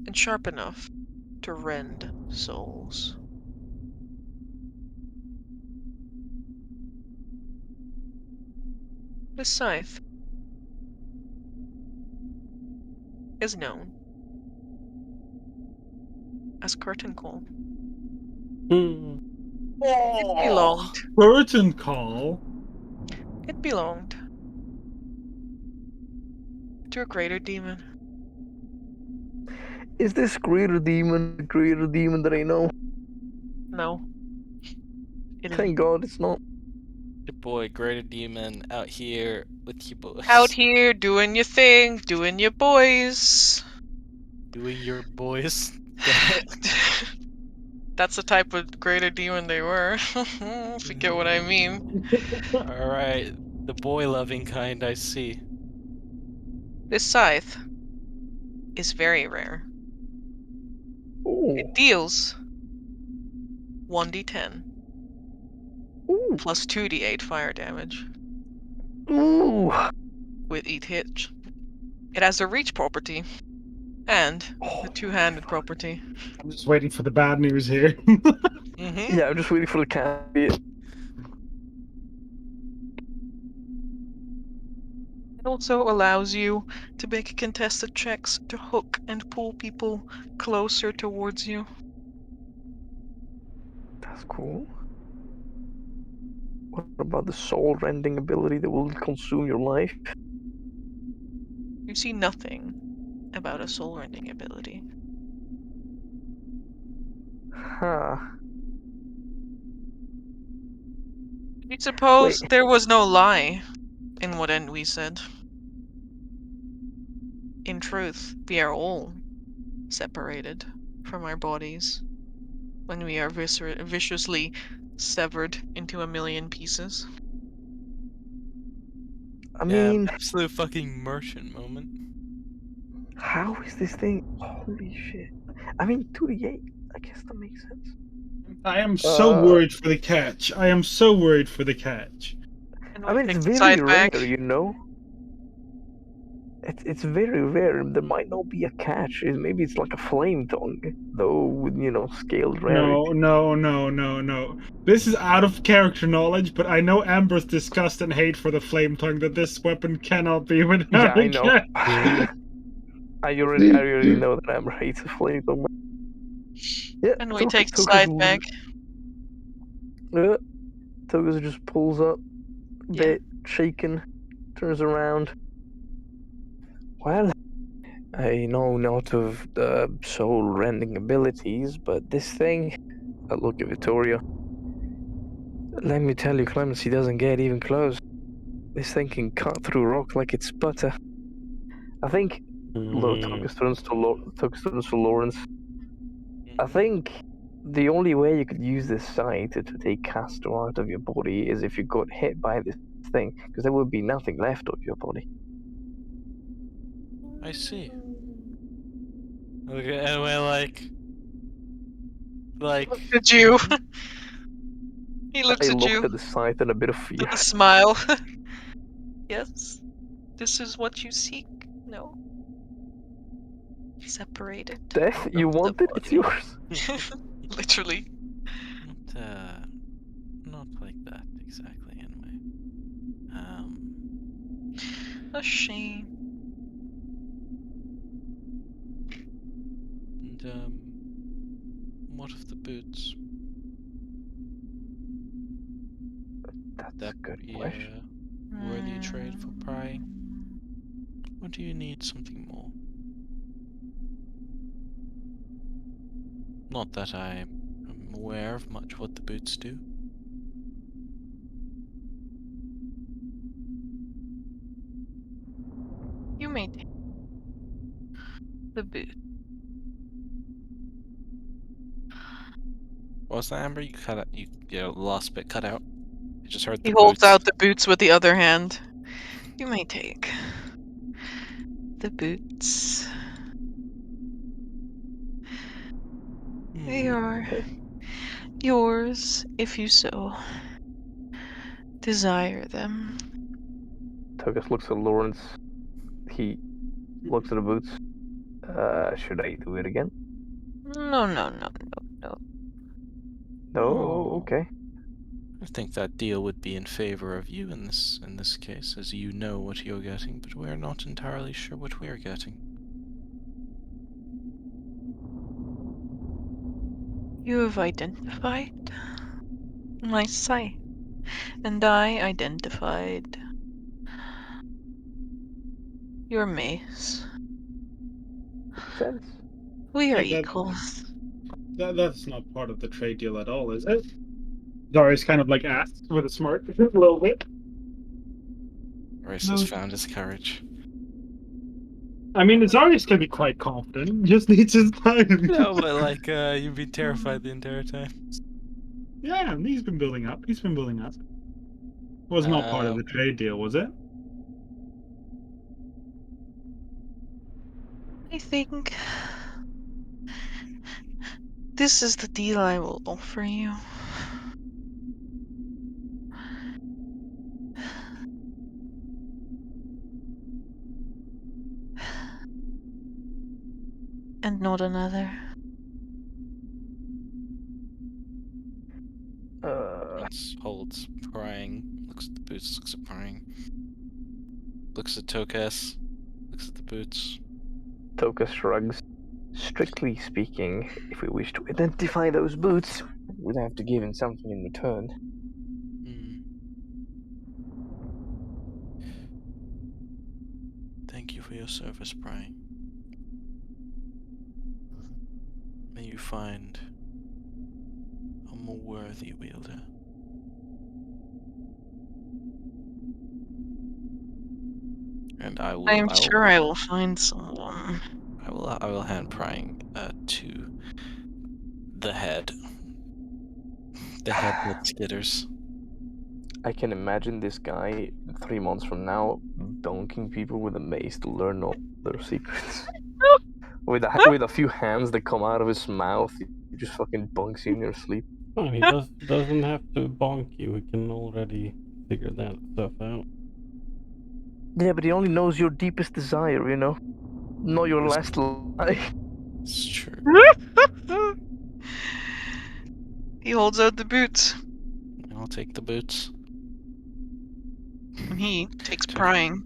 and sharp enough to rend souls. This scythe is known as Curtain Call. It belonged. Curtain Call? It belonged to a greater demon. Is this greater demon the greater demon that I know? No. Thank God it's not. Your boy, Greater Demon, out here with your boys. Out here doing your thing, doing your boys. Doing your boys. That's the type of greater demon they were. If you get what I mean. Alright, the boy-loving kind, I see. This scythe is very rare. Ooh. It deals 1d10 Ooh. plus 2d8 fire damage Ooh. with each hit. It has a reach property and the two-handed property. I'm just waiting for the bad news here. Yeah, I'm just waiting for the caveat. It also allows you to make contested checks to hook and pull people closer towards you. That's cool. What about the soul-rending ability that will consume your life? You see nothing about a soul-rending ability. Huh. You suppose Wait. there was no lie in what Ennui said. In truth, we are all separated from our bodies when we are viciously severed into a million pieces. I mean, absolute fucking merchant moment. how is this thing? Holy shit. I mean, 2d8. I guess that makes sense. I am so worried for the catch. I am so worried for the catch. I mean, it's very rare, you know? It's very rare. There might not be a catch. Maybe it's like a flame tongue, though, with, you know, scaled rarity. No. This is out of character knowledge, but I know Amber's disgust and hate for the flame tongue that this weapon cannot be without Yeah, I a know. catch. I already know that Amber hates a flame tongue. Yeah, And we take the scythe back. Yeah, Togus just pulls up, a bit shaken, turns around. Well, I know not of the soul-rending abilities, but this thing... I look at Vittoria. Let me tell you, Clemency doesn't get even close. This thing can cut through rock like it's butter. I think... Look, Togus turns to Lawrence. I think the only way you could use this scythe to take Castor out of your body is if you got hit by this thing, because there would be nothing left of your body. I see. Okay, and we're like... Look at you. He looks I at you looked at the scythe in a bit of fear. with a smile. Yes, this is what you seek. No. separated. Death, you from the want it? It's body. yours. Literally. Not like that exactly, anyway. A shame. And what of the boots? That's a good question. Worthy trade for prying? Or do you need something more? Not that I am aware of much what the boots do. You may take the boot. What was that, Amber? You cut out. The last bit cut out. I just heard the He holds boots. out the boots with the other hand. You may take the boots. They are yours if you so desire them. Togus looks at Lawrence. He looks at the boots. Should I do it again? No. No, okay. I think that deal would be in favor of you in this case, as you know what you're getting, but we're not entirely sure what we're getting. You have identified my sight, and I identified your mace. Makes sense. We are Yeah, equals. That's not part of the trade deal at all, is it? Darius kind of like asks with a smirk a little bit. Race has found his courage. I mean, Darius can be quite confident. He just needs his time. No, but like, you've been terrified the entire time. Yeah, he's been building up. Was not part of the trade deal, was it? I think this is the deal I will offer you. And not another. Lance holds prying, looks at the boots, looks at prying. Looks at Tokas, looks at the boots. Tokus shrugs. Strictly speaking, if we wish to identify those boots, we'd have to give in something in return. Thank you for your service, prying. May you find a more worthy wielder. And I am sure I will find someone. I will hand prying to the head. The head that skitters. I can imagine this guy 3 months from now donking people with a mace to learn all their secrets. with a few hands that come out of his mouth, he just fucking bunks you in your sleep. Oh, he doesn't have to bonk you. He can already figure that stuff out. Yeah, but he only knows your deepest desire, you know? Not your last lie. It's true. He holds out the boots. I'll take the boots. And he takes prying,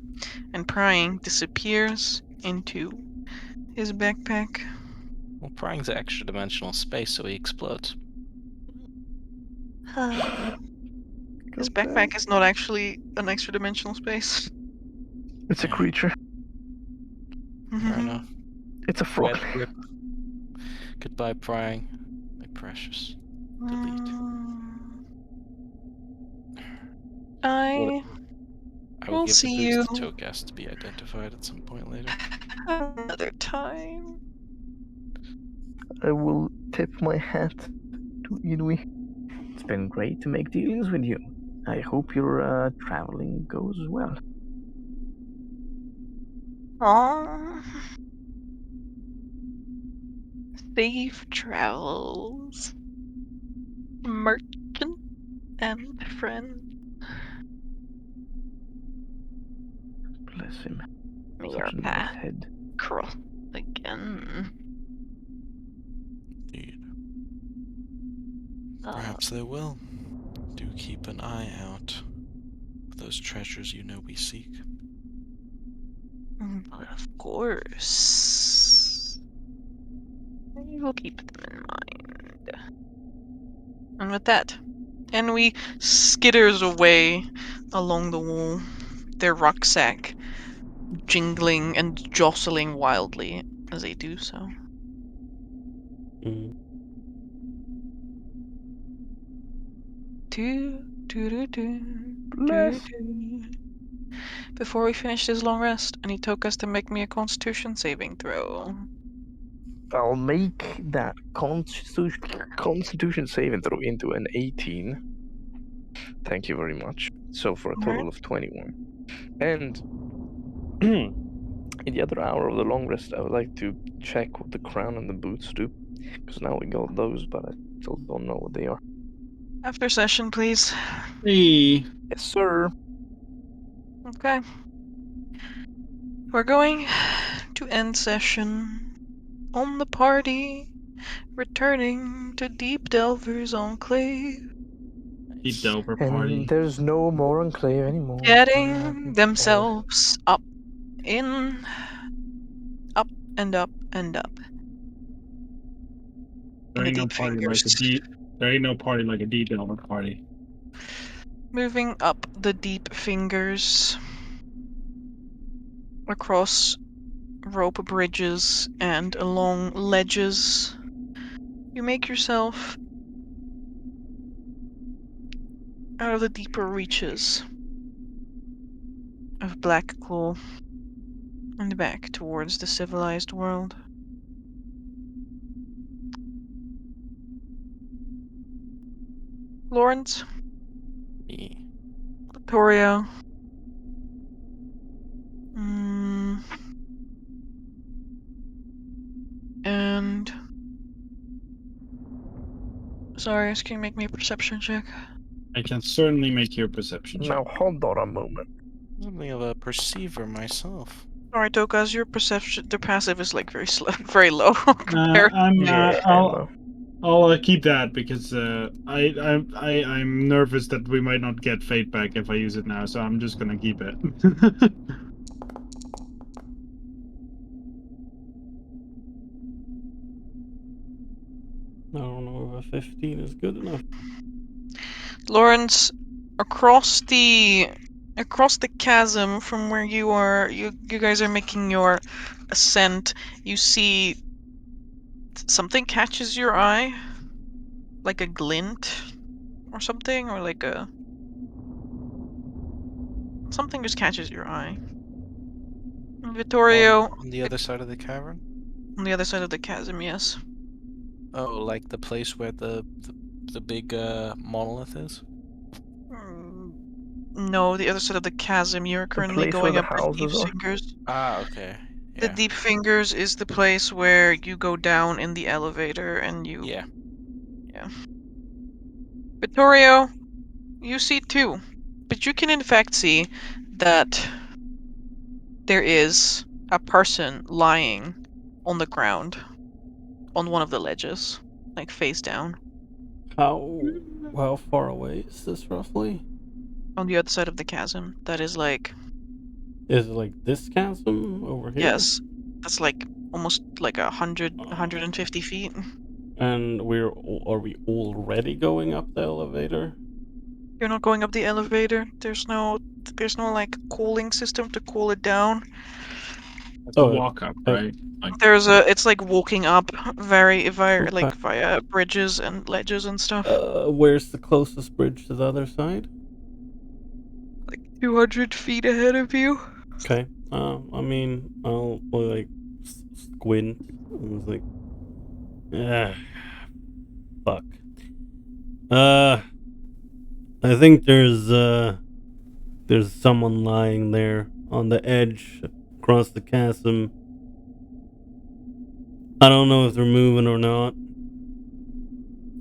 and prying disappears into his backpack. Well, prying's an extra dimensional space, so he explodes. His backpack is not actually an extra dimensional space. It's a creature. Fair enough. It's a frog. Rip. Goodbye, prying. My precious. Delete. I will give see the boots you to Togas to be identified at some point later. another time. I will tip my hat to Ennui. It's been great to make dealings with you. I hope your traveling goes well. Aww. Safe travels, merchant and friend. Bless him. May Such your a nice path head. again. Indeed. Perhaps they will. Do keep an eye out for those treasures you know we seek. But of course. We will keep them in mind. And with that, Ennui skitters away along the wall, their rucksack jingling and jostling wildly as they do so. Mm. Before we finish this long rest, I need Tokas to make me a Constitution saving throw. I'll make that Constitution saving throw into an 18. Thank you very much. So for a total of 21. And in the other hour of the long rest, I would like to check what the crown and the boots do. Because now we got those, but I still don't know what they are. After session, please. Hey. Yes, sir. Okay. We're going to end session on the party, returning to Deep Delver's Enclave. Deep Delver party. And there's no more Enclave anymore. Getting themselves up and up. There ain't no party like a deep. There ain't no party like a Deep Delver party. Moving up the deep fingers across rope bridges and along ledges, you make yourself out of the deeper reaches of Black Claw and back towards the civilized world. Lawrence? Me. Vittorio? And... Sorry, can you make me a perception check? I can certainly make your perception check. Now hold on a moment. Something of a perceiver myself. Alright, Tokas, your perception, the passive is like very slow, very low compared. I'll keep that because I'm nervous that we might not get fate back if I use it now, so I'm just gonna keep it. I don't know if a 15 is good enough. Lawrence, across the chasm from where you are, you guys are making your ascent. You see something catches your eye, like a glint or something, or like a something just catches your eye. Vittorio, on the other side of the cavern. On the other side of the chasm, yes. Oh, like the place where the big monolith is? No, the other side of the chasm. You're currently going up the deep fingers. Ah, okay. Yeah. The deep fingers is the place where you go down in the elevator and you... Yeah. Vittorio, you see too. But you can in fact see that there is a person lying on the ground on one of the ledges, like face down. How far away is this roughly? On the other side of the chasm. That is like... Is it like this chasm over here? Yes. That's like almost like 150 feet. And are we already going up the elevator? You're not going up the elevator. There's no like cooling system to cool it down. It's a walk up, right? It's like walking up very like via bridges and ledges and stuff. Where's the closest bridge to the other side? Like 200 feet ahead of you. Okay. I mean, I'll like squint and was like, fuck. I think there's someone lying there on the edge across the chasm. I don't know if they're moving or not.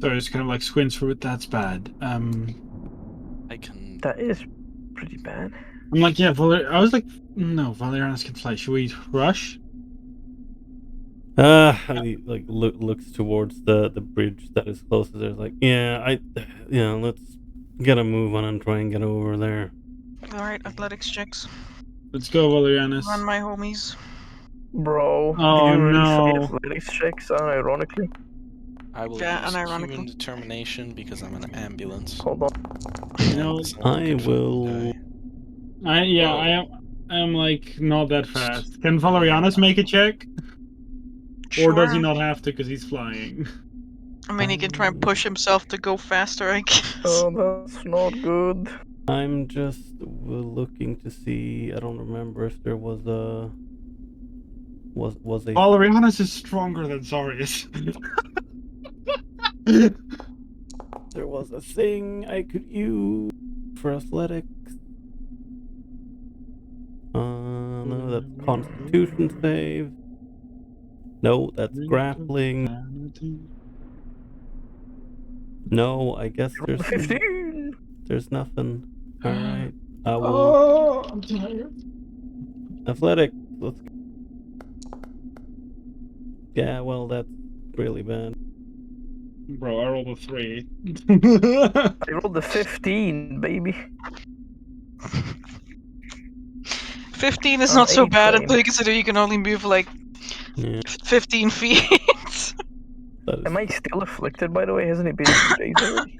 So it's kind of like squints through it. That's bad. That is pretty bad. I'm like, yeah, I was like, no, Valerianus can fly. Should we rush? He like looks towards the bridge that is closest. There's like, yeah, let's get a move on and try and get over there. Alright, athletics checks. Let's go, Valerianus. Run, my homies. Bro, Oh, did you really say no. athletics checks, unironically? I will Yeah, use unironically. human determination because I'm an ambulance. Hold on. No, I will. I am like not that fast. Can Valerianus make a check? Sure. Or does he not have to because he's flying? I mean, he can try and push himself to go faster, I guess. Oh, that's not good. I'm just looking to see. I don't remember if there was a Valerianus is stronger than Zarius. there was a thing I could use for athletics. No, that's Constitution save. No, that's grappling. No, I guess there's 15. There's nothing. All right, I will. Oh, I'm tired. Athletic. Let's. Yeah, well, that's really bad. Bro, I rolled a 3. I rolled a 15, baby. 15 is not so bad, plane. until you consider you can only move like 15 feet. Am I still afflicted, by the way? Hasn't it been 2 days already?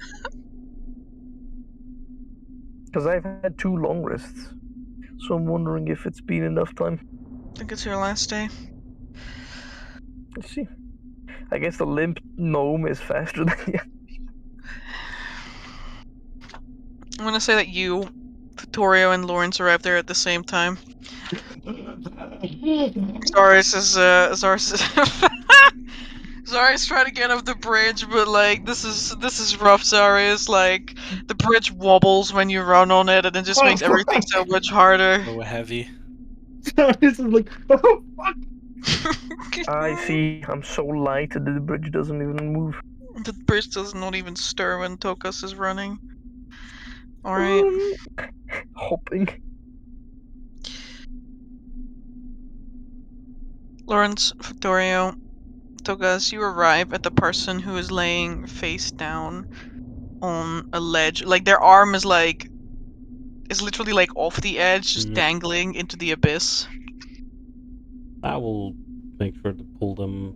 Because I've had 2 long rests. So I'm wondering if it's been enough time. I think it's your last day. Let's see. I guess the limp gnome is faster than you. I'm gonna say that you, Vittorio, and Lawrence arrived there at the same time. Zaris is Zaris trying to get up the bridge, but like this is rough. Zaris, like the bridge wobbles when you run on it, and it just makes everything so much harder. So heavy. Zaris is like, oh fuck. I see. I'm so light that the bridge doesn't even move. The bridge does not even stir when Tokas is running. Alright. Hopping. Lawrence, Vittorio, Togas, you arrive at the person who is laying face down on a ledge. Like their arm is literally like off the edge, just dangling into the abyss. I will make sure to pull them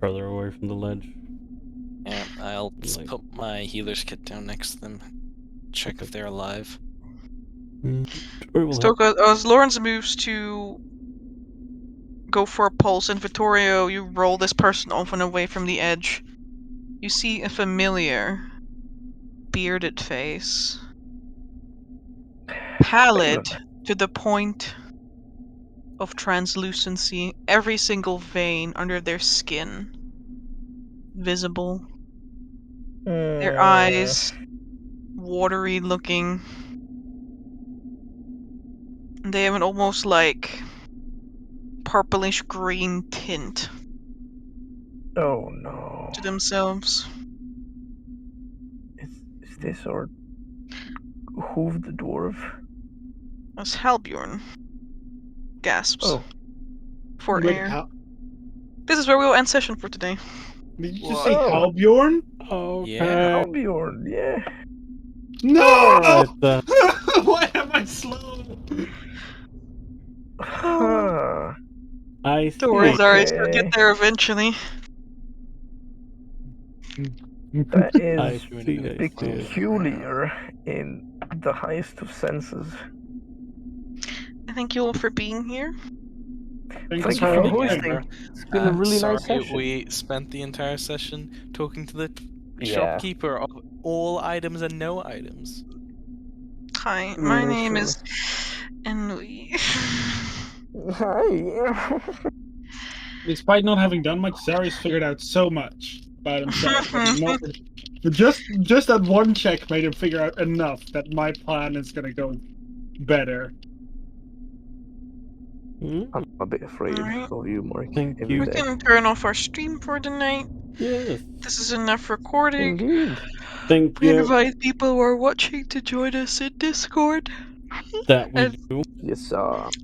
further away from the ledge. Yeah, I'll put my healer's kit down next to them. Check if they're alive. Stoka, as Lawrence moves to go for a pulse, and Vittorio, you roll this person off and away from the edge. You see a familiar, bearded face. Pallid to the point of translucency, every single vein under their skin visible. Their eyes watery looking. They have an almost like purplish green tint. Oh no. To themselves. Is this our Hoof the dwarf? As Halbjorn gasps for Wait, air. This is where we will end session for today. Did you just say Halbjorn? Oh, yeah. Halbjorn, yeah. No! Why am I slow? I see. Don't worry, Zarius, you'll get there eventually. That is I peculiar in the highest of senses. I thank you all for being here. Thank you for hosting. It's been a really nice sorry, session. we spent the entire session talking to the Yeah. shopkeeper of all items and no items. Hi, my name is Ennui. Hi. Despite not having done much, Zarius figured out so much about himself. But just that one check made him figure out enough that my plan is gonna go better. I'm a bit afraid of you, Mark. Thank you. We can turn off our stream for the night. Yes. This is enough recording. Indeed. Thank We you. invite people who are watching to join us in Discord. That we do. Yes,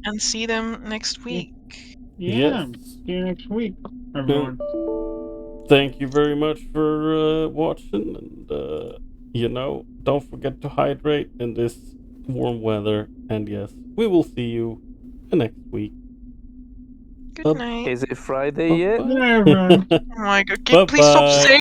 And see them next week. Yeah. Yes. See you next week, everyone. Thank you very much for watching, and don't forget to hydrate in this warm weather. And yes, we will see you next week. Good night. Is it Friday yet? Good night, everyone. Oh my god, Bye please stop bye. saying